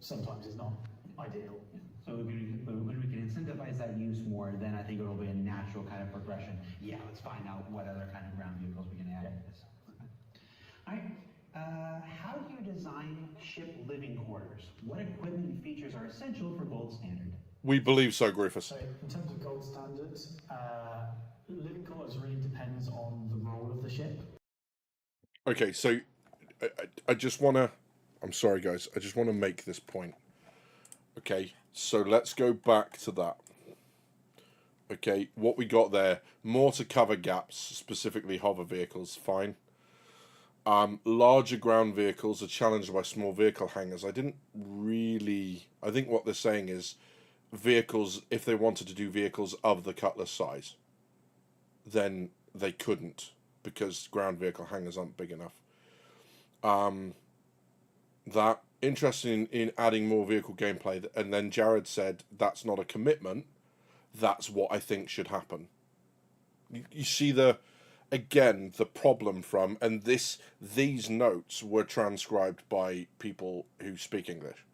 sometimes is not ideal. So when we can incentivize that use more, then I think it'll be a natural kind of progression. Yeah, let's find out what other kind of ground vehicles we can add to this. All right. How do you design ship living quarters? What equipment and features are essential for gold standard? We believe so, Griffiths. So in terms of gold standards, living quarters really depends on the role of the ship. Okay, so I just want to... I'm sorry, guys. I just want to make this point. Okay, so let's go back to that. Okay, what we got there, more to cover gaps, specifically hover vehicles, fine. Larger ground vehicles are challenged by small vehicle hangars. I think what they're saying is vehicles, if they wanted to do vehicles of the Cutlass size, then they couldn't, because ground vehicle hangars aren't big enough. That interested in adding more vehicle gameplay, and then Jared said that's not a commitment. That's what I think should happen. You see the problem from, and these notes were transcribed by people who speak English.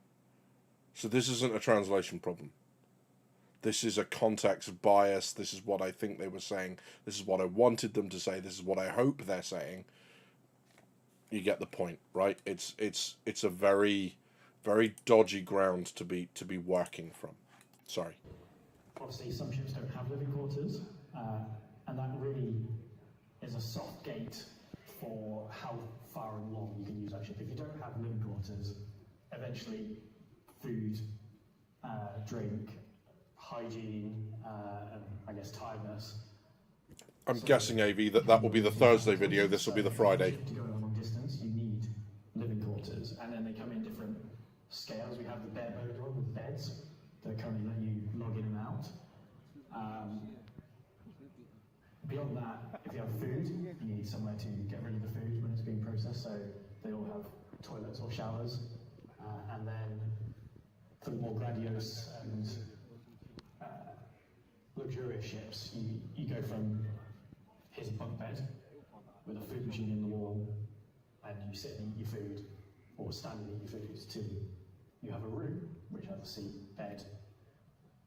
So this isn't a translation problem. This is a context bias. This is what I think they were saying. This is what I wanted them to say. This is what I hope they're saying. You get the point, right? It's a very, very dodgy ground to be working from. Sorry. Obviously, some ships don't have living quarters, and that really is a soft gate for how far and long you can use that ship. If you don't have living quarters, eventually food, drink, hygiene, and I guess tiredness. I'm guessing, AV, that will be the Thursday video. This will be the Friday. To go a long distance, you need living quarters, and then they come in different scales. We have the bare-boned one with beds that currently let you log in and out. Beyond that, if you have food, you need somewhere to get rid of the food when it's being processed, so they all have toilets or showers. And then for the more grandiose and luxurious ships, you go from here's a bunk bed with a food machine in the wall, and you sit and eat your food, or stand and eat your food, to you have a room which has a seat, bed,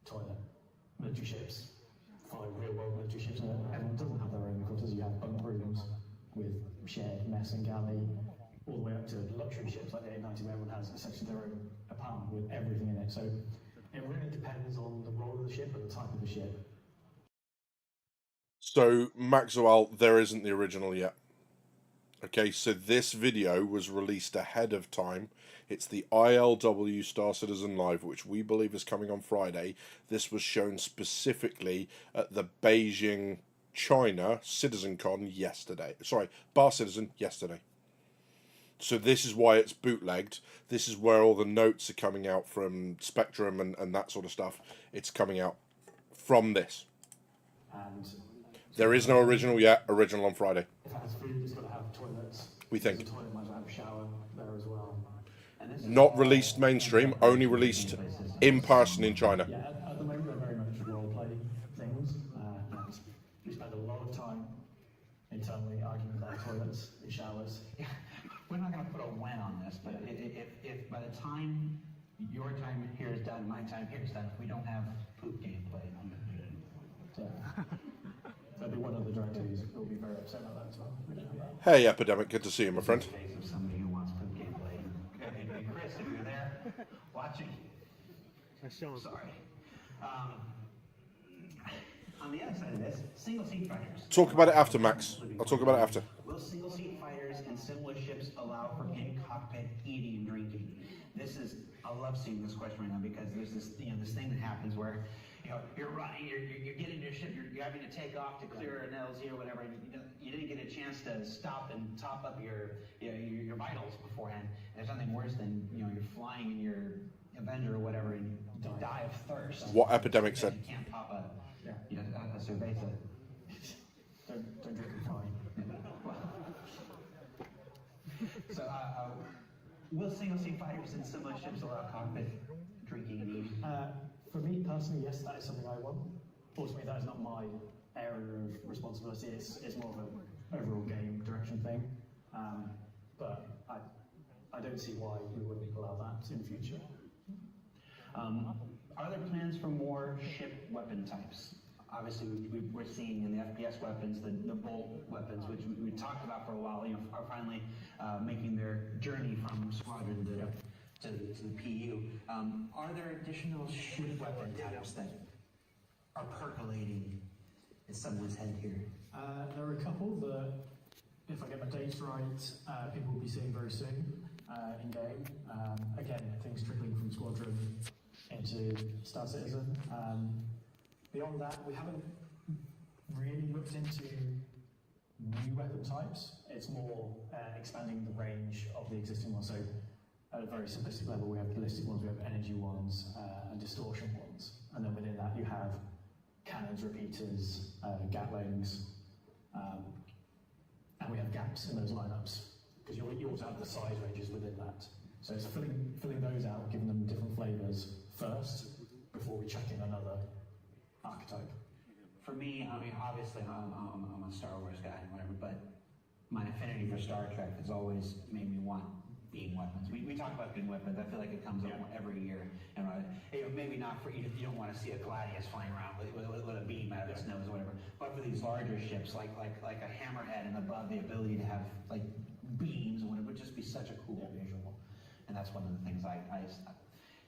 toilet. Military ships follow real world military ships. Everyone doesn't have their own quarters. You have bunk rooms with shared mess and galley, all the way up to luxury ships like the 890, where everyone has essentially their own apartment with everything in it. So it really depends on the role of the ship and the type of the ship. So, Maxwell, there isn't the original yet. Okay, so this video was released ahead of time. It's the ILW Star Citizen Live, which we believe is coming on Friday. This was shown specifically at the Beijing, China CitizenCon yesterday. Sorry, Bar Citizen yesterday. So this is why it's bootlegged. This is where all the notes are coming out from Spectrum and that sort of stuff. It's coming out from this. And there is no original yet. Original on Friday. if it has food, it's got to have toilets. We think. The toilet might have a shower there as well. Not released mainstream, only released in person in China. Yeah, at the moment they're very much role-play things. And we spend a lot of time internally arguing about toilets and showers. Yeah, we're not going to put a when on this, but if by the time your time here is done, my time here is done, if we don't have poop gameplay, I'm going to do it. Yeah. There'll be one of the directors who will be very upset about that as well. Hey, Epidemic, good to see you, my friend. In the case of somebody who wants poop gameplay. Hey, Chris, if you're there watching, sorry. On the other side of this, single-seat fighters. Talk about it after, Max. I'll talk about it after. Will single-seat fighters and similar ships allow for in-cockpit eating and drinking? I love seeing this question right now because there's this, this thing that happens where, you're running, you're getting your ship, you're having to take off to clear an LZ or whatever, and you didn't get a chance to stop and top up your vitals beforehand. And there's nothing worse than you're flying in your Avenger or whatever and you die of thirst. What Epidemic said. You can't pop a cerveza. Don't drink and fly. So will single-seat fighters and similar ships allow cockpit drinking and eating? For me personally, yes, that is something I want. Ultimately, that is not my area of responsibility. It's more of an overall game direction thing. But I don't see why we wouldn't allow that in the future. Are there plans for more ship weapon types? Obviously, we're seeing in the FPS weapons, the bolt weapons, which we talked about for a while, are finally making their journey from Squadron to the PU. Are there additional ship weapon types that are percolating in someone's head here? There are a couple that, if I get my dates right, people will be seeing very soon in game. Again, things trickling from Squadron into Star Citizen. Beyond that, we haven't really looked into new weapon types. It's more expanding the range of the existing ones. So at a very simplistic level, we have ballistic ones, we have energy ones, and distortion ones. And then within that, you have cannons, repeaters, Gatlings, and we have gaps in those lineups, because you also have the size ranges within that. So it's filling those out, giving them different flavors first, before we chuck in another archetype. For me, I mean, obviously, I'm a Star Wars guy and whatever, but my affinity for Star Trek has always made me want beam weapons. We talk about beam weapons. I feel like it comes up every year. And maybe not for you don't want to see a Gladius flying around with a beam out of its nose or whatever. But for these larger ships, like a Hammerhead and above, the ability to have like beams and whatever would just be such a cool visual. And that's one of the things I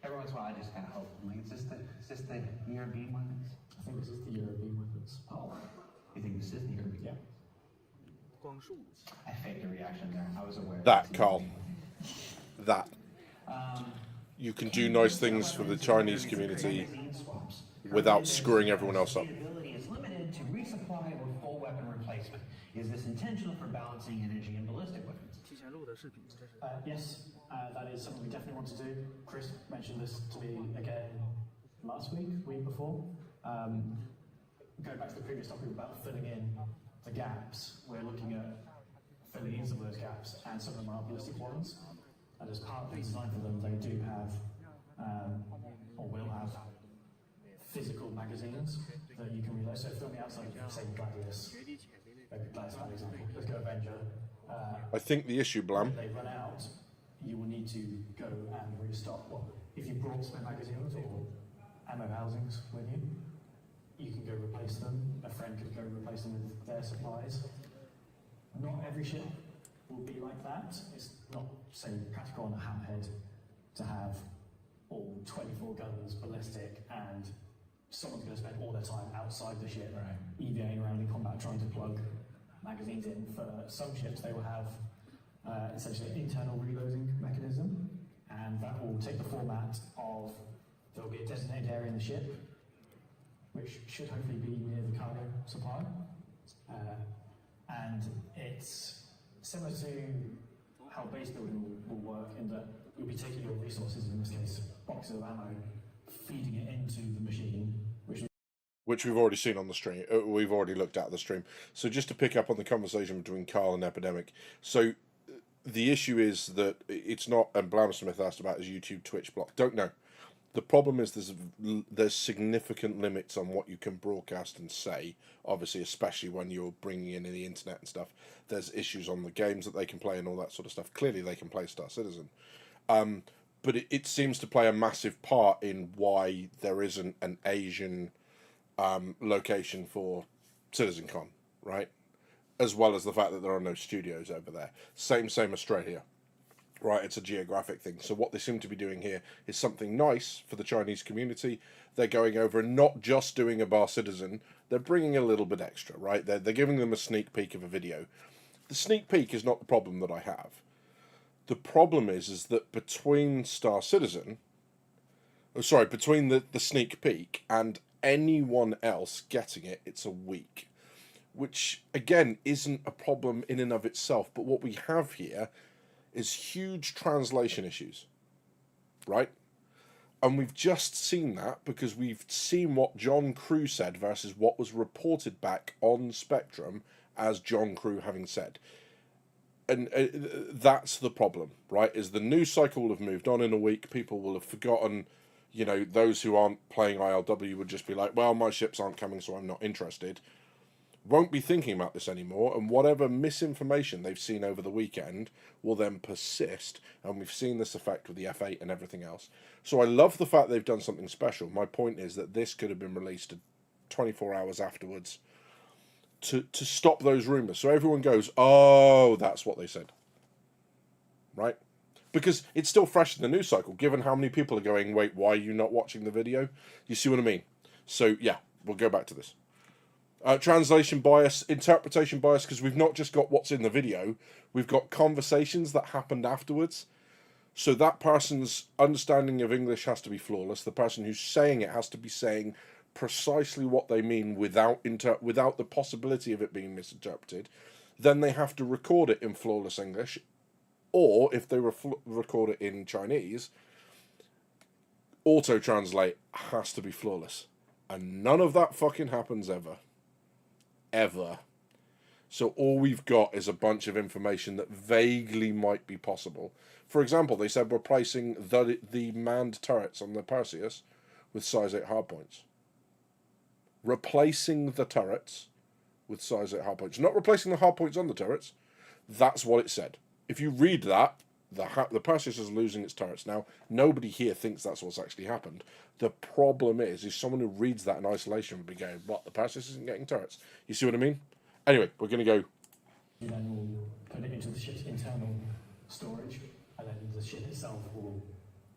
every once in a while I just kind of hope. I'm like, is this the year of beam weapons? I think this is the year of beam weapons. Oh, you think this is the year of beam? Yeah. I faked a reaction there. I was aware. That, Carl. That. You can do nice things for the Chinese community without screwing everyone else up. The ability is limited to resupply or full weapon replacement. Is this intentional for balancing energy and ballistic weapons? Yes, that is something we definitely want to do. Chris mentioned this to me again last week before. Going back to the previous topic about filling in the gaps, we're looking at filling in some of those gaps, and some of them are ballistic ones. And as part of the design for them, they do have, or will have, physical magazines that you can reload. So if on the outside, say Gladius, Gladius for example, let's go Avenger. I think the issue, Blam, When they run out, you will need to go and restock. Well, if you brought spare magazines or ammo housings with you, you can go replace them. A friend could go replace them with their supplies. Not every ship will be like that. It's not, say, practical on a Hammerhead to have all 24 guns, ballistic, and someone's going to spend all their time outside the ship, EVAing around in combat, trying to plug magazines in. For some ships, they will have essentially an internal reloading mechanism, and that will take the format of, there will be a designated area in the ship, which should hopefully be near the cargo supply. And it's similar to how base building will work, in that you'll be taking your resources, in this case boxes of ammo, feeding it into the machine, which we've already seen on the stream. We've already looked at the stream. So just to pick up on the conversation between Carl and Epidemic. So the issue is that it's not, and Blamsmith asked about his YouTube Twitch block. Don't know. The problem is there's significant limits on what you can broadcast and say, obviously, especially when you're bringing in the internet and stuff. There's issues on the games that they can play and all that sort of stuff. Clearly, they can play Star Citizen. But it seems to play a massive part in why there isn't an Asian location for CitizenCon, right? As well as the fact that there are no studios over there. Same Australia. Right, it's a geographic thing. So what they seem to be doing here is something nice for the Chinese community. They're going over and not just doing a Bar Citizen, they're bringing a little bit extra, right? They're giving them a sneak peek of a video. The sneak peek is not the problem that I have. The problem is that between Star Citizen, between the sneak peek and anyone else getting it, it's a week. Which, again, isn't a problem in and of itself. But what we have here is huge translation issues, right? And we've just seen that because we've seen what John Crew said versus what was reported back on Spectrum as John Crew having said. And that's the problem, right? Is the news cycle will have moved on in a week. People will have forgotten, you know, those who aren't playing ILW would just be like, well, my ships aren't coming, so I'm not interested. Won't be thinking about this anymore, and whatever misinformation they've seen over the weekend will then persist, and we've seen this effect with the F8 and everything else. So I love the fact they've done something special. My point is that this could have been released 24 hours afterwards to stop those rumours. So everyone goes, oh, that's what they said. Right? Because it's still fresh in the news cycle, given how many people are going, wait, why are you not watching the video? You see what I mean? So, yeah, we'll go back to this. Translation bias, interpretation bias, because we've not just got what's in the video, we've got conversations that happened afterwards. So that person's understanding of English has to be flawless. The person who's saying it has to be saying precisely what they mean without the possibility of it being misinterpreted. Then they have to record it in flawless English, or if they record it in Chinese, auto-translate has to be flawless. And none of that fucking happens ever. Ever. So all we've got is a bunch of information that vaguely might be possible. For example, they said we're placing the manned turrets on the Perseus with size 8 hardpoints. Replacing the turrets with size 8 hardpoints. Not replacing the hardpoints on the turrets. That's what it said. If you read that, the Perseus is losing its turrets. Now, nobody here thinks that's what's actually happened. The problem is someone who reads that in isolation would be going, what, the Perseus isn't getting turrets? You see what I mean? Anyway, we're going to go... Then we'll put it into the ship's internal storage, and then the ship itself will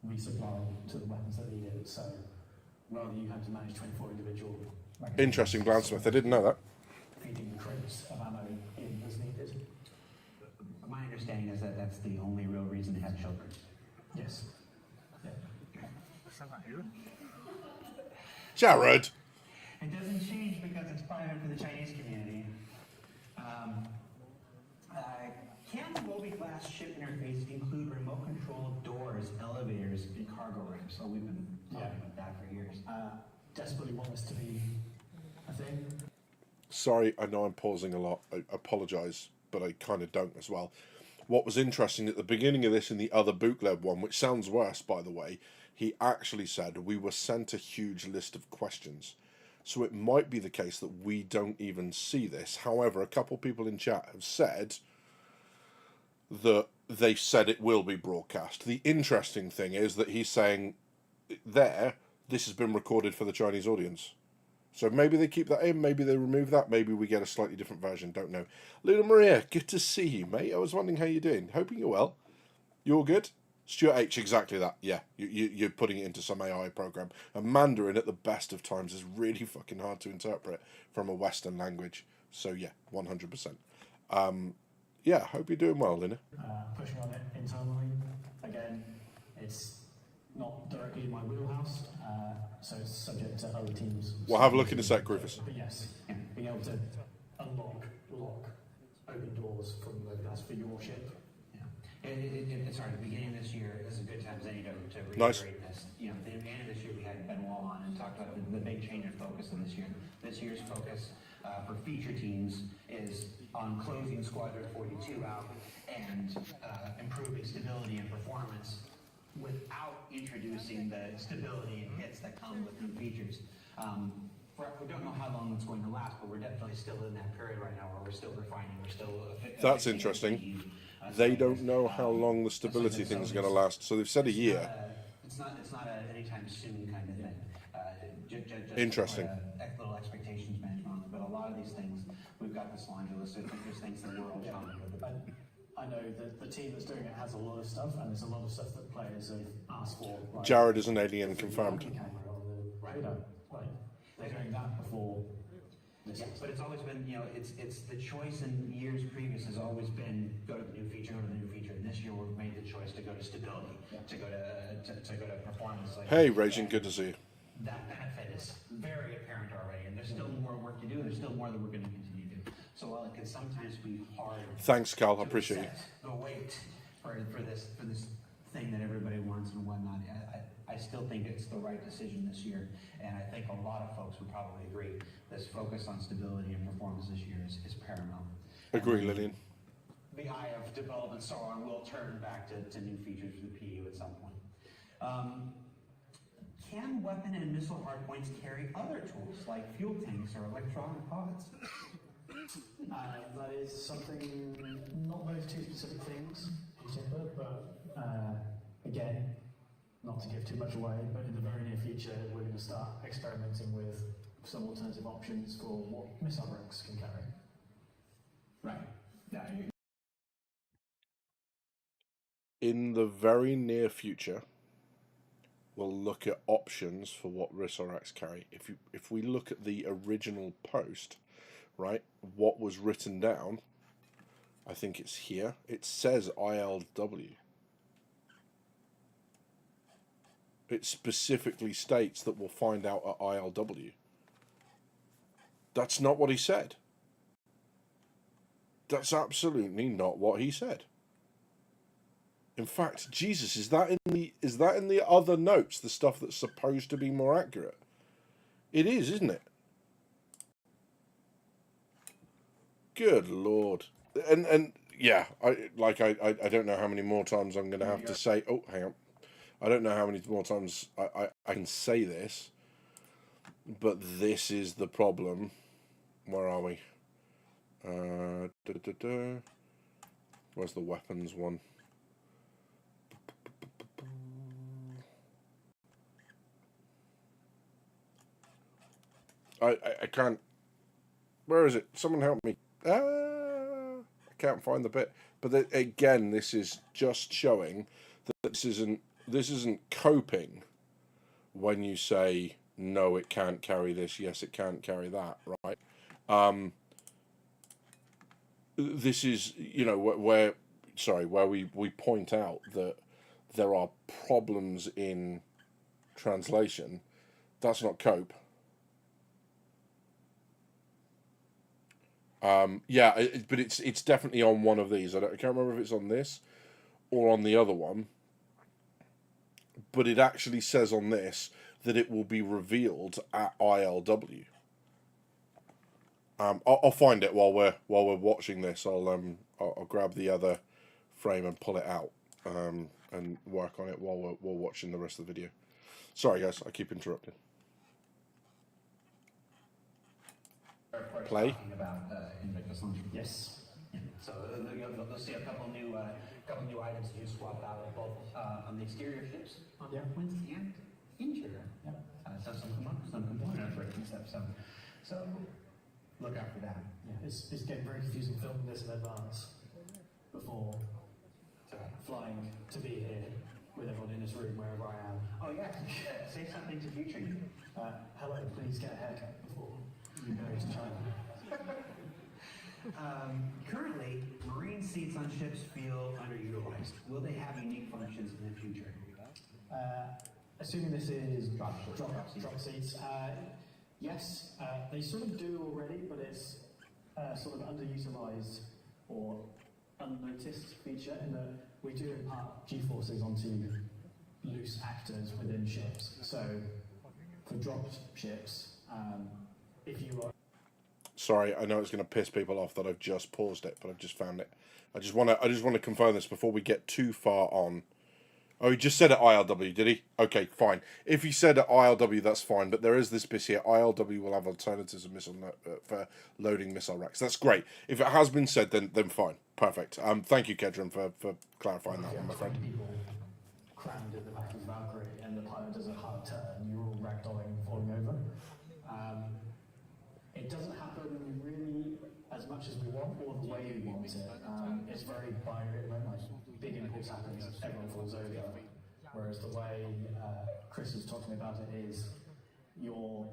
resupply to the weapons that need it. So, rather than you have to manage 24 individual... Interesting, Blandsmith. I didn't know that. Feeding the crates of ammo in as needed. My understanding is that that's the only real reason to have children. Yes. Yeah. Jared! It doesn't change because it's private for the Chinese community. Can the Moby-class ship interface include remote control doors, elevators, and cargo ramps? So we've been talking about that for years. Desperately want this to be a thing. Sorry, I know I'm pausing a lot. I apologise, but I kind of don't as well. What was interesting at the beginning of this in the other bootleg one, which sounds worse, by the way, he actually said we were sent a huge list of questions. So it might be the case that we don't even see this. However, a couple people in chat have said that they said it will be broadcast. The interesting thing is that he's saying there, this has been recorded for the Chinese audience. So maybe they keep that in, maybe they remove that, maybe we get a slightly different version, don't know. Luna Maria, good to see you, mate. I was wondering how you're doing. Hoping you're well. You all good? Stuart H, exactly that. Yeah, you're putting it into some AI program. And Mandarin at the best of times is really fucking hard to interpret from a Western language. So yeah, 100%. Yeah, hope you're doing well, Lina. Pushing on it internally. Again, it's not directly in my wheelhouse, so it's subject to other teams. We'll have a look in a sec, Rufus. But yes, being able to unlock, lock, open doors from Moby-class for your ship. Sorry, the beginning of this year is a good time as any to reiterate Nice. this. You know, at the end of this year, we had Benoit on and talked about the big change in focus in this year. This year's focus for feature teams is on closing Squadron 42 out and improving stability and performance without introducing the stability and hits that come with new features. We don't know how long it's going to last, but we're definitely still in that period right now where we're still refining, we're still... That's interesting. They don't know how long the stability thing is going to last, so they've said a year. It's not an anytime soon kind of thing. Just Interesting. Little expectations management on it, but a lot of these things, we've got this laundry list. I think there's things that we're all trying with. I know that the team that's doing it has a lot of stuff, and there's a lot of stuff that players have asked for. Like, Jared is an alien, confirmed. Camera on the radar. Like, they're doing that before. Yeah, but it's always been, you know, it's the choice in years previous has always been go to the new feature, and this year we've made the choice to go to stability, to go to performance. Like, Hey, Raging, good to see you. That benefit is very apparent already, and there's still more work to do, and there's still more that we're going to continue to do. So while it can sometimes be hard, Thanks, Carl. I appreciate you. The wait for this thing that everybody wants and whatnot, I still think it's the right decision this year, and I think a lot of folks would probably agree. This focus on stability and performance this year is paramount. Agree, Lillian. The eye of development so on will turn back to new features for the PU at some point. Can weapon and missile hardpoints carry other tools like fuel tanks or electronic pods? That is something, not those two specific things, but again, not to give too much away, but in the very near future, we're going to start experimenting with some alternative options for what missile racks can carry. Right. Yeah. In the very near future, we'll look at options for what missile racks carry. If we look at the original post, right, what was written down, I think it's here. It says ILW. It specifically states that we'll find out at ILW. That's not what he said. That's absolutely not what he said. In fact, Jesus, is that in the other notes, the stuff that's supposed to be more accurate? It is, isn't it? Good Lord. And yeah, I don't know how many more times I'm going to have to say, oh, hang on. I don't know how many more times I can say this, but this is the problem. Where are we? Where's the weapons one? I can't. Where is it? Someone help me. I can't find the bit. But again, this is just showing that this isn't coping when you say no, it can't carry this. Yes, it can't carry that. Right. This is, you know, where we point out that there are problems in translation. That's not cope. Yeah, but it's definitely on one of these. I can't remember if it's on this or on the other one. But it actually says on this that it will be revealed at ILW. I'll find it while we're watching this. I'll grab the other frame and pull it out and work on it while we're watching the rest of the video. Sorry guys, I keep interrupting. Play. Talking about Invictus launcher. Yes. Yeah. So you'll see a couple new items that you swap out both on the exterior ships, on the airplanes, and interior. Yeah. So some component upgrades and stuff. So look out for that. Yeah. It's getting very confusing filming this in advance before flying to be here with everyone in this room wherever I am. Oh yeah. Say something to future you. Hello, please get a haircut before you go to China. Currently, marine seats on ships feel underutilized. Will they have unique functions in the future? Assuming this is drop seats, yes, they sort of do already, but it's sort of underutilized or unnoticed feature in that we do impart G-forces onto loose actors within ships. So for drop ships, if you are... Sorry, I know it's going to piss people off that I've just paused it, but I've just found it. I just want to confirm this before we get too far on. Oh, he just said at ILW, did he? Okay, fine. If he said at ILW, that's fine. But there is this bit here. ILW will have alternatives for loading missile racks. That's great. If it has been said, then fine. Perfect. Thank you, Kedron, for clarifying that one, my friend. People crammed at the back of Valkyrie, and the pilot does a hard turn. You're all ragdolling, falling over. It doesn't happen really as much as we want, or the way we want it. It's very binary. Like big impulse happens, everyone falls over. Whereas the way Chris is talking about it is your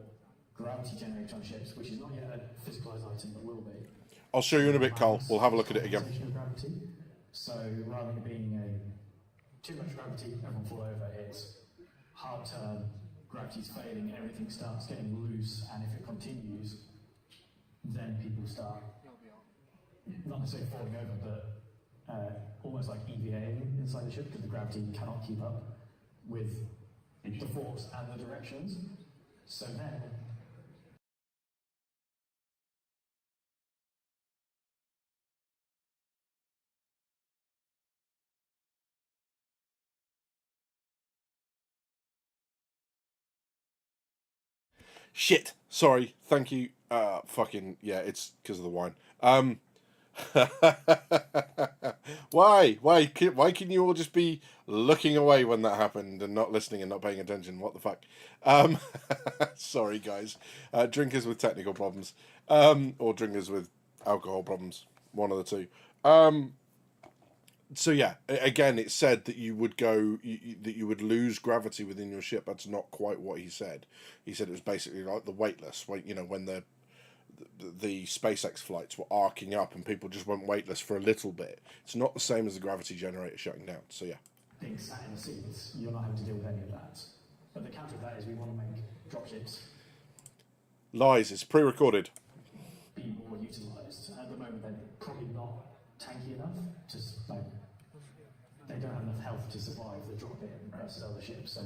gravity generator on ships, which is not yet a physicalized item, but will be. I'll show you in a bit, Carl. We'll have a look at it again. Gravity. So rather than being too much gravity, everyone fall over, it's hard turn, gravity's failing, everything starts getting loose, and if it continues, then people start, not necessarily falling over, but almost like EVAing inside the ship, because the gravity cannot keep up with the force and the directions. So then, Shit. Sorry. Thank you. Fucking yeah. It's because of the wine. Why? Why can you all just be looking away when that happened and not listening and not paying attention? What the fuck? Sorry, guys. Drinkers with technical problems, or drinkers with alcohol problems. One of the two. So yeah, again, it said that you would go, that you would lose gravity within your ship. That's not quite what he said. He said it was basically like the weightless, when the SpaceX flights were arcing up and people just went weightless for a little bit. It's not the same as the gravity generator shutting down. So yeah. being sat in the seats, you're not having to deal with any of that. But the counter to that is we want to make dropships Lies. It's pre-recorded. be more utilised. At the moment, they're probably not tanky enough to, like, they don't have enough health to survive the drop in versus other ships, so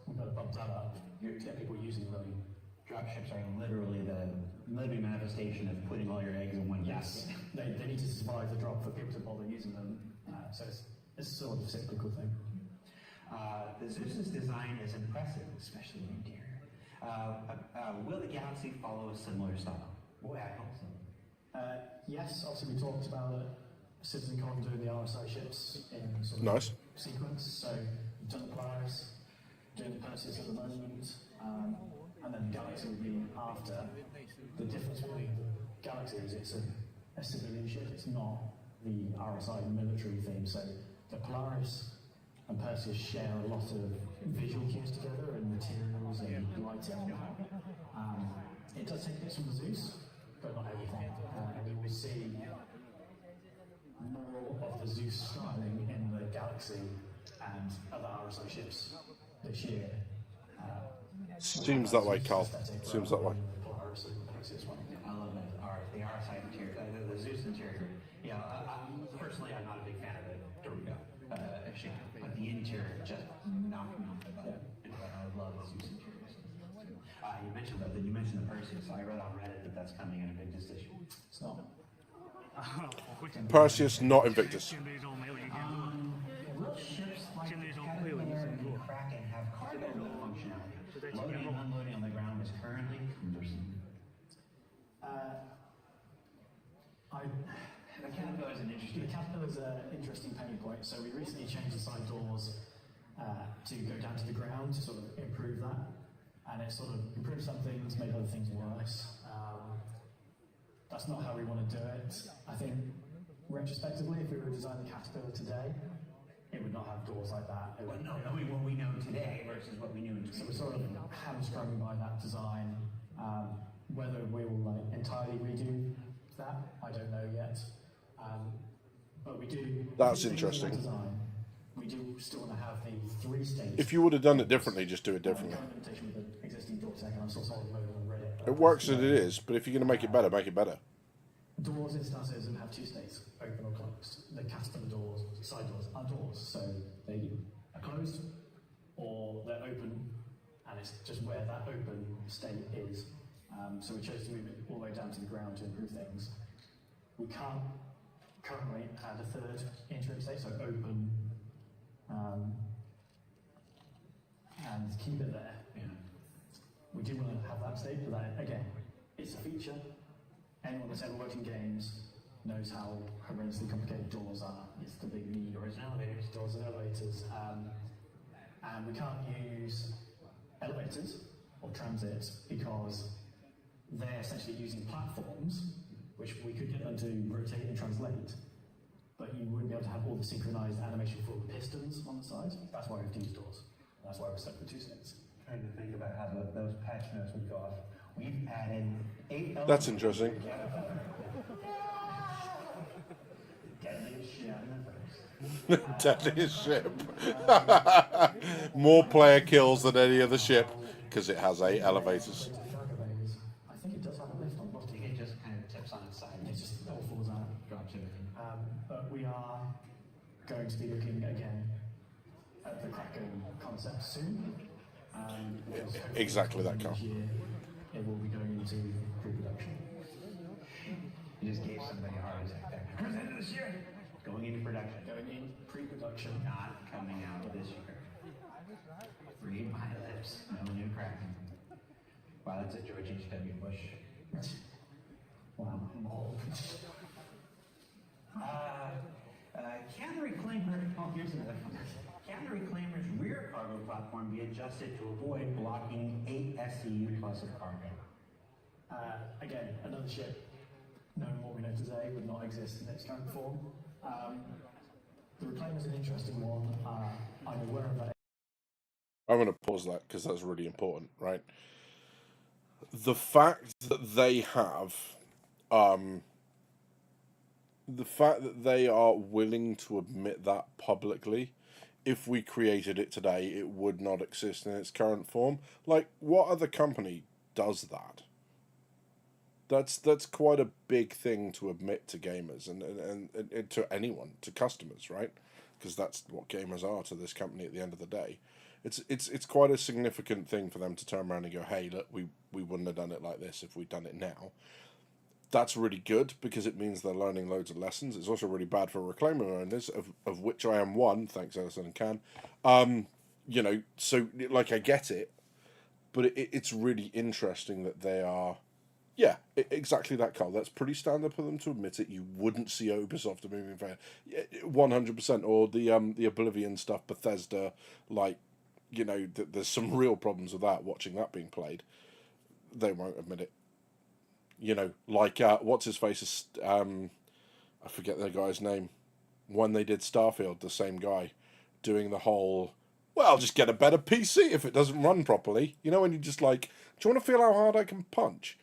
we've got to bump that up to get people using them. Dropships are literally the living manifestation of putting all your eggs in one basket. Yes, they need to survive the drop for people to bother using them, so it's a sort of cyclical thing. The Zeus's design is impressive, especially the interior. Will the Galaxy follow a similar style? Boy, I hope so. Yes, obviously we talked about CitizenCon doing the RSI ships in sort of Nice. sequence, so we've done the Polaris, doing the Perseus at the moment, and then the Galaxy would be after. The difference between the Galaxy is it's a civilian ship, it's not the RSI military theme, so the Polaris and Perseus share a lot of visual cues together and materials and lighting. It does take bits from the Zeus, but not everything. And we will see more of the Zeus styling in the Galaxy and other RSI ships this year. Seems that way, Carl. Seems that way. Polaris and Perseus one. I love that. The RSI interior, the Zeus interior. Yeah, personally, I'm not a big fan of the ship, but the interior just knocked me off the butt. I love the Zeus interiors. You mentioned the Perseus. I read on Reddit that that's coming in a big decision. It's not. Perseus, not Invictus. Will ships like Javelin and Kraken have cargo functionality? Loading and unloading on the ground is currently cumbersome. The Caterpillar is an interesting. The Caterpillar is an interesting pain point. So we recently changed the side doors to go down to the ground to sort of improve that, and it sort of improved some things, made other things worse. That's not how we want to do it. I think, retrospectively, if we were to design the Caterpillar today, it would not have doors like that. Well, no, knowing what we know today versus what we knew in So we're sort of hamstrung by that design. Whether we will entirely redo that, I don't know yet. But we do. That's interesting. Design, we do still want to have the 3 stages. If you would have done it differently, just do it differently. Limitation with the existing door tech, and I'm still solid mode on Reddit. It works as it is, but if you're going to make it better, make it better. Doors in Star Citizen have 2 states, open or closed. The Caterpillar doors, side doors, are doors, so they are closed or they're open, and it's just where that open state is. So we chose to move it all the way down to the ground to improve things. We can't currently add a 3rd interim state, so open, and keep it there. Yeah. We do want to have that state, but that, again, it's a feature. Anyone that's ever worked in games knows how horrendously complicated doors are. It's the big need. Doors and elevators. Doors and elevators. And we can't use elevators or transit because they're essentially using platforms, which we could get them to rotate and translate, but you wouldn't be able to have all the synchronized animation for the pistons on the side. That's why we've used doors. That's why we're stuck with 2 states. Trying to think about how those patch notes would go off. We've added 8 elements. That's interesting. Deadliest ship. More player kills than any other ship. because it has 8 elevators. I think it does have a lift on the bottom. It just kind of tips on its side. It just all falls out. Drops everything. But we are going to be looking again at the Kraken concept soon. Exactly that, Carl. This year, it will be going into pre-production. You just gave somebody a heart attack there. Where's the end of this year? Going into production. Going in pre-production. Not coming out this year. Read my lips. No new Kraken. Wow, that's a George H.W. Bush. Wow. Can the reclaimer, oh, here's another one. Can the reclaimer's rear cargo platform be adjusted to avoid blocking 8 SCU plus of cargo? Again, another ship, knowing what we know today, would not exist in its current form. The reclaimer's an interesting one. I'm aware of that. I'm going to pause that because that's really important, right? The fact that they have, the fact that they are willing to admit that publicly, if we created it today, it would not exist in its current form. Like, what other company does that? That's quite a big thing to admit to gamers and to anyone, to customers, right? Because that's what gamers are to this company at the end of the day. It's quite a significant thing for them to turn around and go, hey, look, we wouldn't have done it like this if we'd done it now. That's really good because it means they're learning loads of lessons. It's also really bad for reclaimer owners, of which I am one, thanks Edison and Can. You know, so like I get it, but it's really interesting that they are, yeah, exactly that, Carl. That's pretty standard for them to admit it. You wouldn't see Ubisoft a moving fan, 100%, or the Oblivion stuff, Bethesda, like, you know, there's some real problems with that. Watching that being played, they won't admit it. You know, like what's his face? I forget the guy's name. When they did Starfield, the same guy doing the whole, well, just get a better PC if it doesn't run properly. You know, when you just like, do you want to feel how hard I can punch?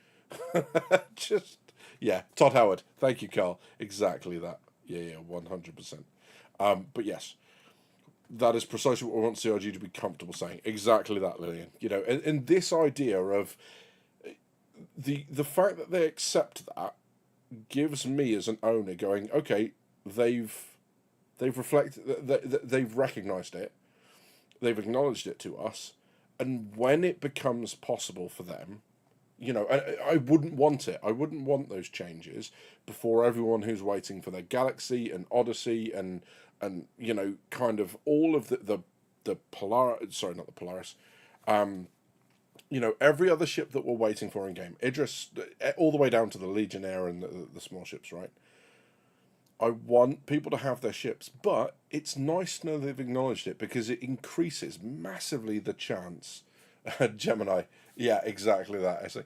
Just, yeah, Todd Howard. Thank you, Carl. Exactly that. Yeah, 100%. But yes, that is precisely what we want CRG to be comfortable saying. Exactly that, Lillian. You know, and this idea of the fact that they accept that gives me as an owner going, okay, they've reflected, they've recognised it, they've acknowledged it to us, and when it becomes possible for them, you know, I wouldn't want it. I wouldn't want those changes before everyone who's waiting for their Galaxy and Odyssey and you know, kind of all of the Polaris, sorry, not the Polaris, you know, every other ship that we're waiting for in game, Idris, all the way down to the Legionnaire and the small ships, right? I want people to have their ships, but it's nice to know they've acknowledged it because it increases massively the chance. Gemini, yeah, exactly that. I say,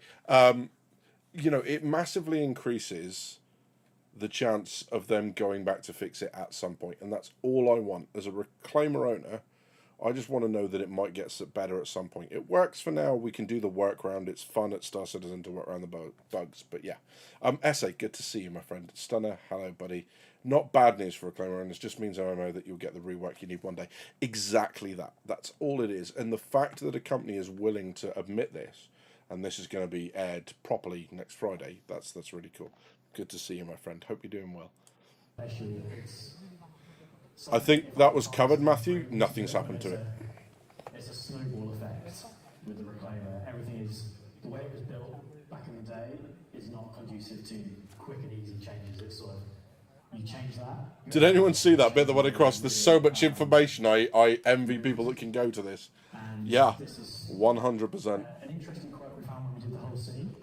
you know, it massively increases the chance of them going back to fix it at some point, and that's all I want as a reclaimer owner. I just want to know that it might get better at some point. It works for now. We can do the workaround. It's fun at Star Citizen to work around the bugs. But yeah. Essay, good to see you, my friend. Stunner, hello, buddy. Not bad news for Reclaimer owners. Just means MMO that you'll get the rework you need one day. Exactly that. That's all it is. And the fact that a company is willing to admit this, and this is going to be aired properly next Friday, that's really cool. Good to see you, my friend. Hope you're doing well. I think that was covered, Matthew. Nothing's happened to it. It's a snowball effect with the reclaimer. Everything is, the way it was built back in the day is not conducive to quick and easy changes. It's sort of, you change that. Did anyone see that bit that went across? There's so much information. I envy people that can go to this. Yeah, 100%. An interesting quote we found when we did the whole scene.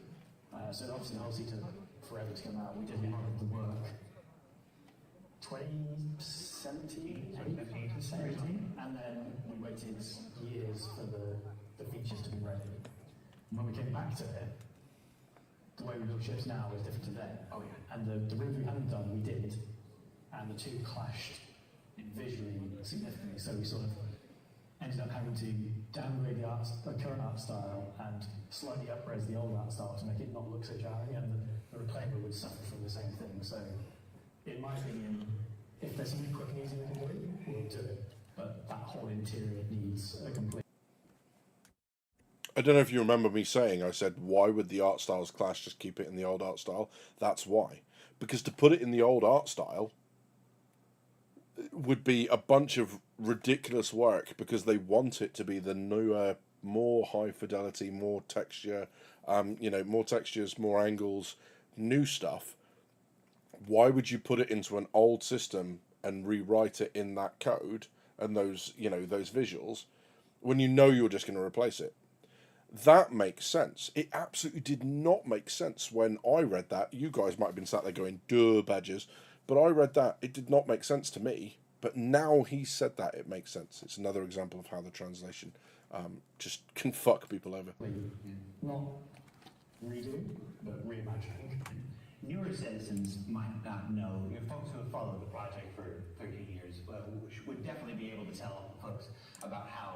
So obviously the whole scene took forever to come out. We did a lot of the work. 2017, and then we waited years for the features to be ready. And when we came back to it, the way we build ships now is different to then. Oh yeah. And the route we hadn't done, we did, and the two clashed visually significantly. So we sort of ended up having to downgrade the current art style and slightly upres the old art style to make it not look so jarring, and the reclaimer would suffer from the same thing. So, in my opinion, if there's something quick and easy we can do, we'll do it. But that whole interior needs a complete... don't know if you remember me saying, I said, why would the art styles clash, just keep it in the old art style? That's why. Because to put it in the old art style would be a bunch of ridiculous work, because they want it to be the newer, more high fidelity, more texture, more textures, more angles, new stuff. Why would you put it into an old system and rewrite it in that code and those visuals when you know you're just going to replace it? That makes sense. It absolutely did not make sense when I read that. You guys might have been sat there going, duh, badges. But I read that. It did not make sense to me. But now he said that, it makes sense. It's another example of how the translation just can fuck people over. Not redoing, but reimagining. Newer citizens might not know, folks who have followed the project for 13 years would definitely be able to tell folks about how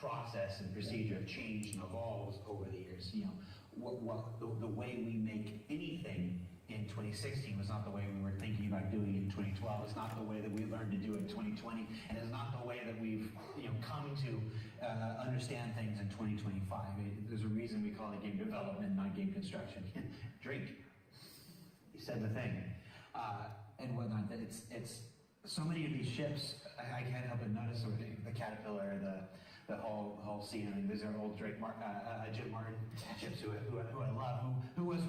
process and procedure have changed and evolved over the years. The way we make anything in 2016 was not the way we were thinking about doing it in 2012. It's not the way that we learned to do it in 2020, and it's not the way that we've come to understand things in 2025. There's a reason we call it game development, not game construction. Drink. You said the thing, and whatnot. That it's so many of these ships. I can't help but notice the Caterpillar, the whole scene. I mean, these are old Jim Martin ships who I love, who was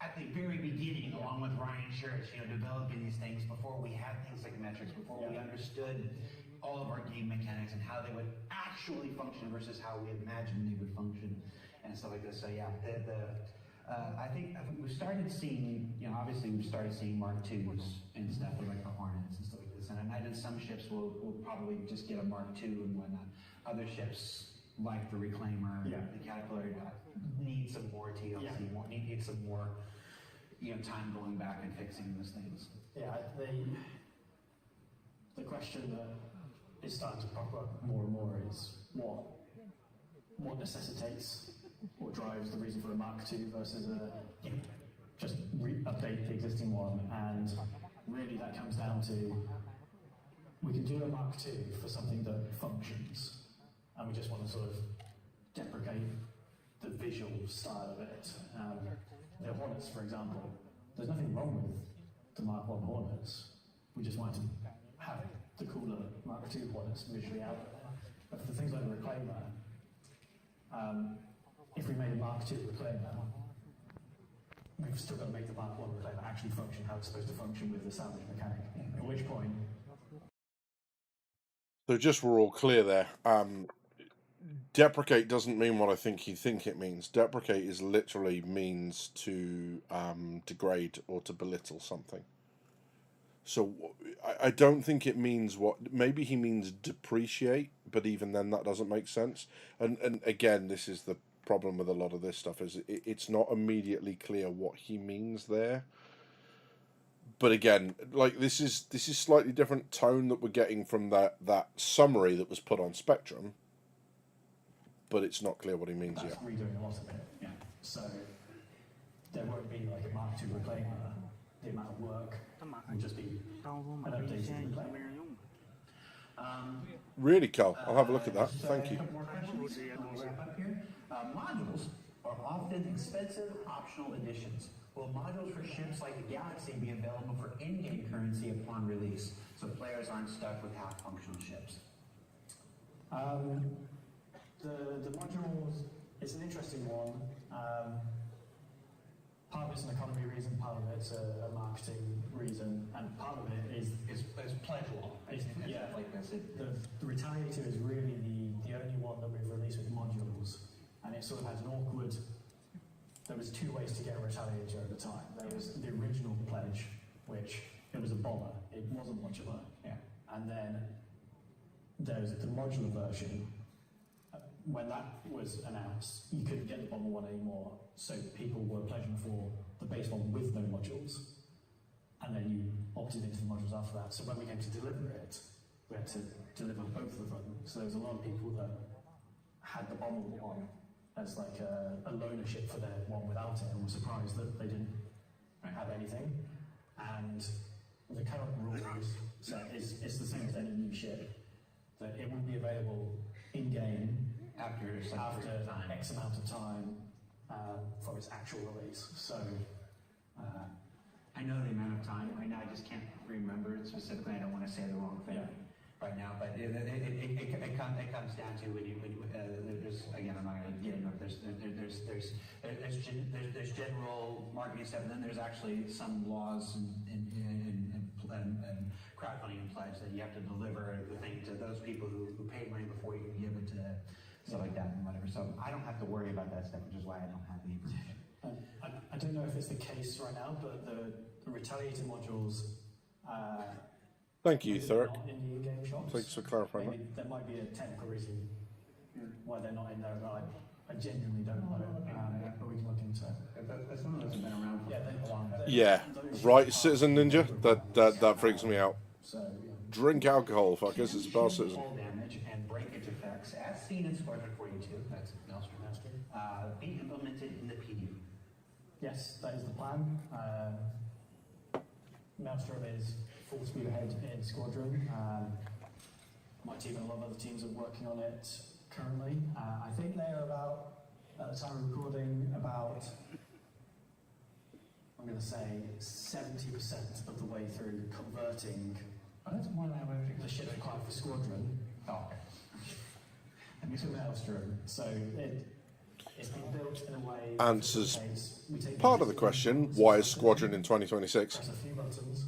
at the very beginning, along with Ryan Church, developing these things before we had things like metrics, before we understood all of our game mechanics and how they would actually function versus how we imagined they would function and stuff like this. So yeah, I think we started seeing, obviously we've started seeing Mark IIs and stuff like the Hornets and stuff like this. And I imagine some ships will probably just get a Mark II and whatnot. Other ships, like the Reclaimer, the Caterpillar, need some more TLC, need some more, time going back and fixing those things. Yeah, the question that is starting to pop up more and more is what necessitates, what drives the reason for a Mark II versus just update the existing one. And really that comes down to, we can do a Mark II for something that functions, and we just want to sort of deprecate the visual style of it. The Hornets, for example, there's nothing wrong with the Mark I Hornets. We just wanted to have the cooler Mark II Hornets visually out there. But for things like the Reclaimer, if we made a Mark II Reclaimer, we've still got to make the Mark I Reclaimer actually function how it's supposed to function with the salvage mechanic. At which point... So just we're all clear there. Deprecate doesn't mean what I think you think it means. Deprecate is literally means to degrade or to belittle something. So I don't think it means what... Maybe he means depreciate, but even then that doesn't make sense. And again, this is the problem with a lot of this stuff, is it's not immediately clear what he means there. But again, like this is slightly different tone that we're getting from that summary that was put on Spectrum, but it's not clear what he means yet. That's redoing a lot of it. Yeah. So there won't be like a Mark II Reclaimer. The amount of work will just be an updated Reclaimer. Really, Carl. I'll have a look at that. Thank you. A couple more questions. We'll wrap up here. Modules are often expensive optional additions. Will modules for ships like the Galaxy be available for in-game currency upon release, so players aren't stuck with half-functional ships? The modules, it's an interesting one. Part of it's an economy reason, part of it's a marketing reason, and part of it is pledge law. Yeah, like this. The Retaliator is really the only one that we've released with modules, and it sort of has an awkward... There was two ways to get a Retaliator at the time. There was the original pledge, which it was a bomber. It wasn't much of a... Yeah. And then there's the modular version. When that was announced, you couldn't get the bomber one anymore, so people were pledging for the base one with no modules, and then you opted into the modules after that. So when we came to deliver it, we had to deliver both of them. So there was a lot of people that had the bomber one as like a loaner ship for their one without it, and were surprised that they didn't have anything. And the current rules set is the same as any new ship, that it will be available in-game After X amount of time for its actual release. So I know the amount of time right now. I just can't remember it specifically. I don't want to say the wrong thing right now, but it comes down to when there's, again, I'm not going to get into it. There's general marketing stuff, and then there's actually some laws and crowdfunding and pledge that you have to deliver the thing to those people who paid money before you can give it to stuff like that and whatever. So I don't have to worry about that stuff, which is why I don't have the information. I don't know if it's the case right now, but the retaliator modules. Thank you, Thurk. Not in the in-game shops. Thanks for clarifying that. There might be a technical reason why they're not in there. I genuinely don't know, but we can look into it. That's one of those have been around for a while. Yeah, right, Citizen Ninja. That freaks me out. So, Drink alcohol, fuckers. It's Bar Citizen. Fall damage and breakage effects, as seen in Squadron 42, that's Maelstrom, be implemented in the PD. yes, that is the plan. Maelstrom is full speed ahead in Squadron. My team and a lot of other teams are working on it currently. I think they are about, at the time of recording, about, I'm going to say, 70% of the way through converting the ship required for Squadron to Maelstrom. So it's been built in a way. Answers part of the question: why is Squadron in 2026? Press a few buttons.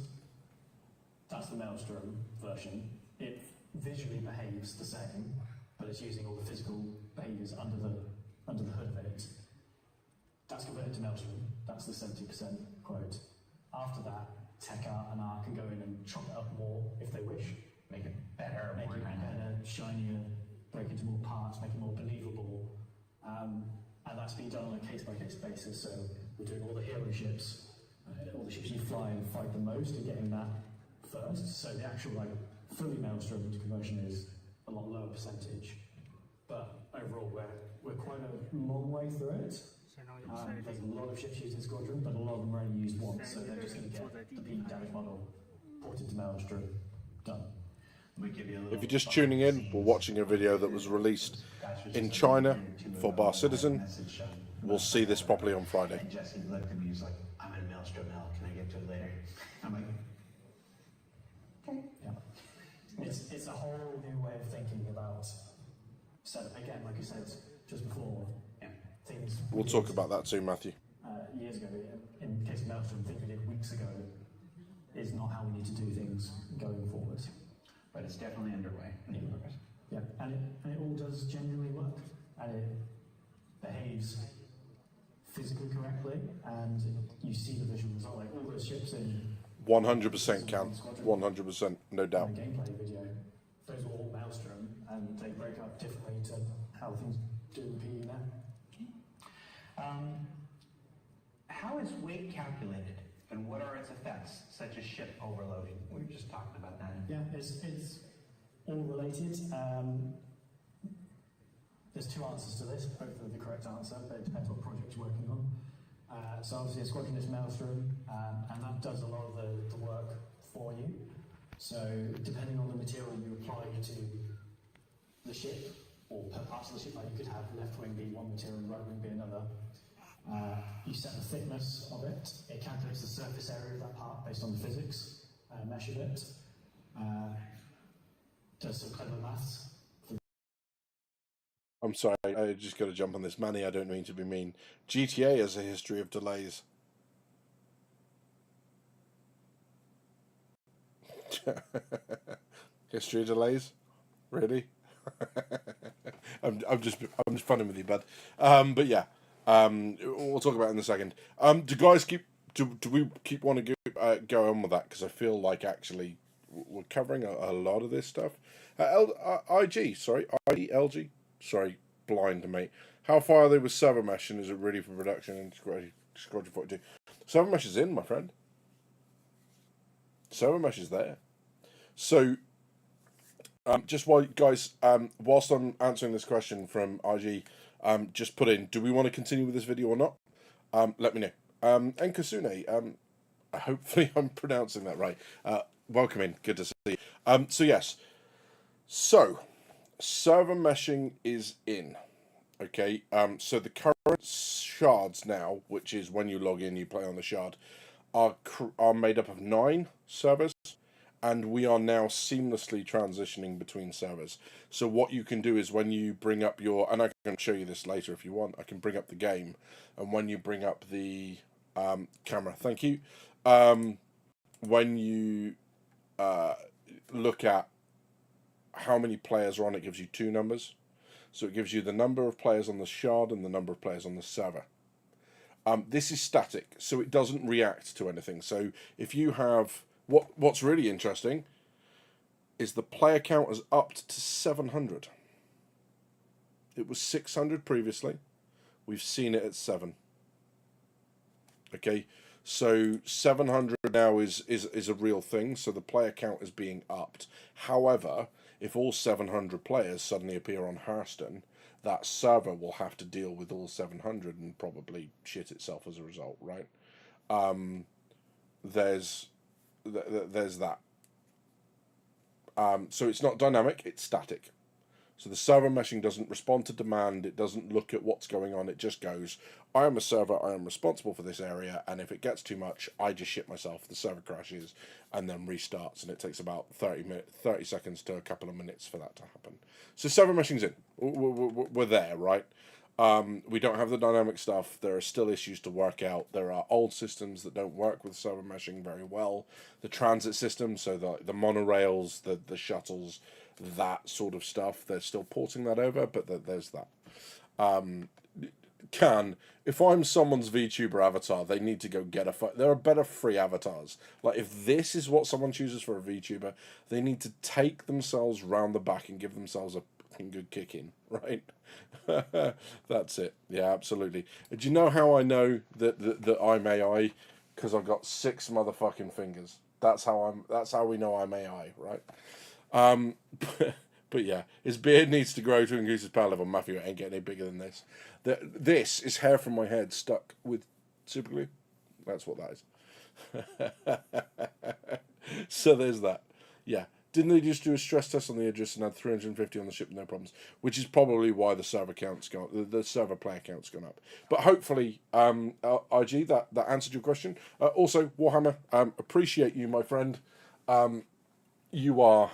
That's the Maelstrom version. It visually behaves the same, but it's using all the physical behaviours under the hood of it. That's converted to Maelstrom. That's the 70% quote. After that, Tech Art and Art can go in and chop it up more if they wish. Make it better, Make it better, shinier, break into more parts, make it more believable. And that's being done on a case-by-case basis. So we're doing all the hero ships, all the ships you fly and fight the most, and getting that first. So the actual fully Maelstrom conversion is a lot lower percentage. But overall, we're quite a long way through it. There's a lot of ships used in Squadron, but a lot of them are only used once, so they're just going to get the P damage model ported to Maelstrom. Done. If you're just tuning in, we're watching a video that was released in China for Bar Citizen. We'll see this properly on Friday. And Jesse looked at me, he was like, I'm in Maelstrom now, can I get to it later? I'm like, okay. Yeah. It's a whole new way of thinking about setup. Again, like you said just before, things. We'll talk about that too, Matthew. Years ago, in the case of Maelstrom, things we did weeks ago is not how we need to do things going forward. But it's definitely underway. Yeah, and it all does genuinely work, and it behaves physically correctly, and you see the visual result, like all those ships in 100% can. 100%, no doubt. the gameplay video. Those were all Maelstrom, and they break up differently to how things do in PE now. How is weight calculated, and what are its effects, such as ship overloading? We were just talking about that. Yeah, it's all related. There's two answers to this, both are the correct answer, but it depends what project you're working on. So obviously a Squadron is Maelstrom, and that does a lot of the work for you. So depending on the material you apply to the ship, or per parts of the ship, like you could have left wing be one material and right wing be another. You set the thickness of it, it calculates the surface area of that part based on the physics, mesh of it, does some clever maths. I'm sorry, I just got to jump on this. Manny, I don't mean to be mean. GTA has a history of delays. History of delays? Really? I'm just funning with you, bud. But yeah, we'll talk about it in a second. Do we keep wanting to go on with that? Because I feel like actually we're covering a lot of this stuff. IDLG. Sorry, blind mate. How far are they with server mesh, and is it ready for production in Squadron 42? Server mesh is in, my friend. Server mesh is there. So, just while guys, whilst I'm answering this question from IG, just put in, do we want to continue with this video or not? Let me know. And Kasune, hopefully I'm pronouncing that right. Welcome in. Good to see you. So yes. So, server meshing is in. Okay, so the current shards now, which is when you log in, you play on the shard, are made up of 9 servers, and we are now seamlessly transitioning between servers. So what you can do is when you bring up your, and I can show you this later if you want, I can bring up the game, and when you bring up the camera, thank you, when you look at how many players are on, it gives you 2 numbers. So it gives you the number of players on the shard and the number of players on the server. This is static, so it doesn't react to anything. So if you have, what's really interesting is the player count is upped to 700. It was 600 previously. We've seen it at 7. Okay, so 700 now is a real thing. So the player count is being upped. However, if all 700 players suddenly appear on Hearthstone, that server will have to deal with all 700 and probably shit itself as a result, right? There's that. So it's not dynamic, it's static. So the server meshing doesn't respond to demand, it doesn't look at what's going on, it just goes, I am a server, I am responsible for this area, and if it gets too much, I just shit myself, the server crashes, and then restarts, and it takes about 30 seconds to a couple of minutes for that to happen. So server meshing's in. We're there, right? We don't have the dynamic stuff, there are still issues to work out, there are old systems that don't work with server meshing very well. The transit system, so the monorails, the shuttles, that sort of stuff, they're still porting that over, but there's that. If I'm someone's VTuber avatar, they need to go get there are better free avatars. Like, if this is what someone chooses for a VTuber, they need to take themselves round the back and give themselves a good kick in, right? That's it. Yeah, absolutely. Do you know how I know that I'm AI? Because I've got 6 motherfucking fingers. That's how we know I'm AI, right? But yeah, his beard needs to grow to increase his power level. Matthew, it ain't getting any bigger than this. This is hair from my head stuck with super glue. That's what that is. So there's that. Yeah. Didn't they just do a stress test on the Idris and had 350 on the ship with no problems? Which is probably why the server count's gone, the server player count's gone up. But hopefully, IG, that answered your question. Also, Warhammer, appreciate you, my friend. You are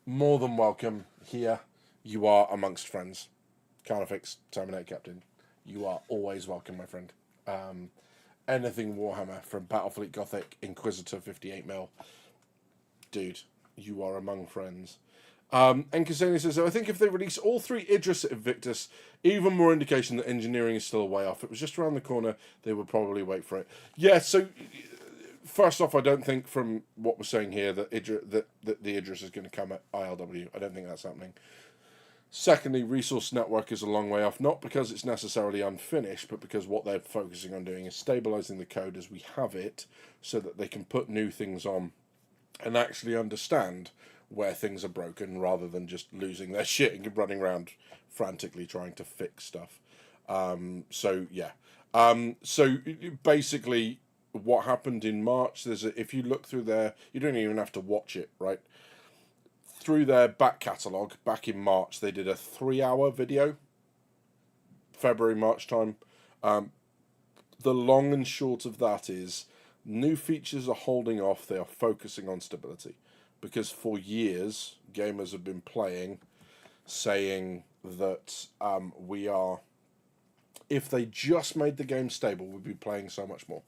more than welcome here. You are amongst friends. Carnifex, Terminator Captain. You are always welcome, my friend. Anything Warhammer, from Battlefleet Gothic, Inquisitor 58mm. Dude, you are among friends. And Cassini says, I think if they release all 3 Idris at Invictus, even more indication that engineering is still a way off. It was just around the corner, they would probably wait for it. Yeah, so first off, I don't think from what we're saying here that the Idris is going to come at ILW. I don't think that's happening. Secondly, Resource Network is a long way off, not because it's necessarily unfinished, but because what they're focusing on doing is stabilizing the code as we have it, so that they can put new things on and actually understand where things are broken, rather than just losing their shit and running around frantically trying to fix stuff. So yeah. So basically, what happened in March, if you look through there, you don't even have to watch it, right? Through their back catalogue, back in March, they did a 3-hour video, February, March time. The long and short of that is, new features are holding off, they are focusing on stability. Because for years, gamers have been playing, saying that if they just made the game stable, we'd be playing so much more.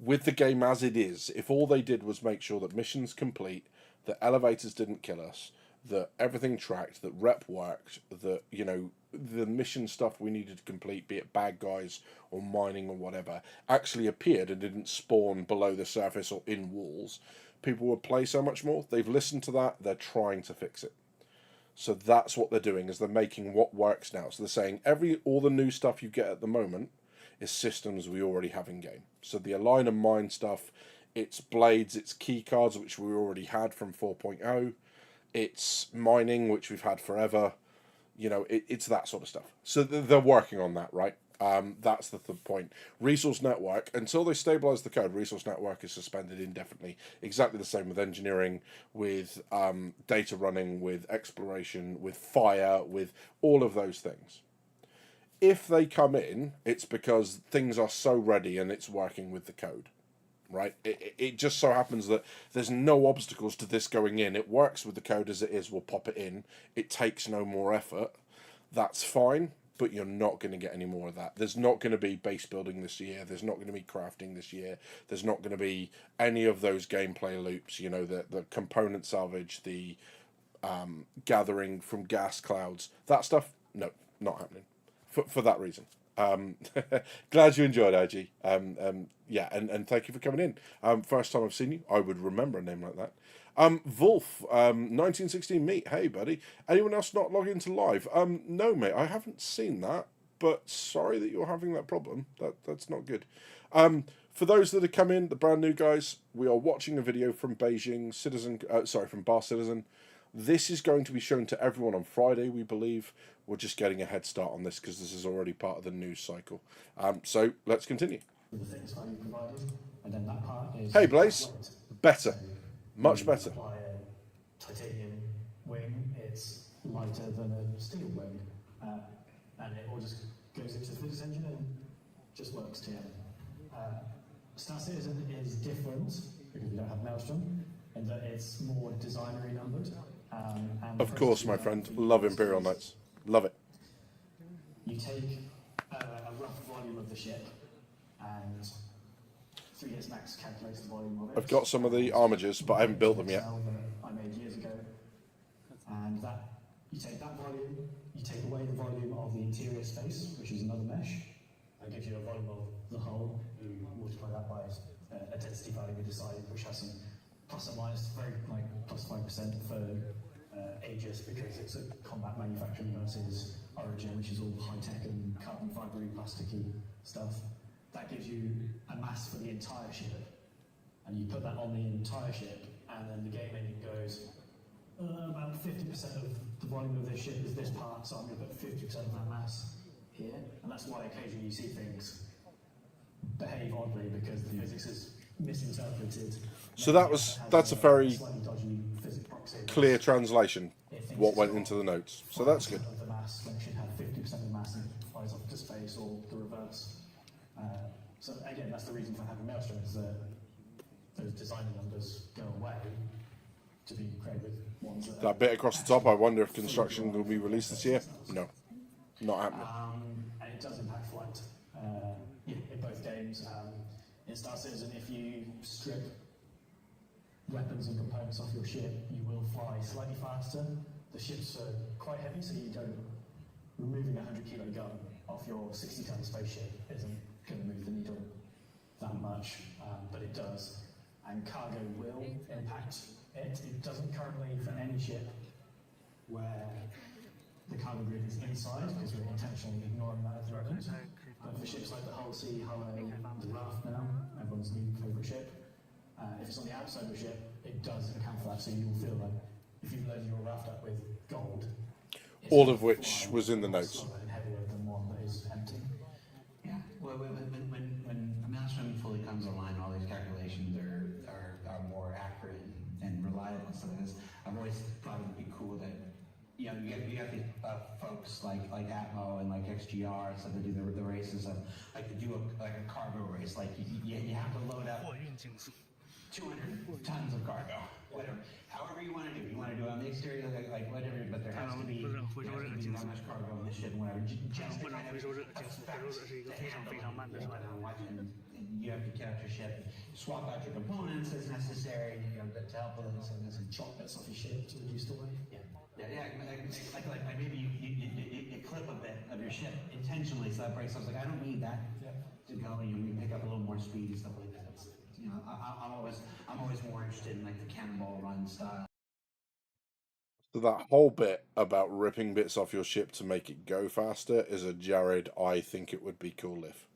With the game as it is, if all they did was make sure that missions complete, that elevators didn't kill us, that everything tracked, that rep worked, that, the mission stuff we needed to complete, be it bad guys or mining or whatever, actually appeared and didn't spawn below the surface or in walls, people would play so much more. They've listened to that, they're trying to fix it. So that's what they're doing, is they're making what works now. So they're saying all the new stuff you get at the moment is systems we already have in game. So the align and mine stuff, it's blades, it's key cards, which we already had from 4.0. It's mining, which we've had forever. It's that sort of stuff. So they're working on that, right? That's the point. Resource network, until they stabilize the code, resource network is suspended indefinitely. Exactly the same with engineering, with data running, with exploration, with fire, with all of those things. If they come in, it's because things are so ready and it's working with the code. Right? It just so happens that there's no obstacles to this going in. It works with the code as it is. We'll pop it in. It takes no more effort. That's fine, but you're not going to get any more of that. There's not going to be base building this year. There's not going to be crafting this year. There's not going to be any of those gameplay loops. You know, the component salvage, the gathering from gas clouds, that stuff. No, not happening. For that reason. Glad you enjoyed, IG. Yeah, and thank you for coming in. First time I've seen you. I would remember a name like that. Wolf, 1916 meet. Hey, buddy. Anyone else not log into live? No, mate, I haven't seen that, but sorry that you're having that problem. That's not good. For those that have come in, the brand new guys, we are watching a video from Beijing Citizen, from Bar Citizen. This is going to be shown to everyone on Friday, we believe. We're just getting a head start on this because this is already part of the news cycle. So let's continue. The things value provided, and then that part is hey, Blaze. weight. Better. So Much better. Apply a titanium wing, it's lighter than a steel wing, and it all just goes into the physics engine and just works together. Star Citizen is different because we don't have Maelstrom, in that it's more designery numbered. And Of course, my friend. Love Imperial Knights. Love it. You take a rough volume of the ship, and 3S Max calculates the volume of it. I've got some of the armigers, but I haven't built them yet. I made years ago, and that you take that volume, you take away the volume of the interior space, which is another mesh. That gives you a volume of the hull. You multiply that by a density value we decided, which has some plus or minus, very like plus 5% for Aegis, because it's a combat manufacturing versus Origin, which is all high tech and carbon fibre plasticky stuff. That gives you a mass for the entire ship, and you put that on the entire ship, and then the game engine goes, about 50% of the volume of this ship is this part, so I'm going to put 50% of that mass here, and that's why occasionally you see things behave oddly because the physics is misinterpreted. So that's a very clear translation what went into the notes. So that's good. The mass when it should have 50% of the mass and flies off to space, or the reverse. So again, that's the reason for having Maelstrom, is that those designer numbers go away to be created with ones that bit across the top. I wonder if construction will be released this year. No, not happening. And it does impact flight in both games. In Star Citizen, if you strip weapons and components off your ship, you will fly slightly faster. The ships are quite heavy, so you don't. Removing a 100-kilo gun off your 60-ton spaceship isn't going to move the needle that much, but it does. And cargo will impact it. It doesn't currently for any ship where the cargo grid is inside, because we're intentionally ignoring that at the moment. But for ships like the Hull Sea, Hull A, the Raft now, everyone's new favourite ship, if it's on the outside of the ship, it does account for that, so you will feel like if you've loaded your Raft up with gold, all of which was in the notes. Heavier than one that is empty. Yeah, well, when Maelstrom fully comes online, all these calculations are more accurate and reliable and stuff like this. I've always thought it would be cool that, you know, you got these folks like Atmo and like XGR, so they do the races of, like to do a cargo race, like you have to load up 200 tons of cargo, whatever. However you want to do it. You want to do it on the exterior, like whatever, but there has to be that much cargo on the ship and whatever. Just to kind of expect to handle and you have to get out your ship, swap out your components as necessary, you know, to help with this and this, and Chop bits off your ship to reduce the weight. like maybe you clip a bit of your ship intentionally so that breaks. I was like, I don't need that to go, and you pick up a little more speed and stuff like that. It's, you know, I'm always more interested in like the cannonball run style. So that whole bit about ripping bits off your ship to make it go faster is a Jared, I think it would be cool if.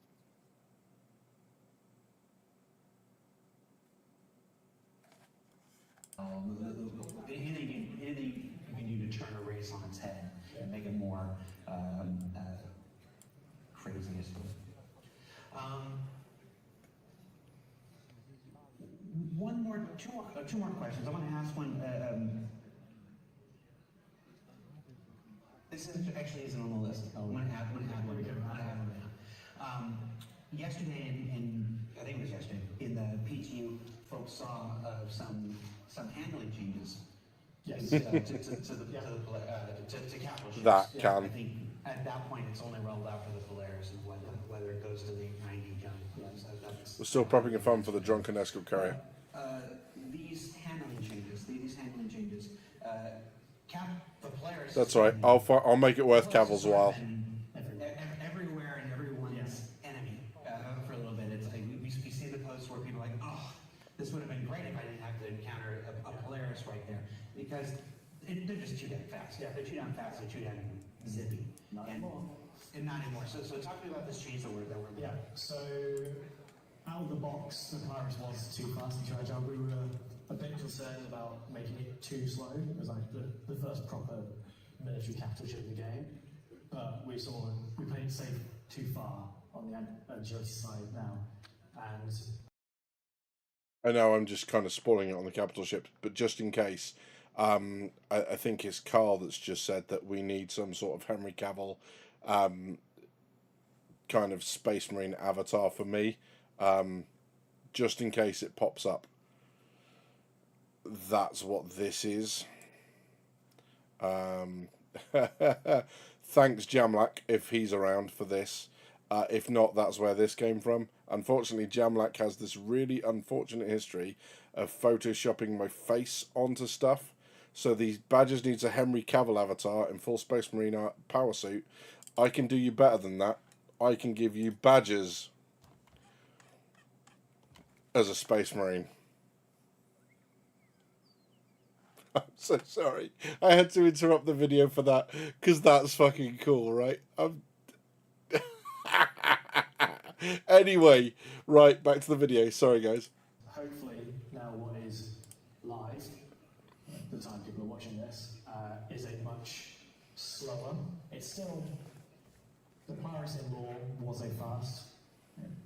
Anything you can do to turn a race on its head and make it more crazy, I suppose. two more questions. I want to ask one. This actually isn't on the list. I'm going to add one. Yesterday, I think it was yesterday, in the PTU, folks saw some handling changes. Yes. To capital ships. That I can. think at that point it's only rolled out for the Polaris, and whether it goes to the 90 jump. We're still prepping a fund for the drunken escort carrier. These handling changes, the Polaris. That's all right. I'll make it worth Cavil's while. Everywhere and everyone's enemy for a little bit. It's like we see the posts where people are like, oh, this would have been great if I didn't have to encounter a Polaris right there, because they're just too damn fast. Yeah, they're too damn fast. They're too damn zippy. Not anymore. And not anymore. So talk to me about this change that we're Yeah. So out of the box, the Polaris was too fast and too agile. We were a bit concerned about making it too slow. It was like the first proper military capital ship in the game. But we played it safe too far on the agility side now. And I know I'm just kind of spoiling it on the capital ship, but just in case, I think it's Carl that's just said that we need some sort of Henry Cavill kind of Space Marine avatar for me, just in case it pops up. That's what this is. Thanks, Jamlak, if he's around for this. If not, that's where this came from. Unfortunately, Jamlak has this really unfortunate history of photoshopping my face onto stuff. So these badges needs a Henry Cavill avatar in full Space Marine power suit. I can do you better than that. I can give you badges as a Space Marine. I'm so sorry. I had to interrupt the video for that, because that's fucking cool, right? Anyway, right, back to the video. Sorry, guys. hopefully now what is live, the time people are watching this, is a much slower. It's still, the Polaris in Law was a fast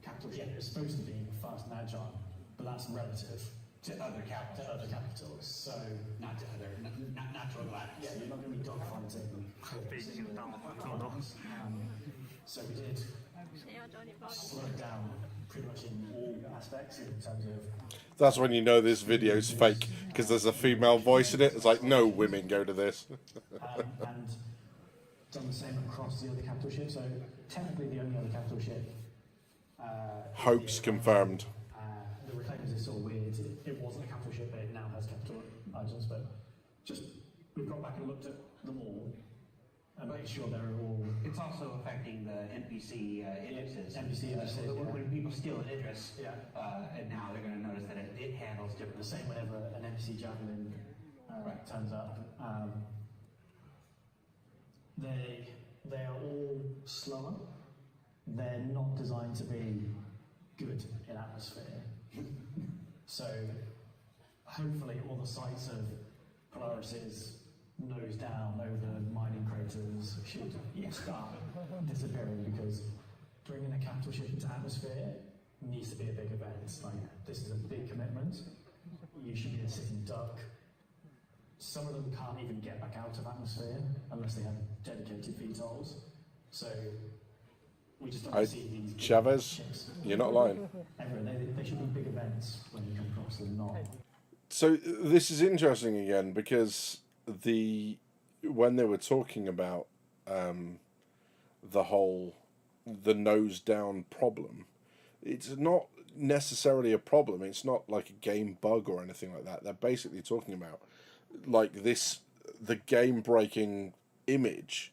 capital ship. It's supposed to be fast and agile, but that's relative to other capitals. So Not to Galactus. yeah, you're not going to be dogfighting. So we did slow it down pretty much in all aspects in terms of. That's when you know this video's fake, because there's a female voice in it. It's like, no women go to this. And done the same across the other capital ship. So technically the only other capital ship. Hopes confirmed. The Reclaimers is sort of weird. It wasn't a capital ship, but it now has capital items. But just we've gone back and looked at them all and made sure they're all. It's also affecting the NPC Idrises. NPC Idrises, So yeah. when people steal an Idris, Yeah. and now they're going to notice that it handles The differently. same whenever an NPC Javelin turns up. They are all slower. They're not designed to be good in atmosphere. So hopefully all the sights of Polaris's nose down over mining craters should start disappearing, because bringing a capital ship into atmosphere needs to be a big event. Like, this is a big commitment. You should be a sitting duck. Some of them can't even get back out of atmosphere unless they have dedicated VTOLs. So we just don't see these big Chavez, ships. you're not lying. Everywhere. They should be big events when you come across them, not. So this is interesting again, because when they were talking about the nose down problem, it's not necessarily a problem. It's not like a game bug or anything like that. They're basically talking about like the game breaking image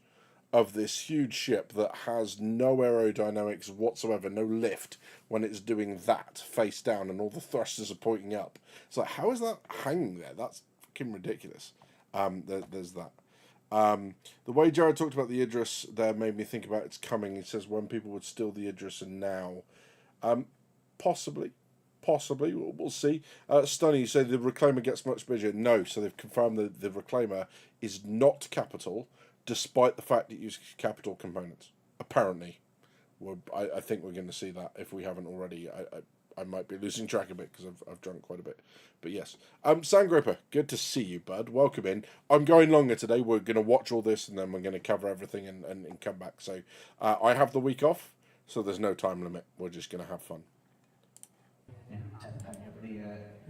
of this huge ship that has no aerodynamics whatsoever, no lift when it's doing that face down, and all the thrusters are pointing up. It's like, how is that hanging there? That's fucking ridiculous. There's that. The way Jared talked about the Idris there made me think about its coming. He says when people would steal the Idris and now. Possibly. We'll see. Stunny, you say the Reclaimer gets much bigger. No, so they've confirmed that the Reclaimer is not capital, despite the fact it uses capital components. Apparently. I think we're going to see that if we haven't already. I might be losing track a bit because I've drunk quite a bit. But yes. Sandgroper, good to see you, bud. Welcome in. I'm going longer today. We're going to watch all this and then we're going to cover everything and come back. So I have the week off, so there's no time limit. We're just going to have fun. Yeah,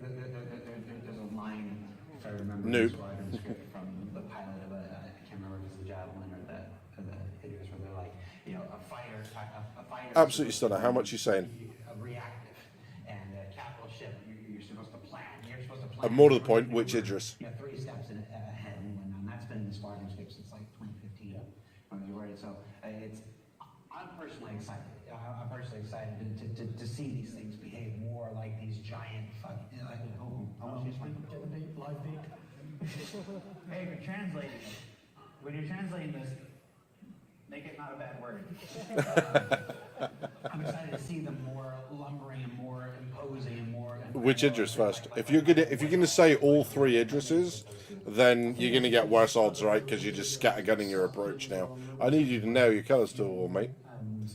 there's a line, if I remember, Noob. the Squadron script from the pilot of I can't remember if it's the Javelin or the Idris, where they're like, you know, a fighter. Absolutely stunning. How much are you saying? Reactive, and a capital ship. You're supposed to plan. You're supposed to plan. And more to the point, which Idris? You know, 3 steps ahead and whatnot. And that's been the Squadron script since like 2015 when we wrote it. So I'm personally excited. I'm personally excited to see these things behave more like these giant fucking. Like, Get the beat, live beat. Hey, if you're translating it, when you're translating this, make it not a bad word. I'm excited to see them more lumbering and more imposing and more. Which Idris first? If you're gonna say all 3 Idrises, then you're gonna get worse odds, right? Because you're just scattergunning your approach now. I need you to nail your colours to all, mate. And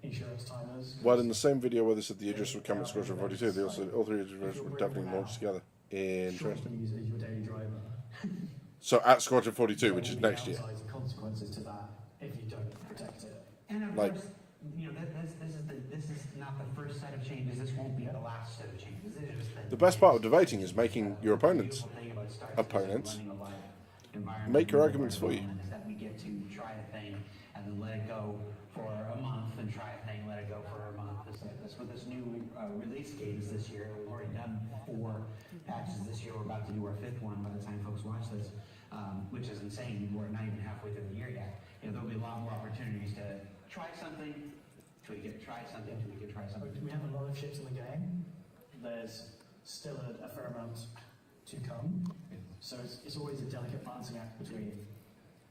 insurance timers. Well, in the same video where they said the Idris would come at Squadron 42, they also all 3 Idris were definitely launched together. Interesting. Use as your daily driver. So at Squadron 42, which is next year. Downside consequences to that if you don't protect it. And of Like- course, you know, this is not the first set of changes. This won't be the last set of changes. This is just The best part of debating is making your opponents make your arguments for you. Is that we get to try a thing and then let it go for a month, and try a thing, let it go for a month. That's what this new release date is this year. We've already done 4 patches this year. We're about to do our 5th one by the time folks watch this, which is insane. We're not even halfway through the year yet. You know, there'll be a lot more opportunities to try something, tweak it, try something, tweak it, try something. We have a lot of ships in the game. There's still a fair amount to come. So it's always a delicate balancing act between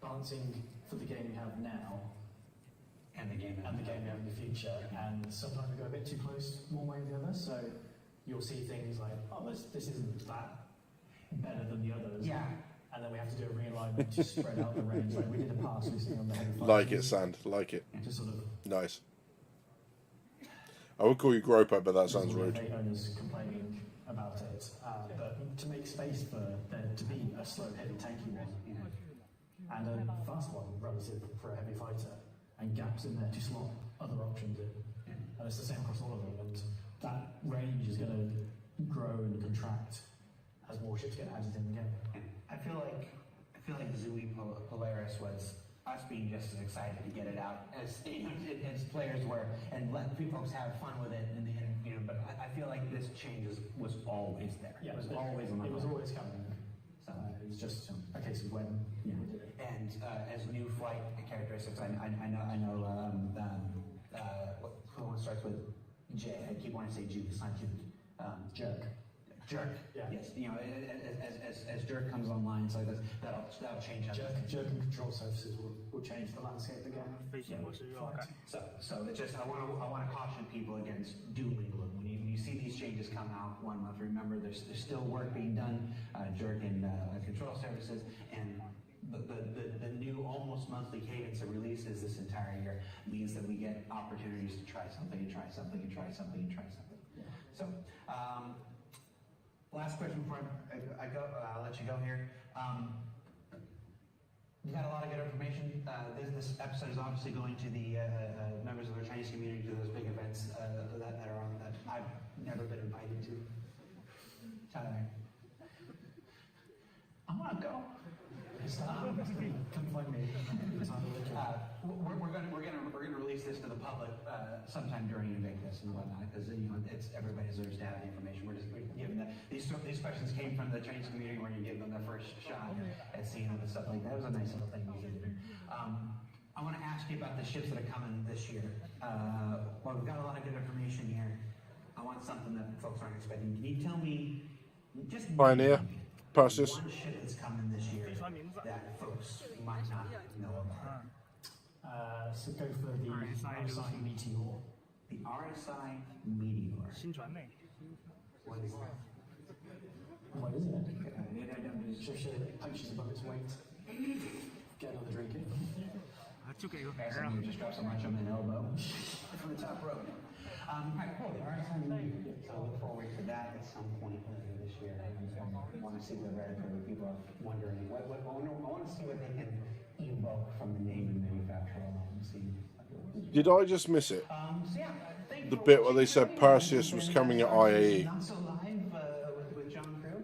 balancing for the game we have now And the game we have in the future. And sometimes we go a bit too close one way or the other. So you'll see things like, oh, this isn't that better than the others. Yeah. And then we have to do a realignment to spread out the range. Like we did a pass recently on the heavy fighters. Like it, Sand. Like it. To sort of Nice. I would call you Groper, but that sounds we have rude. 8 owners complaining about it. But to make space for there to be a slow, heavy, tanky one and a fast one relative for a heavy fighter, and gaps in there to slot other options in. And it's the same across all of them. And that range is going to grow and contract as more ships get added in the game. I feel like Zooey Polaris was us being just as excited to get it out as as players were, and let folks have fun with it. And you know, but I feel like this change was always there. Yeah, it was always on the It was horizon. always coming. So It was just a case of when we did it. and as new flight characteristics, I know who one starts with J. I keep wanting to say Jude. It's not Jude. Jerk. Jerk. Yeah. Yes. You know, as Jerk comes online, so that'll change. Jerk and control surfaces will change the landscape again. So it's just I want to caution people against doom and gloom. When you see these changes come out 1 month, remember there's still work being done. Jerk and control services, and the new almost monthly cadence of releases this entire year means that we get opportunities to try something and try something and try something and try something. So. Last question before I go, I'll let you go here. We've got a lot of good information. This episode is obviously going to the members of the Chinese community, to those big events that are on that I've never been invited to. Tyler, I want to go. Come find me. We're gonna release this to the public sometime during Invictus and whatnot, because everybody deserves to have the information. We're giving that these questions came from the Chinese community, where you give them their first shot at seeing them and stuff like that. It was a nice little thing we did. I want to ask you about the ships that are coming this year. Well, we've got a lot of good information here. I want something that folks aren't expecting. Can you tell me just Pioneer, Perseus. one ship that's coming this year that folks might not know about? So go for the RSI Meteor. The RSI Meteor. What is that? What is it? Ship punches above its weight. Get another drink in. You just drop some lunch on an elbow from the top rope. Right, cool. There are some, so I look forward to that at some point later this year. I want to see the red crew. People are wondering, I want to see what they can evoke from the name and manufacturer alone. Did I just miss it? So yeah, thank you The for bit where they watching, said everybody. Perseus was This has coming been, at Star Citizen IAE. Not So Live with John Crew.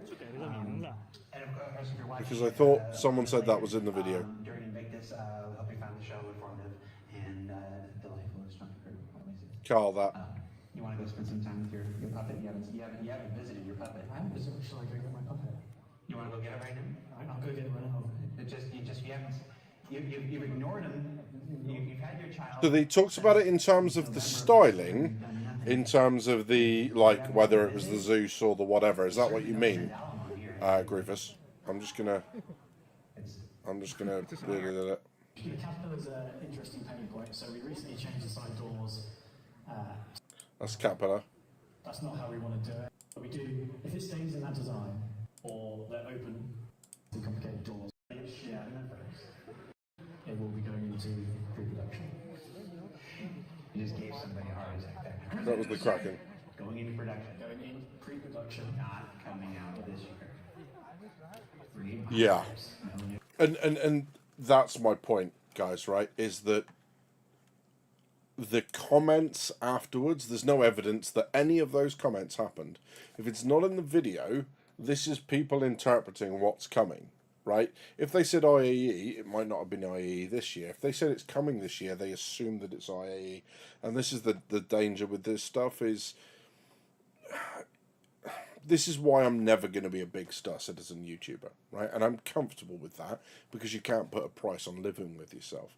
And of course, if you're watching Because I thought someone said that later, was in the video. during Invictus, we hope you found the show informative and delightful as John Crew always is. Carl, that. You want to go spend some time with your puppet? You haven't visited your puppet. I haven't visited. Shall I go get my puppet? You want to go get it right now? I'll go get it right now. You've ignored him. You've had your child. So they talked about it in terms of the styling, in terms of the, like, whether it was the Zeus or the whatever. Is that what you mean, Grievous? I'm just gonna. The Caterpillar's an interesting pain point. So we recently changed the side doors. That's Caterpillar. That's not how we want to do it. But we do, if it stays in that design, or they're open to complicated doors, it will be going into pre-production. You just gave somebody a heart attack there. That was the Kraken. Going into production. Going in pre-production. Not coming out this year. Yeah. And that's my point, guys, right? Is that the comments afterwards, there's no evidence that any of those comments happened. If it's not in the video, this is people interpreting what's coming, right? If they said IAE, it might not have been IAE this year. If they said it's coming this year, they assume that it's IAE. And this is the danger with this stuff is... This is why I'm never going to be a big Star Citizen YouTuber, right? And I'm comfortable with that because you can't put a price on living with yourself.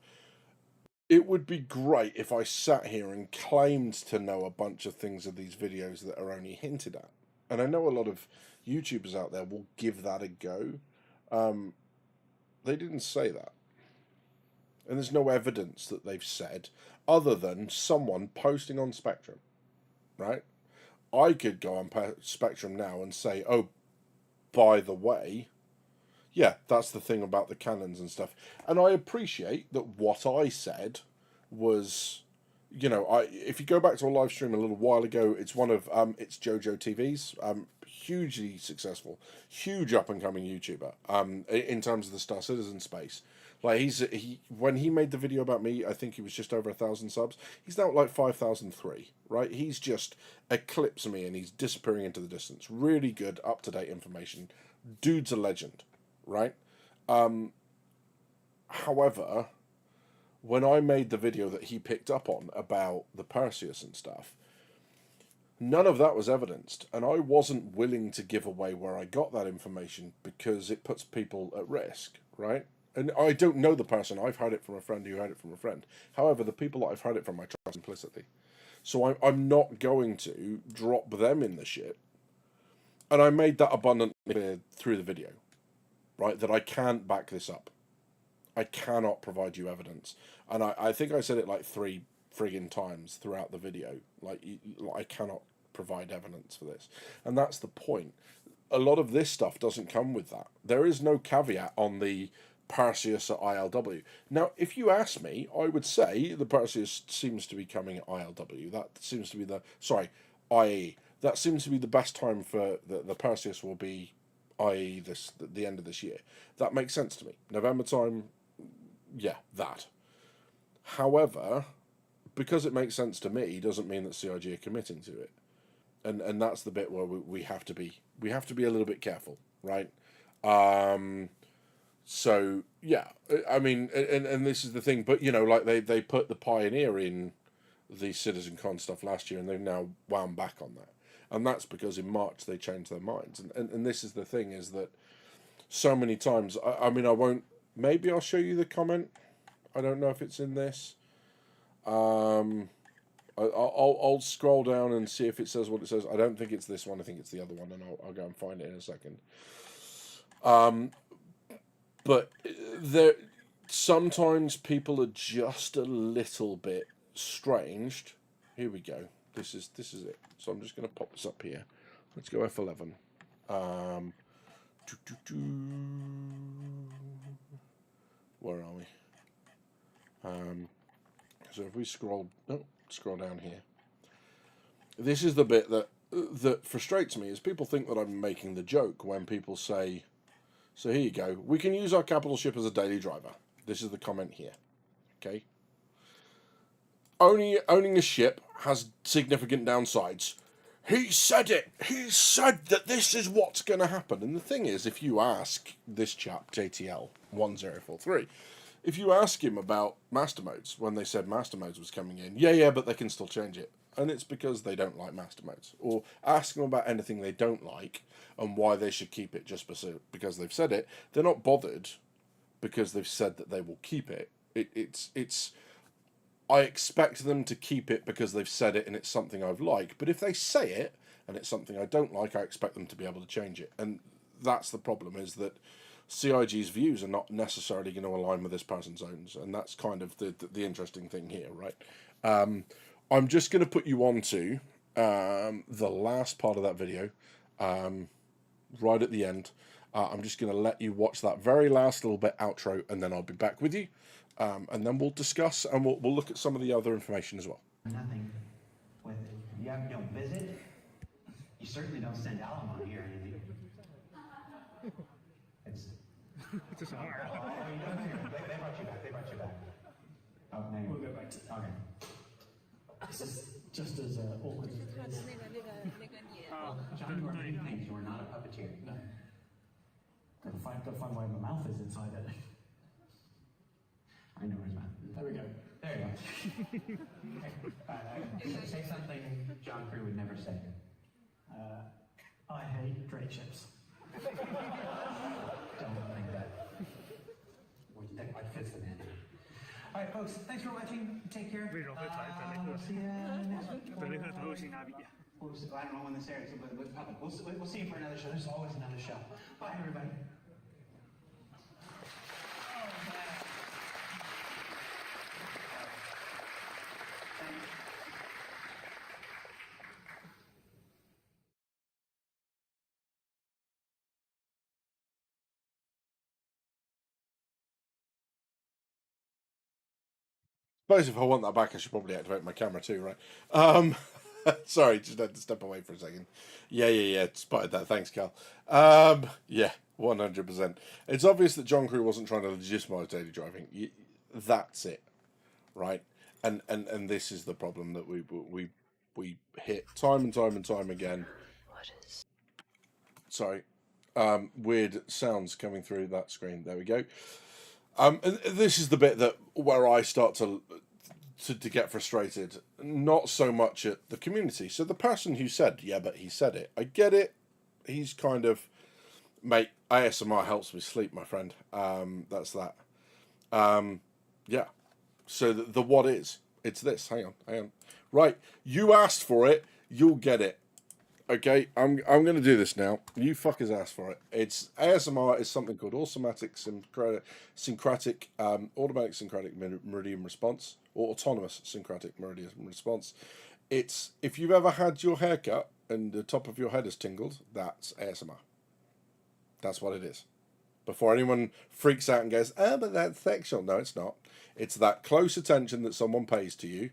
It would be great if I sat here and claimed to know a bunch of things of these videos that are only hinted at. And I know a lot of YouTubers out there will give that a go. They didn't say that. And there's no evidence that they've said other than someone posting on Spectrum, right? I could go on Spectrum now and say, oh, by the way, yeah, that's the thing about the cannons and stuff. And I appreciate that what I said was, you know, if you go back to a live stream a little while ago, it's one of, it's Jojo TV's, hugely successful, huge up-and-coming YouTuber, in terms of the Star Citizen space. Like, when he made the video about me, I think he was just over 1,000 subs. He's now at like 5,003, right? He's just eclipsed me and he's disappearing into the distance. Really good, up-to-date information. Dude's a legend, right? However, when I made the video that he picked up on about the Perseus and stuff, none of that was evidenced, and I wasn't willing to give away where I got that information because it puts people at risk, right? And I don't know the person. I've heard it from a friend who heard it from a friend. However, the people that I've heard it from, I trust implicitly. So I'm not going to drop them in the shit. And I made that abundantly clear through the video, right? That I can't back this up. I cannot provide you evidence. And I think I said it like 3 friggin' times throughout the video. Like, I cannot provide evidence for this. And that's the point. A lot of this stuff doesn't come with that. There is no caveat on the Perseus at ILW. Now, if you ask me, I would say the Perseus seems to be coming at ILW. That seems to be the... Sorry, IE. That seems to be the best time for... The Perseus will be IE the end of this year. That makes sense to me. November time, yeah, that. However, because it makes sense to me, doesn't mean that CIG are committing to it. And that's the bit where we have to be a little bit careful, right? So yeah, I mean, and this is the thing, but you know, like they put the Pioneer in the CitizenCon stuff last year, and they've now wound back on that, and that's because in March they changed their minds, and this is the thing, is that so many times, I mean, I won't. Maybe I'll show you the comment. I don't know if it's in this. I'll scroll down and see if it says what it says. I don't think it's this one. I think it's the other one, and I'll go and find it in a second. But sometimes people are just a little bit strange. Here we go. This is it. So I'm just going to pop this up here. Let's go F11. Where are we? So if we scroll down here, this is the bit that frustrates me, is people think that I'm making the joke when people say, so here you go, we can use our capital ship as a daily driver. This is the comment here. Okay. Owning a ship has significant downsides. He said it. He said that this is what's going to happen. And the thing is, if you ask this chap, JTL1043, if you ask him about master modes, when they said master modes was coming in, yeah, but they can still change it. And it's because they don't like master modes. Or ask them about anything they don't like and why they should keep it just because they've said it. They're not bothered because they've said that they will keep it. It's I expect them to keep it because they've said it and it's something I've liked. But if they say it and it's something I don't like, I expect them to be able to change it. And that's the problem, is that CIG's views are not necessarily going to align with this person's own. And that's kind of the interesting thing here, right? I'm just going to put you on to the last part of that video, right at the end. I'm just going to let you watch that very last little bit outro, and then I'll be back with you. And then we'll discuss, and we'll look at some of the other information as well. Nothing with it. You don't visit. You certainly don't send alimony or anything. It's. Just oh, you don't hear. They brought you back. They brought you back. Oh, no. We'll go back to that. Okay. This is just as awkward as it is. John, you are many things. You are not a puppeteer. No. Gotta find where my mouth is inside it. I know where his mouth is. There we go. There you go. Say something John Crew would never say. I hate great ships. Don't think that. That quite fits the man. All right, folks. Thanks for watching. Take care. We'll see you next week. I don't know when this airs, but we'll see you for another show. There's always another show. Bye, everybody. Suppose if I want that back, I should probably activate my camera too, right? Sorry, just had to step away for a second. Yeah. Spotted that. Thanks, Cal. Yeah, 100%. It's obvious that John Crew wasn't trying to legitimize daily driving. That's it, right? And this is the problem that we hit time and time again. What is? Sorry, weird sounds coming through that screen. There we go. And this is the bit where I start to get frustrated, not so much at the community. So the person who said, yeah, but he said it, I get it. He's kind of, mate, ASMR helps me sleep, my friend. That's that. Yeah. So the what is, it's this. Hang on. Right. You asked for it. You'll get it. Okay, I'm going to do this now. You fuckers asked for it. It's ASMR is something called automatic syncratic meridian response, or autonomous syncratic meridian response. It's if you've ever had your hair cut and the top of your head is tingled, that's ASMR. That's what it is. Before anyone freaks out and goes, oh, but that's sexual. No, it's not. It's that close attention that someone pays to you,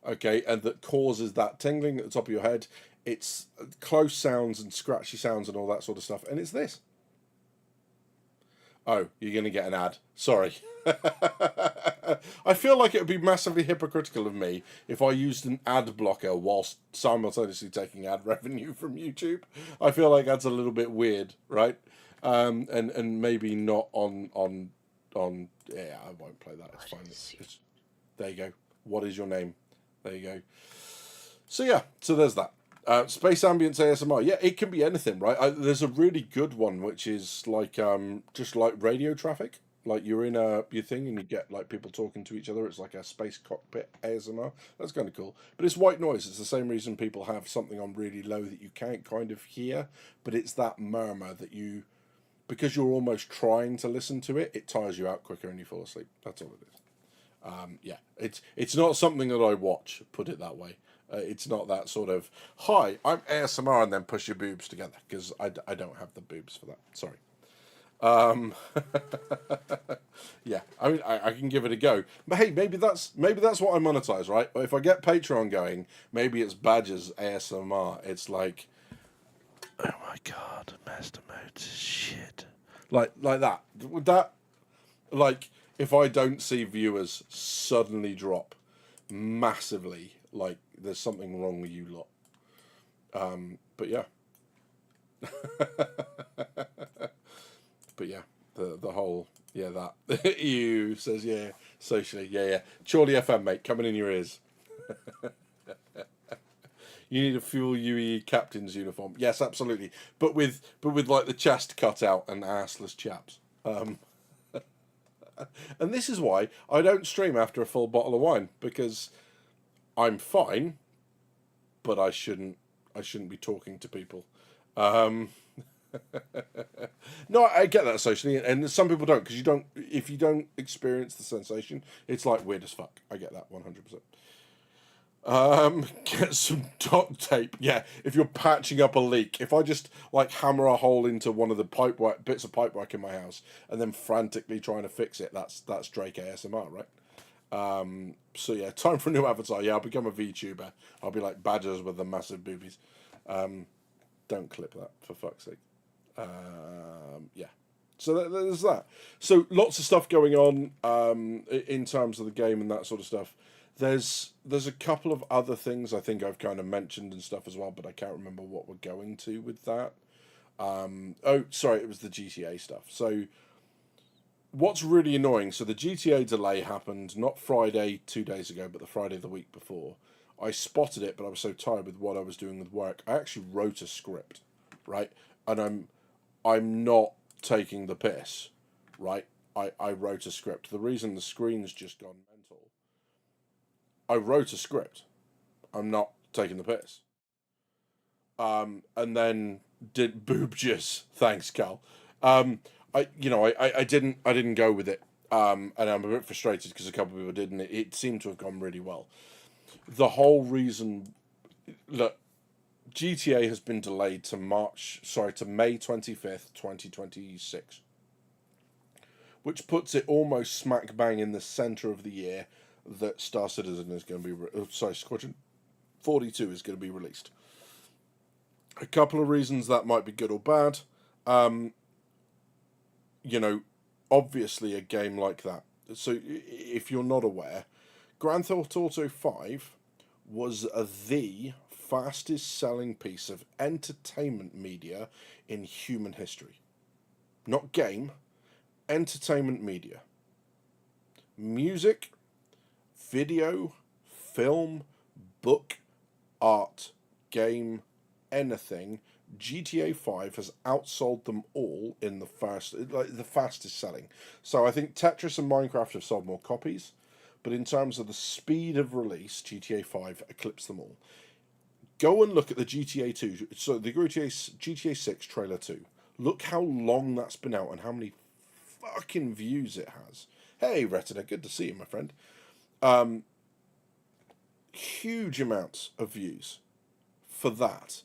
okay, and that causes that tingling at the top of your head. It's close sounds and scratchy sounds and all that sort of stuff. And it's this. Oh, you're going to get an ad. Sorry. I feel like it would be massively hypocritical of me if I used an ad blocker whilst simultaneously taking ad revenue from YouTube. I feel like that's a little bit weird, right? And maybe not on yeah, I won't play that. It's fine. There you go. What is your name? There you go. So yeah, so there's that. Space ambience ASMR. Yeah, it can be anything, right? There's a really good one which is like just like radio traffic. Like you're in your thing and you get like people talking to each other. It's like a space cockpit ASMR. That's kind of cool. But it's white noise. It's the same reason people have something on really low that you can't kind of hear. But it's that murmur that you, because you're almost trying to listen to it, it tires you out quicker and you fall asleep. That's all it is. Yeah, it's not something that I watch. Put it that way. It's not that sort of, hi, I'm ASMR, and then push your boobs together, because I don't have the boobs for that. Sorry. Yeah, I mean, I can give it a go. But hey, maybe that's what I monetize, right? If I get Patreon going, maybe it's Badger's ASMR. It's like, oh my god, Master Mode's shit. Like that. Would that, like, if I don't see viewers suddenly drop massively, like there's something wrong with you lot. But yeah. But yeah, the whole, yeah, that EU says, yeah, socially, yeah, Chorley FM, mate, coming in your ears. You need a fuel UE captain's uniform. Yes, absolutely, but with like the chest cut out and assless chaps. And this is why I don't stream after a full bottle of wine, because I'm fine, but I shouldn't be talking to people. No, I get that socially, and some people don't, because if you don't experience the sensation, it's like weird as fuck. I get that 100%. Get some duct tape. Yeah, if you're patching up a leak, if I just like hammer a hole into one of the bits of pipework in my house and then frantically trying to fix it, that's Drake ASMR, right? So yeah, time for a new avatar. Yeah, I'll become a VTuber. I'll be like Badgers with the massive boobies. Don't clip that, for fuck's sake. Yeah. So there's that. So lots of stuff going on in terms of the game and that sort of stuff. There's a couple of other things I think I've kind of mentioned and stuff as well, but I can't remember what we're going to with that. Oh, sorry, it was the GTA stuff. So what's really annoying, so the GTA delay happened not Friday 2 days ago, but the Friday the week before. I spotted it, but I was so tired with what I was doing with work. I actually wrote a script, right? And I'm not taking the piss, right? I wrote a script. The reason the screen's just gone mental, I wrote a script. I'm not taking the piss. And then did boob jizz. Thanks, Cal. I didn't go with it. And I'm a bit frustrated because a couple of people did, and it seemed to have gone really well. The whole reason, look, GTA has been delayed to May 25th, 2026, which puts it almost smack bang in the center of the year that Star Citizen is going to be, Squadron 42 is going to be released. A couple of reasons that might be good or bad. Obviously a game like that. So if you're not aware, Grand Theft Auto 5 was the fastest selling piece of entertainment media in human history. Not game, entertainment media. Music, video, film, book, art, game, anything. GTA 5 has outsold them all in the fastest selling. So I think Tetris and Minecraft have sold more copies, but in terms of the speed of release, GTA 5 eclipsed them all. Go and look at the GTA 2, so the GTA 6 trailer 2. Look how long that's been out and how many fucking views it has. Hey, Retina, good to see you, my friend. Huge amounts of views for that.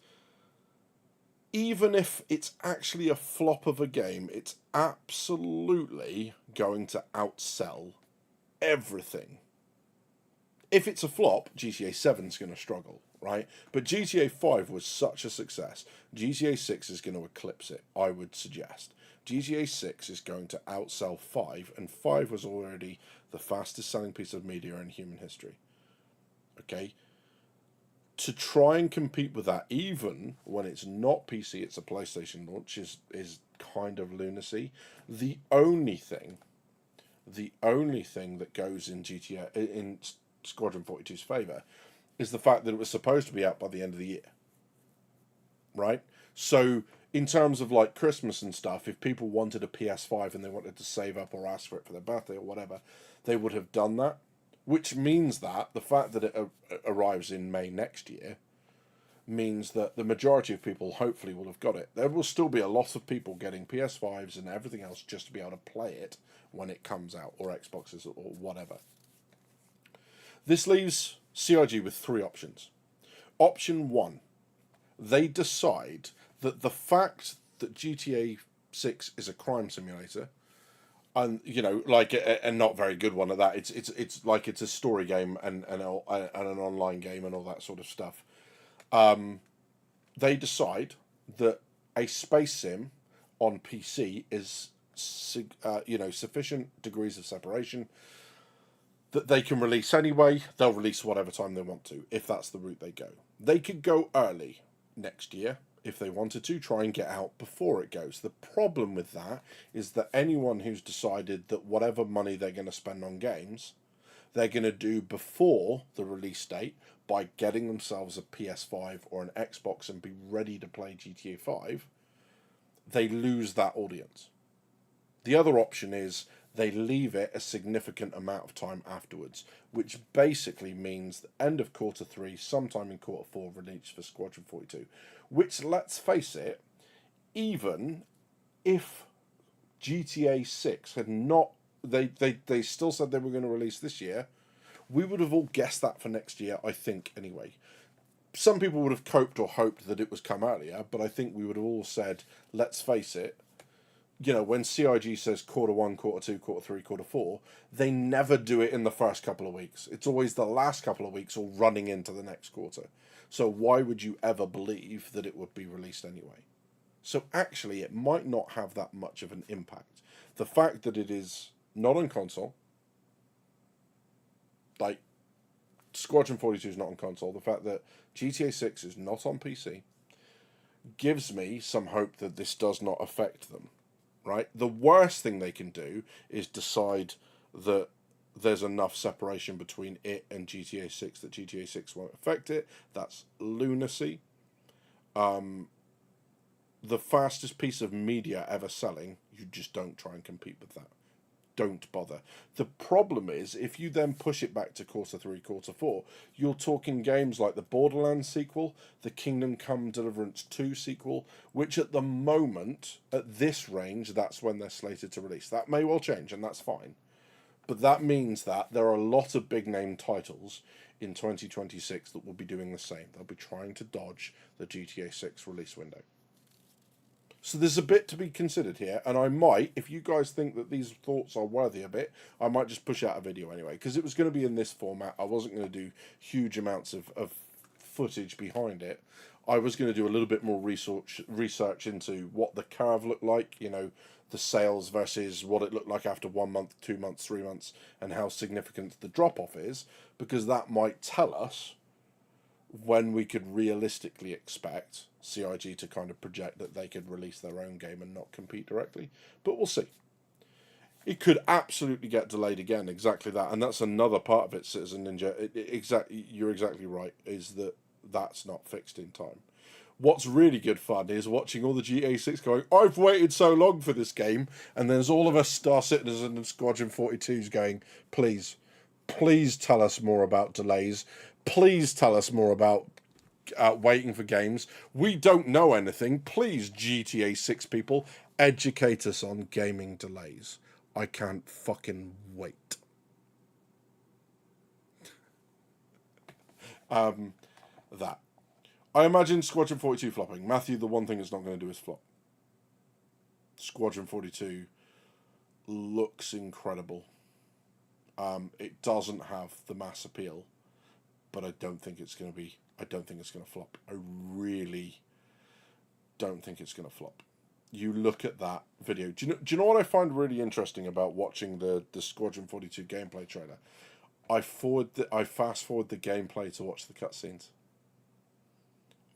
Even if it's actually a flop of a game, it's absolutely going to outsell everything. If it's a flop, GTA 7 is going to struggle, right? But GTA 5 was such a success. GTA 6 is going to eclipse it, I would suggest. GTA 6 is going to outsell 5, and 5 was already the fastest selling piece of media in human history. Okay? To try and compete with that, even when it's not PC, it's a PlayStation launch, is kind of lunacy. The only thing that goes in in Squadron 42's favour is the fact that it was supposed to be out by the end of the year. Right? So in terms of like Christmas and stuff, if people wanted a PS5 and they wanted to save up or ask for it for their birthday or whatever, they would have done that. Which means that the fact that it arrives in May next year means that the majority of people hopefully will have got it. There will still be a lot of people getting PS5s and everything else just to be able to play it when it comes out, or Xboxes or whatever. This leaves CIG with 3 options. Option 1, they decide that the fact that GTA 6 is a crime simulator, and you know, like a not very good one at that. It's like it's a story game and an online game and all that sort of stuff. They decide that a space sim on PC is sufficient degrees of separation that they can release anyway. They'll release whatever time they want to, if that's the route they go. They could go early next year if they wanted to, try and get out before it goes. The problem with that is that anyone who's decided that whatever money they're going to spend on games, they're going to do before the release date by getting themselves a PS5 or an Xbox and be ready to play GTA 5, they lose that audience. The other option is they leave it a significant amount of time afterwards, which basically means the end of quarter 3, sometime in quarter 4, release for Squadron 42. Which, let's face it, even if GTA 6 had not, they still said they were going to release this year, we would have all guessed that for next year, I think, anyway. Some people would have coped or hoped that it was come earlier, but I think we would have all said, let's face it, you know, when CIG says quarter 1, quarter 2, quarter 3, quarter 4, they never do it in the first couple of weeks. It's always the last couple of weeks or running into the next quarter. So why would you ever believe that it would be released anyway? So actually, it might not have that much of an impact. The fact that it is not on console, like Squadron 42 is not on console, the fact that GTA 6 is not on PC, gives me some hope that this does not affect them. Right? The worst thing they can do is decide that there's enough separation between it and GTA 6 that GTA 6 won't affect it. That's lunacy. The fastest piece of media ever selling, you just don't try and compete with that. Don't bother. The problem is, if you then push it back to quarter 3, quarter 4, you're talking games like the Borderlands sequel, the Kingdom Come Deliverance 2 sequel, which at the moment, at this range, that's when they're slated to release. That may well change, and that's fine. But that means that there are a lot of big-name titles in 2026 that will be doing the same. They'll be trying to dodge the GTA 6 release window. So there's a bit to be considered here, and I might, if you guys think that these thoughts are worthy of it, I might just push out a video anyway, because it was going to be in this format. I wasn't going to do huge amounts of footage behind it. I was going to do a little bit more research into what the curve looked like, you know, the sales versus what it looked like after 1 month, 2 months, 3 months, and how significant the drop-off is, because that might tell us when we could realistically expect CIG to kind of project that they could release their own game and not compete directly. But we'll see. It could absolutely get delayed again, exactly that. And that's another part of it, Citizen Ninja. You're exactly right, is that that's not fixed in time. What's really good fun is watching all the GTA 6 going, I've waited so long for this game, and there's all of us Star Citizen and Squadron 42s going, please tell us more about delays. Please tell us more about waiting for games. We don't know anything. Please, GTA 6 people, educate us on gaming delays. I can't fucking wait. That. I imagine Squadron 42 flopping. Matthew, the one thing it's not going to do is flop. Squadron 42 looks incredible. It doesn't have the mass appeal, but I don't think it's going to flop. I really don't think it's going to flop. You look at that video. Do you know what I find really interesting about watching the Squadron 42 gameplay trailer? I fast forward the gameplay to watch the cutscenes.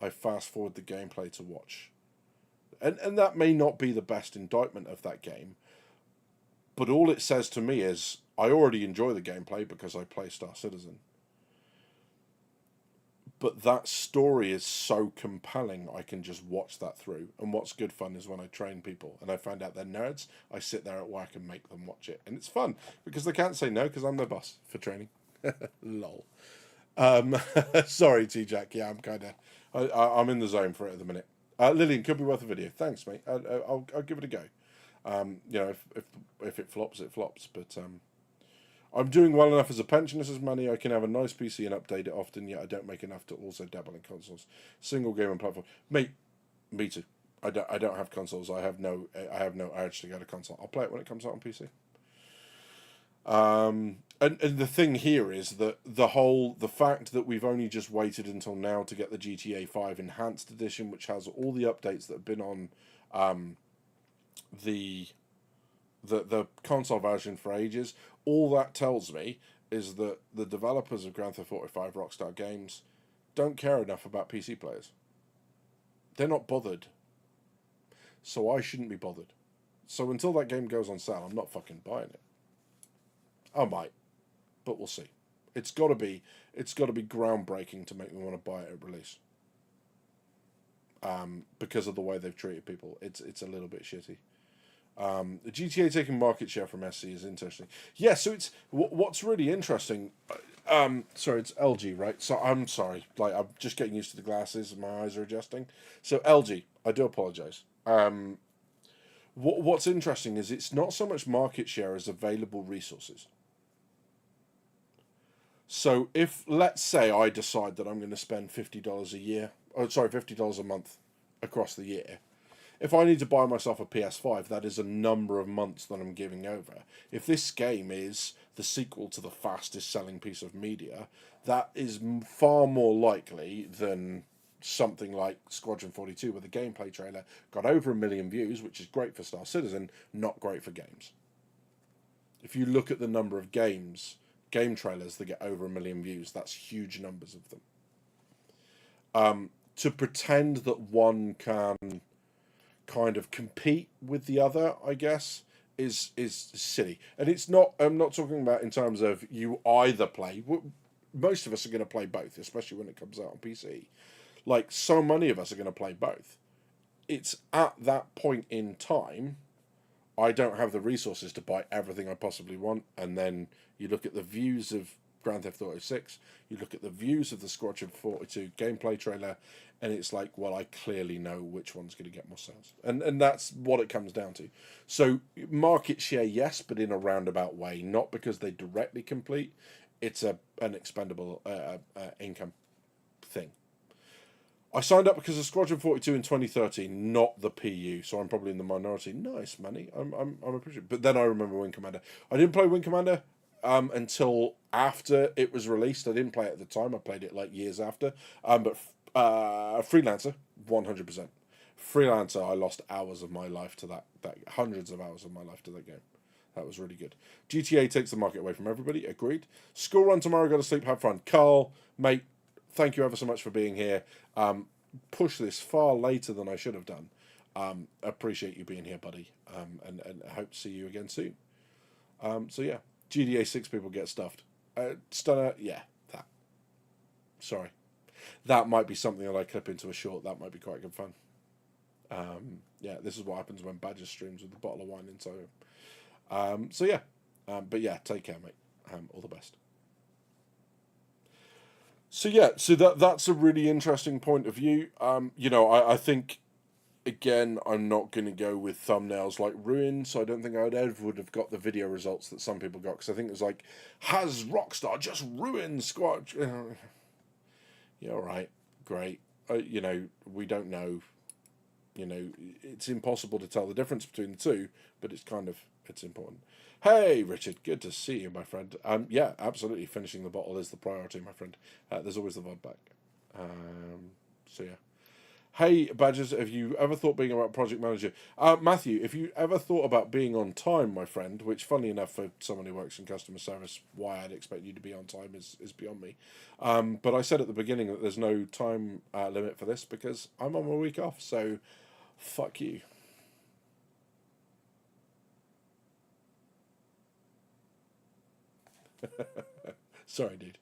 I fast forward the gameplay to watch. And that may not be the best indictment of that game, but all it says to me is, I already enjoy the gameplay because I play Star Citizen. But that story is so compelling, I can just watch that through. And what's good fun is when I train people and I find out they're nerds, I sit there at work and make them watch it. And it's fun because they can't say no because I'm their boss for training. Lol. Sorry, T-Jack. Yeah, I'm in the zone for it at the minute. Lillian, could be worth a video. Thanks, mate. I'll give it a go. You know, if it flops, it flops. But I'm doing well enough as a pensioner, says Manny. I can have a nice PC and update it often, yet I don't make enough to also dabble in consoles. Single game and platform. Mate, me too. I don't have consoles. I have no urge to go to console. I'll play it when it comes out on PC. And the thing here is that the fact that we've only just waited until now to get the GTA 5 Enhanced Edition, which has all the updates that have been on the console version for ages, all that tells me is that the developers of Grand Theft Auto 5 Rockstar Games don't care enough about PC players. They're not bothered. So I shouldn't be bothered. So until that game goes on sale, I'm not fucking buying it. I might, but we'll see. It's got to be groundbreaking to make me want to buy it at release. Because of the way they've treated people, it's a little bit shitty. The GTA taking market share from SC is interesting. Yeah, so it's what's really interesting. Sorry, it's LG, right? So I'm sorry, like I'm just getting used to the glasses and my eyes are adjusting. So LG, I do apologize. What's interesting is it's not so much market share as available resources. So if, let's say, I decide that I'm going to spend $50 a year, $50 a month across the year, if I need to buy myself a PS5, that is a number of months that I'm giving over. If this game is the sequel to the fastest selling piece of media, that is far more likely than something like Squadron 42, where the gameplay trailer got over 1 million views, which is great for Star Citizen, not great for games. If you look at the number of game trailers that get over 1 million views, that's huge numbers of them. To pretend that one can kind of compete with the other, I guess, is silly. And it's not, I'm not talking about in terms of you either play. Most of us are going to play both, especially when it comes out on PC. Like, so many of us are going to play both. It's at that point in time, I don't have the resources to buy everything I possibly want. And then you look at the views of Grand Theft Auto 6, you look at the views of the Squadron 42 gameplay trailer, and it's like, well, I clearly know which one's going to get more sales. And that's what it comes down to. So market share, yes, but in a roundabout way. Not because they directly compete. It's an expendable income thing. I signed up because of Squadron 42 in 2013, not the PU, so I'm probably in the minority. Nice, Manny. I'm appreciative. But then I remember Wing Commander. I didn't play Wing Commander until after it was released. I didn't play it at the time. I played it like years after. But Freelancer, 100%. Freelancer, I lost hours of my life to that hundreds of hours of my life to that game. That was really good. GTA takes the market away from everybody. Agreed. School run tomorrow. Go to sleep. Have fun. Carl, mate, thank you ever so much for being here. Push this far later than I should have done. Appreciate you being here, buddy. And I hope to see you again soon. So yeah, GTA 6 people get stuffed. Stunner, yeah, that. Sorry. That might be something that I clip into a short. That might be quite good fun. Yeah, this is what happens when Badger streams with a bottle of wine inside him. So yeah. But yeah, take care, mate. All the best. So yeah, so that's a really interesting point of view. I think, again, I'm not going to go with thumbnails like Ruin, so I don't think I would have got the video results that some people got, because I think it was like, has Rockstar just ruined Squad? Yeah, all right, great. We don't know. It's impossible to tell the difference between the two, but it's important. Hey, Richard, good to see you, my friend. Yeah, absolutely. Finishing the bottle is the priority, my friend. There's always the VOD back. So yeah. Hey, Badgers, have you ever thought being a project manager? Matthew, if you ever thought about being on time, my friend, which, funnily enough, for someone who works in customer service, why I'd expect you to be on time is beyond me. But I said at the beginning that there's no time limit for this because I'm on my week off, so fuck you. Sorry, dude.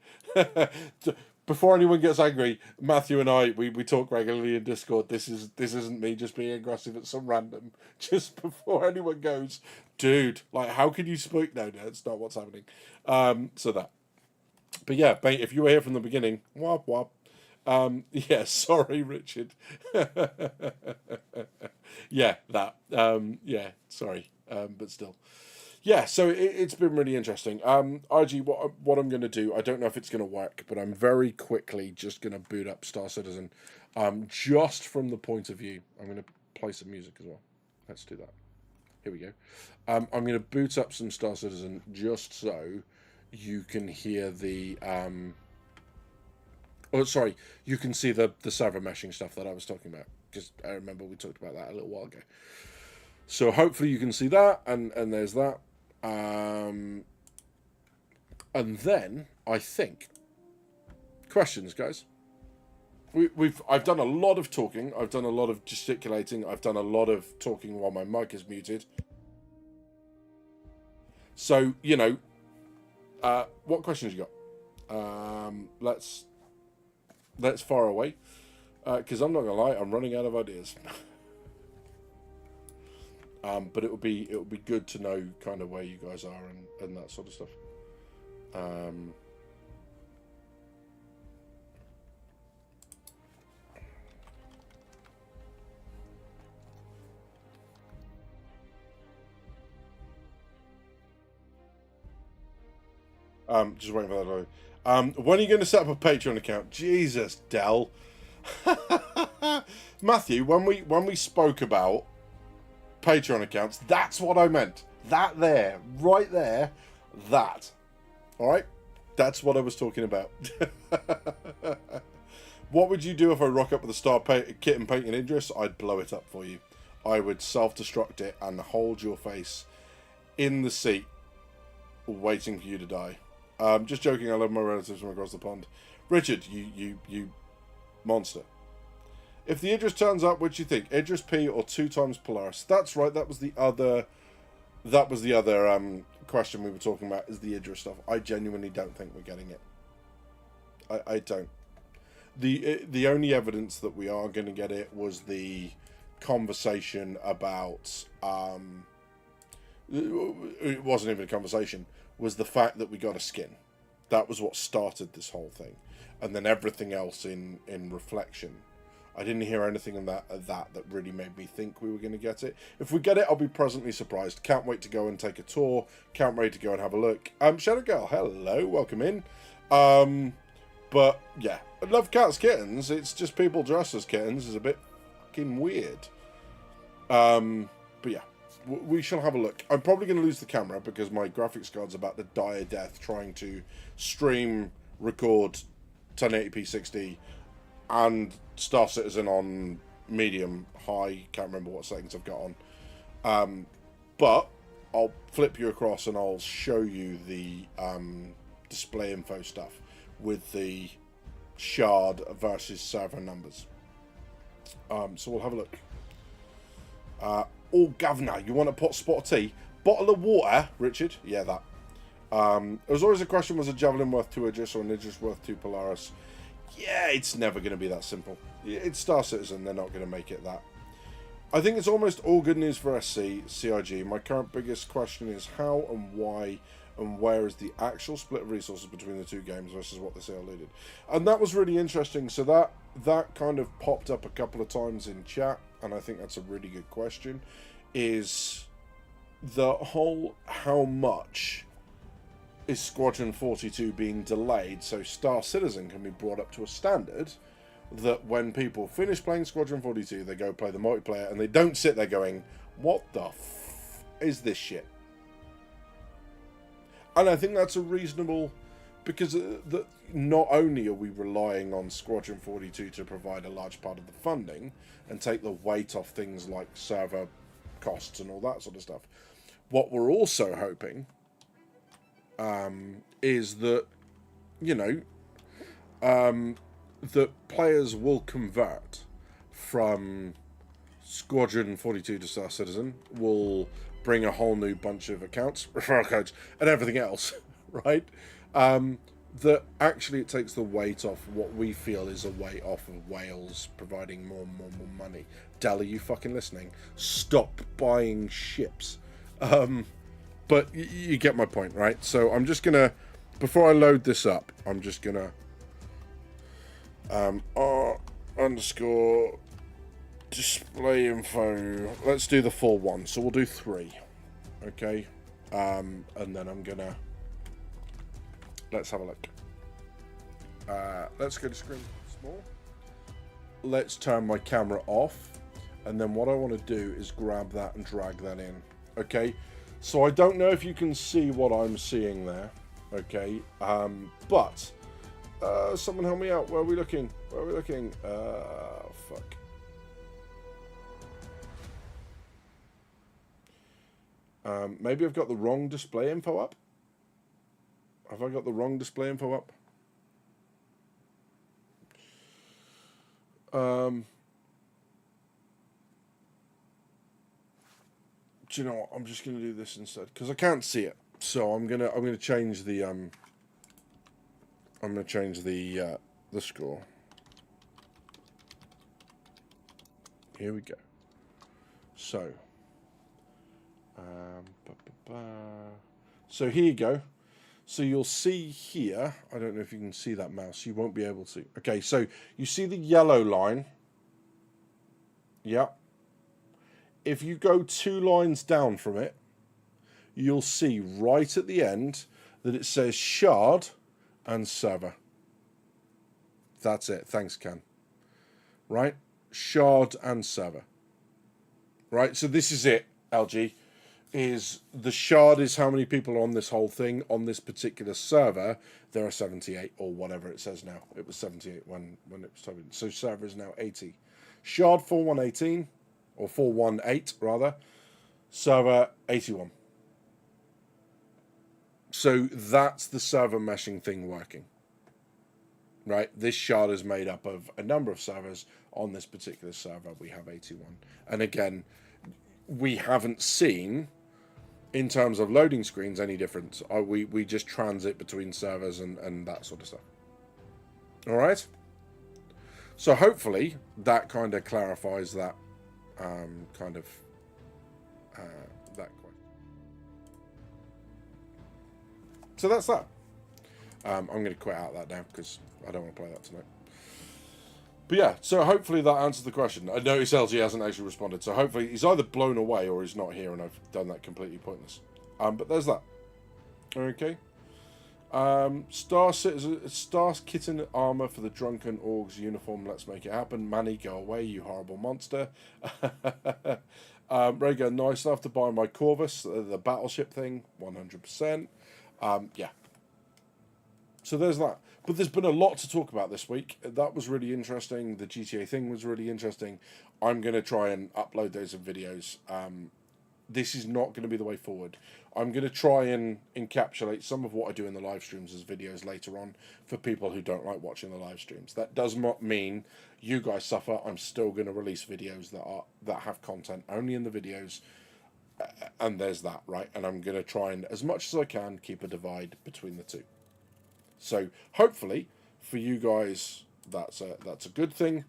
Before anyone gets angry, Matthew and I, we talk regularly in Discord. This isn't me just being aggressive at some random. Just before anyone goes, dude, like, how can you speak? No, it's not what's happening. So that. But yeah, mate, if you were here from the beginning, wop wop. Yeah, sorry, Richard. Yeah, that. Yeah, sorry. But still. Yeah, so it's been really interesting. RG, what I'm going to do, I don't know if it's going to work, but I'm very quickly just going to boot up Star Citizen. Just from the point of view, I'm going to play some music as well. Let's do that. Here we go. I'm going to boot up some Star Citizen just so you can hear the... oh, sorry. You can see the server meshing stuff that I was talking about. Because I remember we talked about that a little while ago. So hopefully you can see that. And there's that. And then, I think... Questions, guys? I've done a lot of talking. I've done a lot of gesticulating. I've done a lot of talking while my mic is muted. So, you know, what questions you got? Let's fire away. Because I'm not gonna lie, I'm running out of ideas. But it would be good to know kind of where you guys are and that sort of stuff. Just waiting for that. When are you going to set up a Patreon account? Jesus, Dell. Matthew, when we spoke about Patreon accounts, that's what I meant. That there, right there, that. All right, that's what I was talking about. What would you do if I rock up with a star kit and paint in Idris? I'd blow it up for you. I would self-destruct it and hold your face in the seat, waiting for you to die. Just joking, I love my relatives from across the pond. Richard, you monster. If the Idris turns up, what do you think? Idris P or 2 times Polaris? That's right, that was the other question we were talking about, is the Idris stuff. I genuinely don't think we're getting it. I don't. The only evidence that we are going to get it was the conversation about... it wasn't even a conversation. Was the fact that we got a skin. That was what started this whole thing. And then everything else in reflection. I didn't hear anything in that really made me think we were going to get it. If we get it, I'll be pleasantly surprised. Can't wait to go and take a tour. Can't wait to go and have a look. Shadow Girl, hello, welcome in. But, yeah. I love cats, kittens. It's just people dressed as kittens is a bit fucking weird. But, yeah. We shall have a look. I'm probably going to lose the camera because my graphics card's about to die a death trying to stream, record 1080p 60 and Star Citizen on medium, high, can't remember what settings I've got on. But I'll flip you across and I'll show you the display info stuff with the shard versus server numbers. So we'll have a look. Oh, governor, you want a spot of tea? Bottle of water, Richard? Yeah, that. It was always a question, was a Javelin worth 2 Idris or an Idris worth 2 Polaris? Yeah, it's never going to be that simple. It's Star Citizen, they're not going to make it that. I think it's almost all good news for SC, CIG. My current biggest question is how and why and where is the actual split of resources between the two games versus what they say alluded. And that was really interesting. So that kind of popped up a couple of times in chat, and I think that's a really good question, is the whole how much is Squadron 42 being delayed so Star Citizen can be brought up to a standard that when people finish playing Squadron 42, they go play the multiplayer and they don't sit there going, what the f is this shit? And I think that's a reasonable, because not only are we relying on Squadron 42 to provide a large part of the funding and take the weight off things like server costs and all that sort of stuff, what we're also hoping is that, you know, that players will convert from Squadron 42 to Star Citizen, will bring a whole new bunch of accounts, referral codes, and everything else, right? That actually it takes the weight off what we feel is a weight off of Wales providing more money. Dell, are you fucking listening? Stop buying ships. But you get my point, right? So I'm just gonna, before I load this up, I'm just gonna R_ display info. Let's do the full one. So we'll do 3. Okay. And then I'm gonna, let's have a look. Let's go to screen small. Let's turn my camera off. And then what I want to do is grab that and drag that in. Okay, so I don't know if you can see what I'm seeing there. Okay, but someone help me out. Where are we looking? Where are we looking? Fuck. Maybe I've got the wrong display info up. Have I got the wrong display info up? Do you know what? I'm just gonna do this instead because I can't see it. So I'm gonna change the the score. Here we go. So so here you go. So you'll see here, I don't know if you can see that mouse, you won't be able to. Okay, so you see the yellow line. Yeah. If you go 2 lines down from it, you'll see right at the end that it says shard and server. That's it. Thanks, Ken. Right? Shard and server. Right? So this is it, LG. Is the shard is how many people are on this whole thing. On this particular server, there are 78 or whatever it says now. It was 78 when it was told. So server is now 80. Shard 4118 or 418 rather. Server 81. So that's the server meshing thing working. Right? This shard is made up of a number of servers. On this particular server, we have 81. And again, we haven't seen, in terms of loading screens, any difference. We just transit between servers and that sort of stuff. All right? So hopefully that kind of clarifies that that question. So that's that. I'm going to quit out that now because I don't want to play that tonight. But yeah, so hopefully that answers the question. I notice LG hasn't actually responded, so hopefully he's either blown away or he's not here and I've done that completely pointless. But there's that. Okay. Star Kitten armor for the drunken orgs uniform. Let's make it happen. Manny, go away, you horrible monster. Rhaegar, nice enough to buy my Corvus, the battleship thing, 100%. Yeah. So there's that. But there's been a lot to talk about this week. That was really interesting. The GTA thing was really interesting. I'm going to try and upload those in videos. This is not going to be the way forward. I'm going to try and encapsulate some of what I do in the live streams as videos later on for people who don't like watching the live streams. That does not mean you guys suffer. I'm still going to release videos that have content only in the videos. And there's that, right? And I'm going to try and, as much as I can, keep a divide between the two. So hopefully for you guys that's a good thing.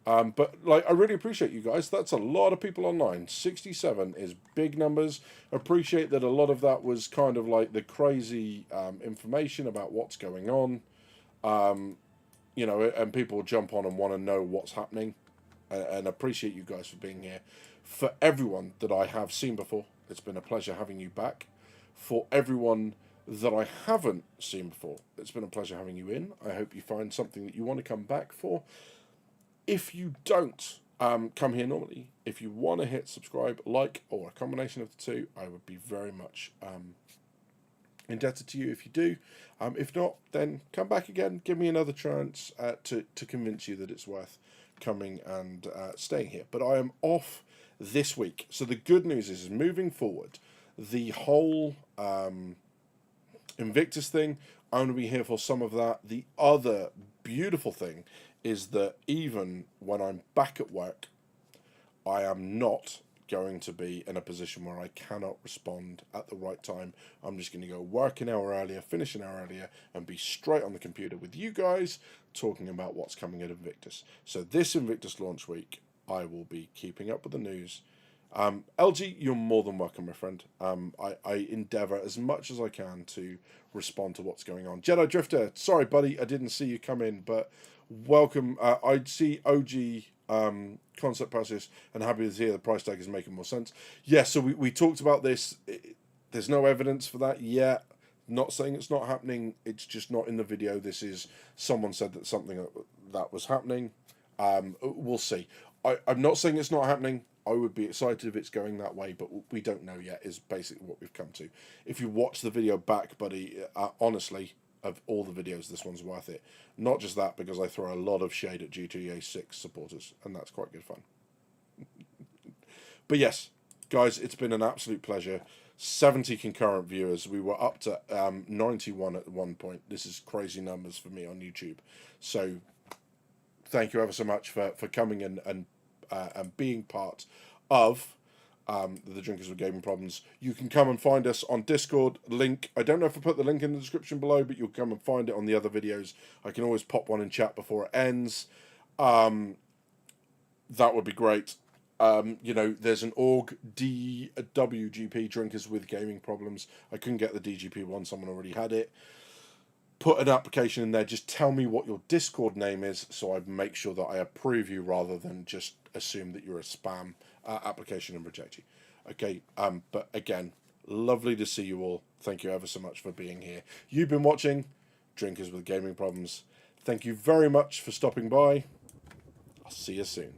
But like, I really appreciate you guys. That's a lot of people online. 67 is big numbers. Appreciate that a lot of that was kind of like the crazy information about what's going on. You know, and people jump on and want to know what's happening. And appreciate you guys for being here. For everyone that I have seen before, it's been a pleasure having you back. For everyone that I haven't seen before, it's been a pleasure having you in. I hope you find something that you want to come back for. If you don't come here normally, if you want to hit subscribe, like, or a combination of the two, I would be very much indebted to you if you do. If not, then come back again. Give me another chance to convince you that it's worth coming and staying here. But I am off this week. So the good news is moving forward, the whole Invictus thing, I'm going to be here for some of that. The other beautiful thing is that even when I'm back at work, I am not going to be in a position where I cannot respond at the right time. I'm just going to go work an hour earlier, finish an hour earlier, and be straight on the computer with you guys talking about what's coming at Invictus. So this Invictus launch week, I will be keeping up with the news. LG, you're more than welcome, my friend. I endeavour as much as I can to respond to what's going on. Jedi Drifter, sorry, buddy, I didn't see you come in, but welcome. I'd see OG Concept Perseus and happy to hear the price tag is making more sense. Yeah, so we talked about this. There's no evidence for that yet. Not saying it's not happening. It's just not in the video. This is someone said that something that was happening. We'll see. I'm not saying it's not happening. I would be excited if it's going that way, but we don't know yet, is basically what we've come to. If you watch the video back, buddy, honestly, of all the videos, this one's worth it. Not just that, because I throw a lot of shade at GTA 6 supporters, and that's quite good fun. But yes, guys, it's been an absolute pleasure. 70 concurrent viewers. We were up to 91 at one point. This is crazy numbers for me on YouTube. So thank you ever so much for coming in and being part of the Drinkers with Gaming Problems. You can come and find us on Discord. Link, I don't know if I put the link in the description below, but you'll come and find it on the other videos. I can always pop one in chat before it ends. That would be great. You know, there's an org, DWGP, Drinkers with Gaming Problems. I couldn't get the DGP one, someone already had it. Put an application in there, just tell me what your Discord name is, so I make sure that I approve you rather than just assume that you're a spam application and reject you. Okay, but again, lovely to see you all. Thank you ever so much for being here. You've been watching Drinkers with Gaming Problems. Thank you very much for stopping by. I'll see you soon.